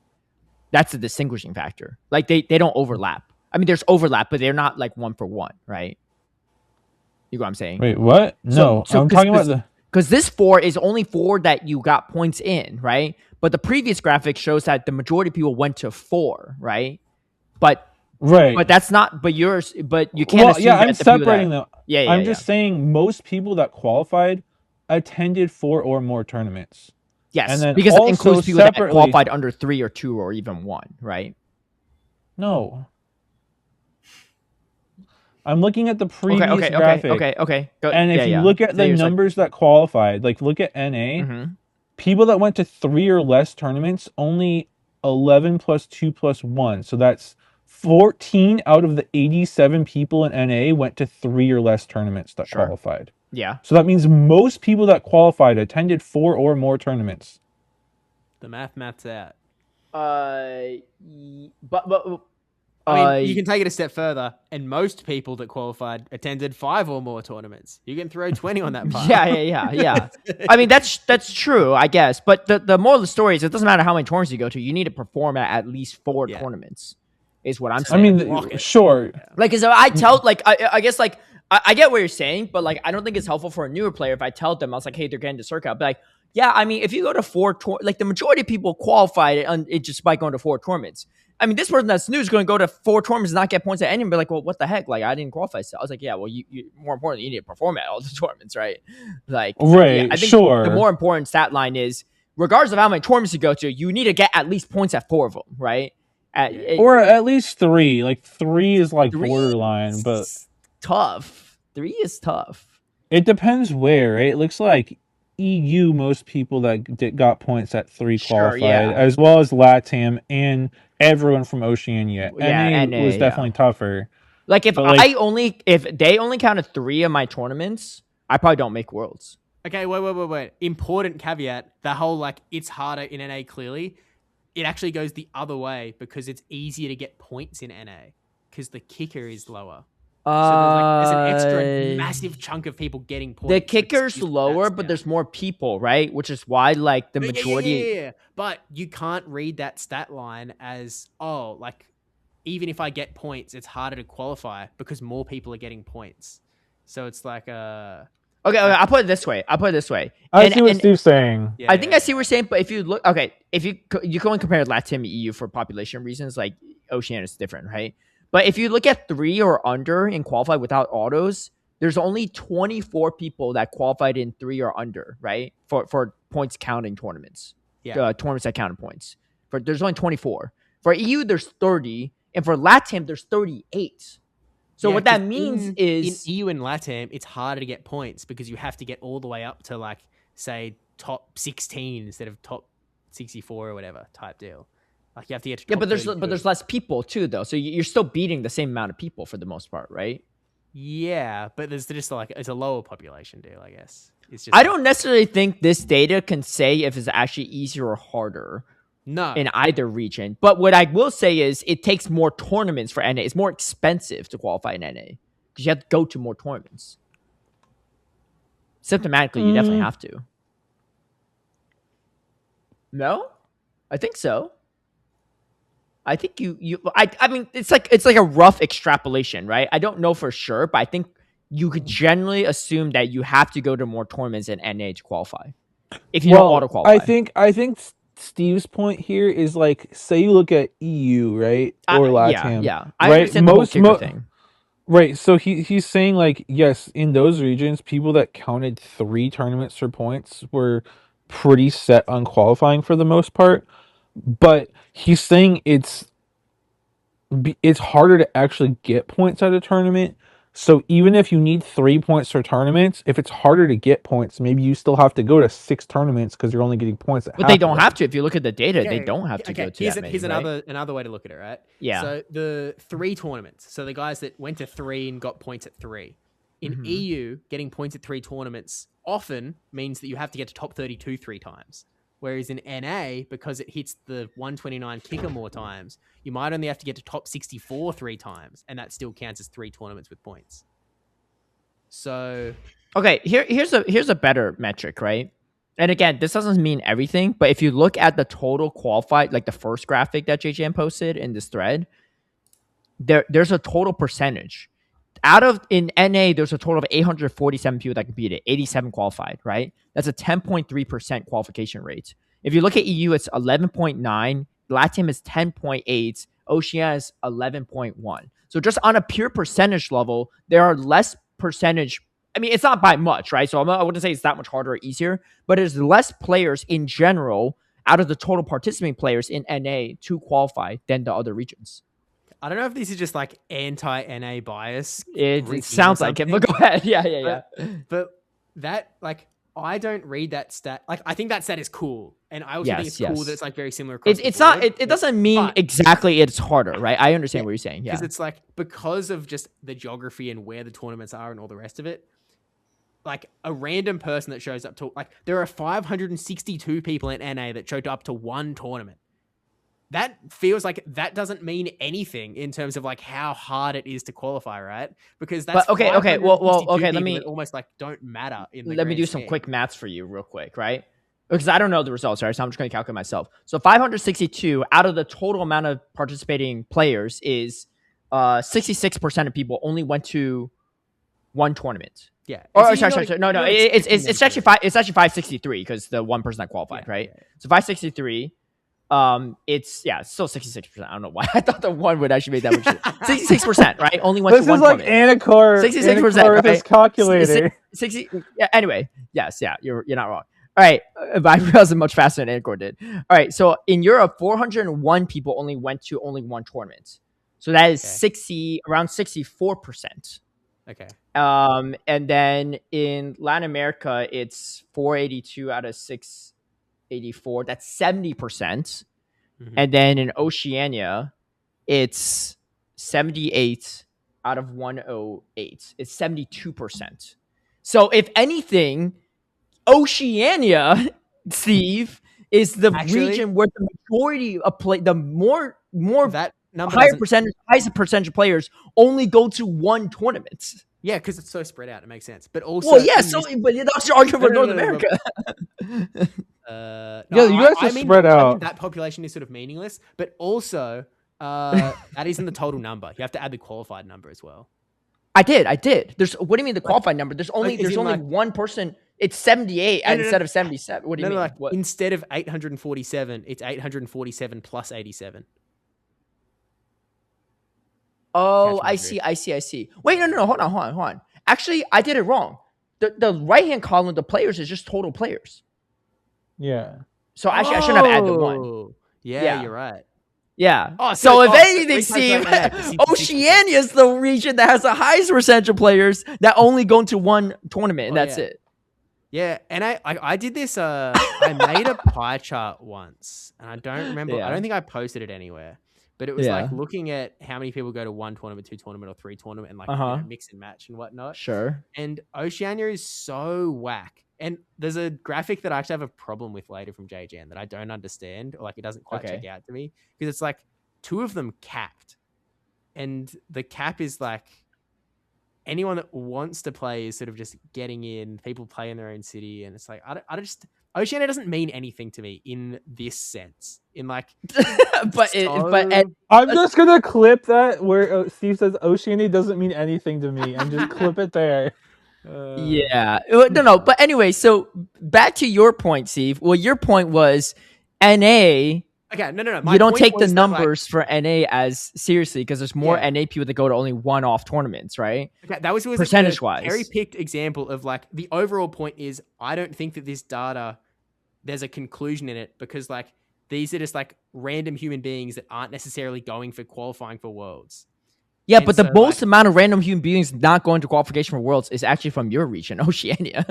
[SPEAKER 1] That's the distinguishing factor. Like they don't overlap. I mean, there's overlap, but they're not like 1 for 1, right? You know what I'm saying?
[SPEAKER 2] Wait, what? No, I'm talking about the...
[SPEAKER 1] Because this 4 is only 4 that you got points in, right? But the previous graphic shows that the majority of people went to 4, right? But that's not. But yours. But you can't.
[SPEAKER 2] Well, yeah, I'm separating them. I'm just saying most people that qualified attended 4 or more tournaments.
[SPEAKER 1] Yes,
[SPEAKER 2] and then
[SPEAKER 1] because it includes people that
[SPEAKER 2] separately
[SPEAKER 1] qualified under 3 or 2 or even 1, right?
[SPEAKER 2] No. I'm looking at the previous graphic.
[SPEAKER 1] Okay.
[SPEAKER 2] And if you look at the numbers that qualified, like look at NA, people that went to 3 or less tournaments, only 11 plus 2 plus 1. So that's 14 out of the 87 people in NA went to 3 or less tournaments that qualified.
[SPEAKER 1] Yeah.
[SPEAKER 2] So that means most people that qualified attended 4 or more tournaments.
[SPEAKER 4] The math's out.
[SPEAKER 1] But
[SPEAKER 4] I mean, you can take it a step further, and most people that qualified attended 5 or more tournaments. You can throw 20 on that part.
[SPEAKER 1] Yeah. I mean, that's true, I guess. But the moral of the story is it doesn't matter how many tournaments you go to. You need to perform at least 4 tournaments, is what I'm saying.
[SPEAKER 2] I mean, sure.
[SPEAKER 1] Like, because I tell, like, I guess, like, I get what you're saying, but, like, I don't think it's helpful for a newer player if I tell them, I was like, hey, they're getting to circuit. I'll be like, yeah, I mean, if you go to 4 like, the majority of people qualified it just by going to 4 tournaments. I mean, this person that's new is going to go to 4 tournaments and not get points at any and be like, well, what the heck? Like, I didn't qualify. So I was like, yeah, well, you more importantly, you need to perform at all the tournaments, right? Like,
[SPEAKER 2] right,
[SPEAKER 1] I think
[SPEAKER 2] sure.
[SPEAKER 1] The more important stat line is, regardless of how many tournaments you go to, you need to get at least points at 4 of them, right?
[SPEAKER 2] Or at least 3. Like, 3 is like borderline, but
[SPEAKER 1] tough. 3 is tough.
[SPEAKER 2] It depends where, right? It looks like EU, most people that got points at 3 qualified, as well as LATAM and everyone from Oceania. NA was definitely tougher.
[SPEAKER 1] Like if they only counted 3 of my tournaments, I probably don't make Worlds.
[SPEAKER 4] Okay, wait. Important caveat: the whole like it's harder in NA. Clearly, it actually goes the other way because it's easier to get points in NA because the kicker is lower. So there's an extra massive chunk of people getting points.
[SPEAKER 1] The kicker's lower, but there's more people, right? Which is why, like, the majority...
[SPEAKER 4] Yeah. But you can't read that stat line as, like, even if I get points, it's harder to qualify because more people are getting points. So it's like Okay,
[SPEAKER 1] I'll put it this way.
[SPEAKER 2] I see what Steve's saying.
[SPEAKER 1] I think I see what you're saying, but if you look... Okay, if you can only compare LATAM and EU for population reasons, like, Oceania is different, right? But if you look at 3 or under and qualify without autos, there's only 24 people that qualified in 3 or under, right? For points counting tournaments. Yeah. Tournaments that counted points. There's only 24. For EU, there's 30. And for LATAM, there's 38. So what that means is...
[SPEAKER 4] In EU and LATAM, it's harder to get points because you have to get all the way up to, like, say, top 16 instead of top 64 or whatever type deal. Like you have to get to
[SPEAKER 1] but there's less people too, though. So you're still beating the same amount of people for the most part, right?
[SPEAKER 4] Yeah, but there's just like it's a lower population deal, I guess. It's just
[SPEAKER 1] I don't necessarily think this data can say if it's actually easier or harder.
[SPEAKER 4] No.
[SPEAKER 1] In either region. But what I will say is it takes more tournaments for NA. It's more expensive to qualify in NA because you have to go to more tournaments. Symptomatically, you definitely have to. No? I think so. I think I mean, it's like a rough extrapolation, right? I don't know for sure, but I think you could generally assume that you have to go to more tournaments in NA to qualify. If you don't auto qualify.
[SPEAKER 2] I think Steve's point here is like, say you look at EU, right, or LATAM,
[SPEAKER 1] yeah. I
[SPEAKER 2] right?
[SPEAKER 1] understand the whole kicker thing.
[SPEAKER 2] Right. So he's saying like, yes, in those regions, people that counted 3 tournaments for points were pretty set on qualifying for the most part. But he's saying it's harder to actually get points at a tournament. So even if you need 3 points for tournaments, if it's harder to get points, maybe you still have to go to 6 tournaments because you're only getting points at
[SPEAKER 1] But
[SPEAKER 2] half
[SPEAKER 1] they
[SPEAKER 2] of
[SPEAKER 1] don't
[SPEAKER 2] them.
[SPEAKER 1] have to. If you look at the data, they don't have to go to that many,
[SPEAKER 4] Here's
[SPEAKER 1] right?
[SPEAKER 4] another way to look at it, right?
[SPEAKER 1] Yeah.
[SPEAKER 4] So the 3 tournaments. So the guys that went to 3 and got points at 3. In EU, getting points at 3 tournaments often means that you have to get to top 32 3 times. Whereas in NA, because it hits the 129 kicker more times, you might only have to get to top 64 3 times, and that still counts as 3 tournaments with points. So,
[SPEAKER 1] okay, here's a better metric, right? And again, this doesn't mean everything, but if you look at the total qualified, like the first graphic that Jjan posted in this thread, there's a total percentage. In NA, there's a total of 847 people that competed, 87 qualified, right? That's a 10.3% qualification rate. If you look at EU, it's 11.9. LATAM is 10.8. Oceania is 11.1. So just on a pure percentage level, there are less percentage. I mean, it's not by much, right? So I wouldn't say it's that much harder or easier, but there's less players in general out of the total participating players in NA to qualify than the other regions.
[SPEAKER 4] I don't know if this is just like anti-NA bias.
[SPEAKER 1] It sounds like it, but go ahead. Yeah.
[SPEAKER 4] But that, like, I don't read that stat. Like, I think that stat is cool. And I also think it's cool that it's like very similar across
[SPEAKER 1] it's
[SPEAKER 4] the board,
[SPEAKER 1] not, it doesn't mean exactly it's harder, right? I understand what you're saying. Yeah.
[SPEAKER 4] Because it's like, because of just the geography and where the tournaments are and all the rest of it, like a random person that shows up to, like, there are 562 people in NA that showed up to 1 tournament. That feels like that doesn't mean anything in terms of like how hard it is to qualify, right? Because that's
[SPEAKER 1] okay. Well, okay. Let me
[SPEAKER 4] almost like don't matter in the.
[SPEAKER 1] Let me do some quick maths for you, real quick, right? Because I don't know the results, right? So I'm just going to calculate myself. So 562 out of the total amount of participating players is 66% of people only went to 1 tournament.
[SPEAKER 4] Yeah.
[SPEAKER 1] Sorry. No. It's actually 563 because the one person that qualified, right? Yeah. So 563. It's still 66%. I don't know why I thought the one would actually make that much. 66%, right? Only went to one.
[SPEAKER 2] This is like Anacor.
[SPEAKER 1] 66%.
[SPEAKER 2] With his calculator.
[SPEAKER 1] 60. Yeah. Anyway, yes. Yeah. You're not wrong. All right, but I realized it much faster than Anacor did. All right. So in Europe, 401 people only went to only 1 tournament. So that is around 64%.
[SPEAKER 4] Okay.
[SPEAKER 1] And then in Latin America, it's 482 out of 684. That's 70%. Mm-hmm. And then in Oceania, it's 78 out of 108. It's 72%. So if anything, Oceania, Steve, is the region where the majority of the more
[SPEAKER 4] that number
[SPEAKER 1] highest percentage of players only go to 1 tournament.
[SPEAKER 4] Yeah, because it's so spread out. It makes sense. But also,
[SPEAKER 1] but that's your argument for North America.
[SPEAKER 2] You guys are spread out.
[SPEAKER 4] I think that population is sort of meaningless, but also that isn't the total number. You have to add the qualified number as well.
[SPEAKER 1] I did. What do you mean the qualified number? There's only one person. It's 78 instead of 77. What do you mean?
[SPEAKER 4] What? Instead of 847, it's 847 plus 87.
[SPEAKER 1] Oh, I see. Wait, no. Hold on. Actually, I did it wrong. The right-hand column, the players, is just total players.
[SPEAKER 2] Yeah.
[SPEAKER 1] So actually, I shouldn't have added the 1.
[SPEAKER 4] Yeah, you're right.
[SPEAKER 1] Yeah. So if anything, Steve, Oceania is the region that has the highest percentage of players that only go into 1 tournament, and that's it.
[SPEAKER 4] Yeah, and I did this. I made a pie chart once, and I don't remember. I don't think I posted it anywhere. But it was like looking at how many people go to 1 tournament, 2 tournament, or 3 tournament, and like mix and match and whatnot.
[SPEAKER 1] Sure.
[SPEAKER 4] And Oceania is so whack. And there's a graphic that I actually have a problem with later from Jjan that I don't understand, or like it doesn't quite check out to me, because it's like 2 of them capped, and the cap is like anyone that wants to play is sort of just getting in. People play in their own city, and it's like I just Oceania doesn't mean anything to me in this sense. In like,
[SPEAKER 2] I'm just gonna clip that where Steve says Oceania doesn't mean anything to me, and just clip it there.
[SPEAKER 1] No. But anyway, so back to your point, Steve. Well, your point was NA.
[SPEAKER 4] Okay, no.
[SPEAKER 1] You don't take the numbers for NA as seriously because there's more NA people that go to only one-off tournaments, right?
[SPEAKER 4] Okay, that was
[SPEAKER 1] percentage-wise.
[SPEAKER 4] Cherry-picked example of like the overall point is I don't think that this data there's a conclusion in it because like these are just like random human beings that aren't necessarily going for qualifying for Worlds.
[SPEAKER 1] Yeah, but the most amount of random human beings not going to qualification for Worlds is actually from your region, Oceania.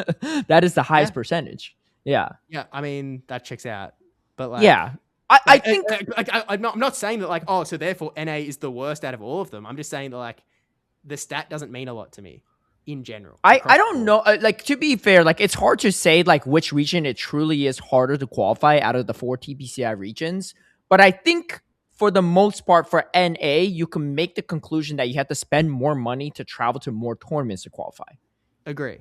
[SPEAKER 1] That is the highest percentage. Yeah.
[SPEAKER 4] Yeah, I mean that checks out. But like,
[SPEAKER 1] yeah. I think
[SPEAKER 4] I'm not saying that like, oh, so therefore NA is the worst out of all of them. I'm just saying that like the stat doesn't mean a lot to me in general.
[SPEAKER 1] I don't know. Like, to be fair, like it's hard to say like which region it truly is harder to qualify out of the 4 TPCI regions. But I think for the most part for NA, you can make the conclusion that you have to spend more money to travel to more tournaments to qualify.
[SPEAKER 4] Agree.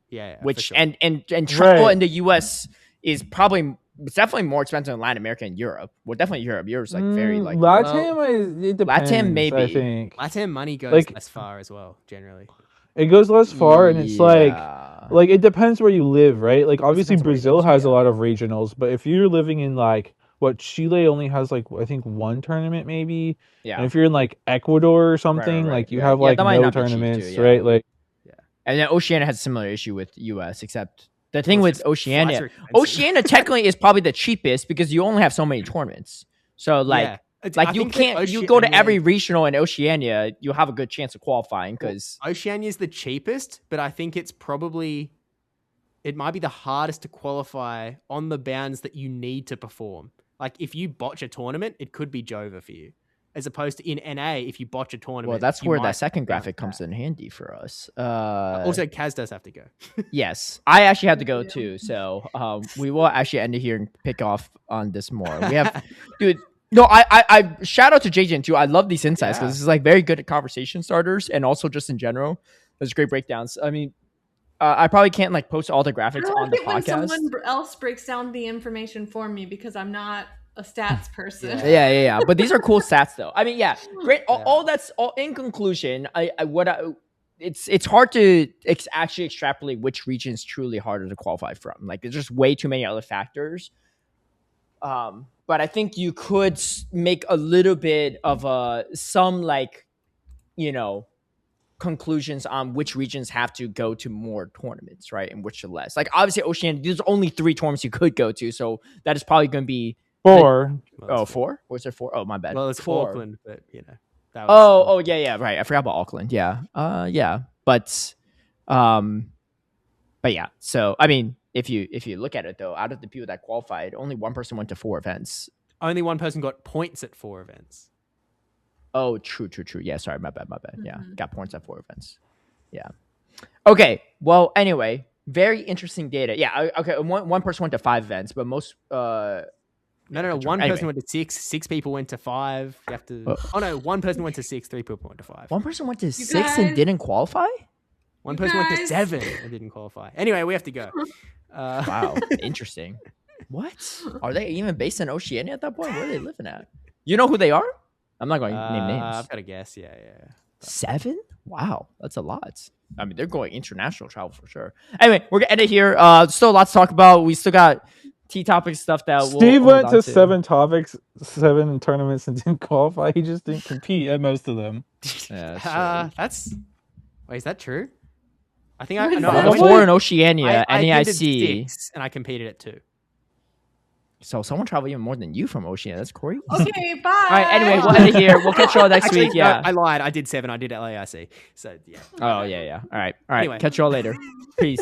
[SPEAKER 4] Yeah.
[SPEAKER 1] Which
[SPEAKER 4] sure.
[SPEAKER 1] and travel in the US is probably. It's definitely more expensive in Latin America and Europe. Well, definitely Europe. Europe's like very like
[SPEAKER 2] LATAM. It depends.
[SPEAKER 1] LATAM maybe.
[SPEAKER 2] I think
[SPEAKER 4] LATAM money goes less far as well. Generally,
[SPEAKER 2] it goes less far, and it's like it depends where you live, right? Like obviously Brazil has a lot of regionals, but if you're living in like Chile only has like I think one tournament maybe.
[SPEAKER 1] Yeah.
[SPEAKER 2] And if you're in like Ecuador or something, like you have like no tournaments, right? Like.
[SPEAKER 1] Yeah. And then Oceania has a similar issue with US, except. The thing with Oceania technically is probably the cheapest because you only have so many tournaments. So like you can't you go to every regional in Oceania, you have a good chance of qualifying because
[SPEAKER 4] Oceania is the cheapest, but I think it might be the hardest to qualify on the bounds that you need to perform. Like if you botch a tournament, it could be Jova for you. As opposed to in NA, if you botch a tournament.
[SPEAKER 1] Well, that's where that second graphic comes in handy for us.
[SPEAKER 4] Also, Kaz does have to go.
[SPEAKER 1] Yes, I actually have to go too. So we will actually end it here and pick off on this more. We have, dude. No, I shout out to Jjan too. I love these insights because this is like very good at conversation starters and also just in general. There's great breakdowns. I mean, I probably can't like post all the graphics on the podcast.
[SPEAKER 3] When someone else breaks down the information for me because I'm not a stats person.
[SPEAKER 1] Yeah. But these are cool stats, though. I mean, great. All that's all. In conclusion, it's hard to actually extrapolate which region is truly harder to qualify from. Like, there's just way too many other factors. But I think you could make a little bit of some like, conclusions on which regions have to go to more tournaments, right, and which are less. Like, obviously, Oceania, there's only 3 tournaments you could go to, so that is probably going to be.
[SPEAKER 2] 4.
[SPEAKER 1] Well, 4? Was there 4? Oh, my bad.
[SPEAKER 4] Well, it's
[SPEAKER 1] 4.
[SPEAKER 4] Auckland, but
[SPEAKER 1] That was yeah, right. I forgot about Auckland. Yeah. But yeah. So I mean, if you look at it though, out of the people that qualified, only one person went to 4 events.
[SPEAKER 4] Only one person got points at 4 events.
[SPEAKER 1] Oh, true. Yeah, sorry, my bad. Mm-hmm. Yeah, got points at 4 events. Yeah. Okay. Well, anyway, very interesting data. Yeah. Okay. One person went to 5 events, but most.
[SPEAKER 4] No. One person went to 6. 6 people went to 5. You have to. Oh no, one person went to 6. 3 people went to 5.
[SPEAKER 1] One person went to 6 and didn't qualify.
[SPEAKER 4] One person went to 7 and didn't qualify. Anyway, we have to go.
[SPEAKER 1] Wow, interesting. What are they even based in Oceania at that point? Where are they living at? You know who they are? I'm not going to name names.
[SPEAKER 4] I've got a guess. Yeah.
[SPEAKER 1] 7? Wow, that's a lot. I mean, they're going international travel for sure. Anyway, we're gonna end it here. Still a lot to talk about. We still got T-topic stuff that
[SPEAKER 2] Steve went to 7 topics, 7 tournaments, and didn't qualify. He just didn't compete at most of them.
[SPEAKER 1] Yeah,
[SPEAKER 4] wait, is that true? I think
[SPEAKER 1] I know. 4 in Oceania, NAIC,
[SPEAKER 4] 6, and I competed at 2.
[SPEAKER 1] So someone traveled even more than you from Oceania. That's crazy.
[SPEAKER 3] Okay, bye.
[SPEAKER 1] All right, anyway, we'll end it here. We'll catch you all next week. Yeah,
[SPEAKER 4] no, I lied. I did 7. I did LAIC. So yeah.
[SPEAKER 1] Oh yeah. All right. Anyway. Catch you all later. Peace.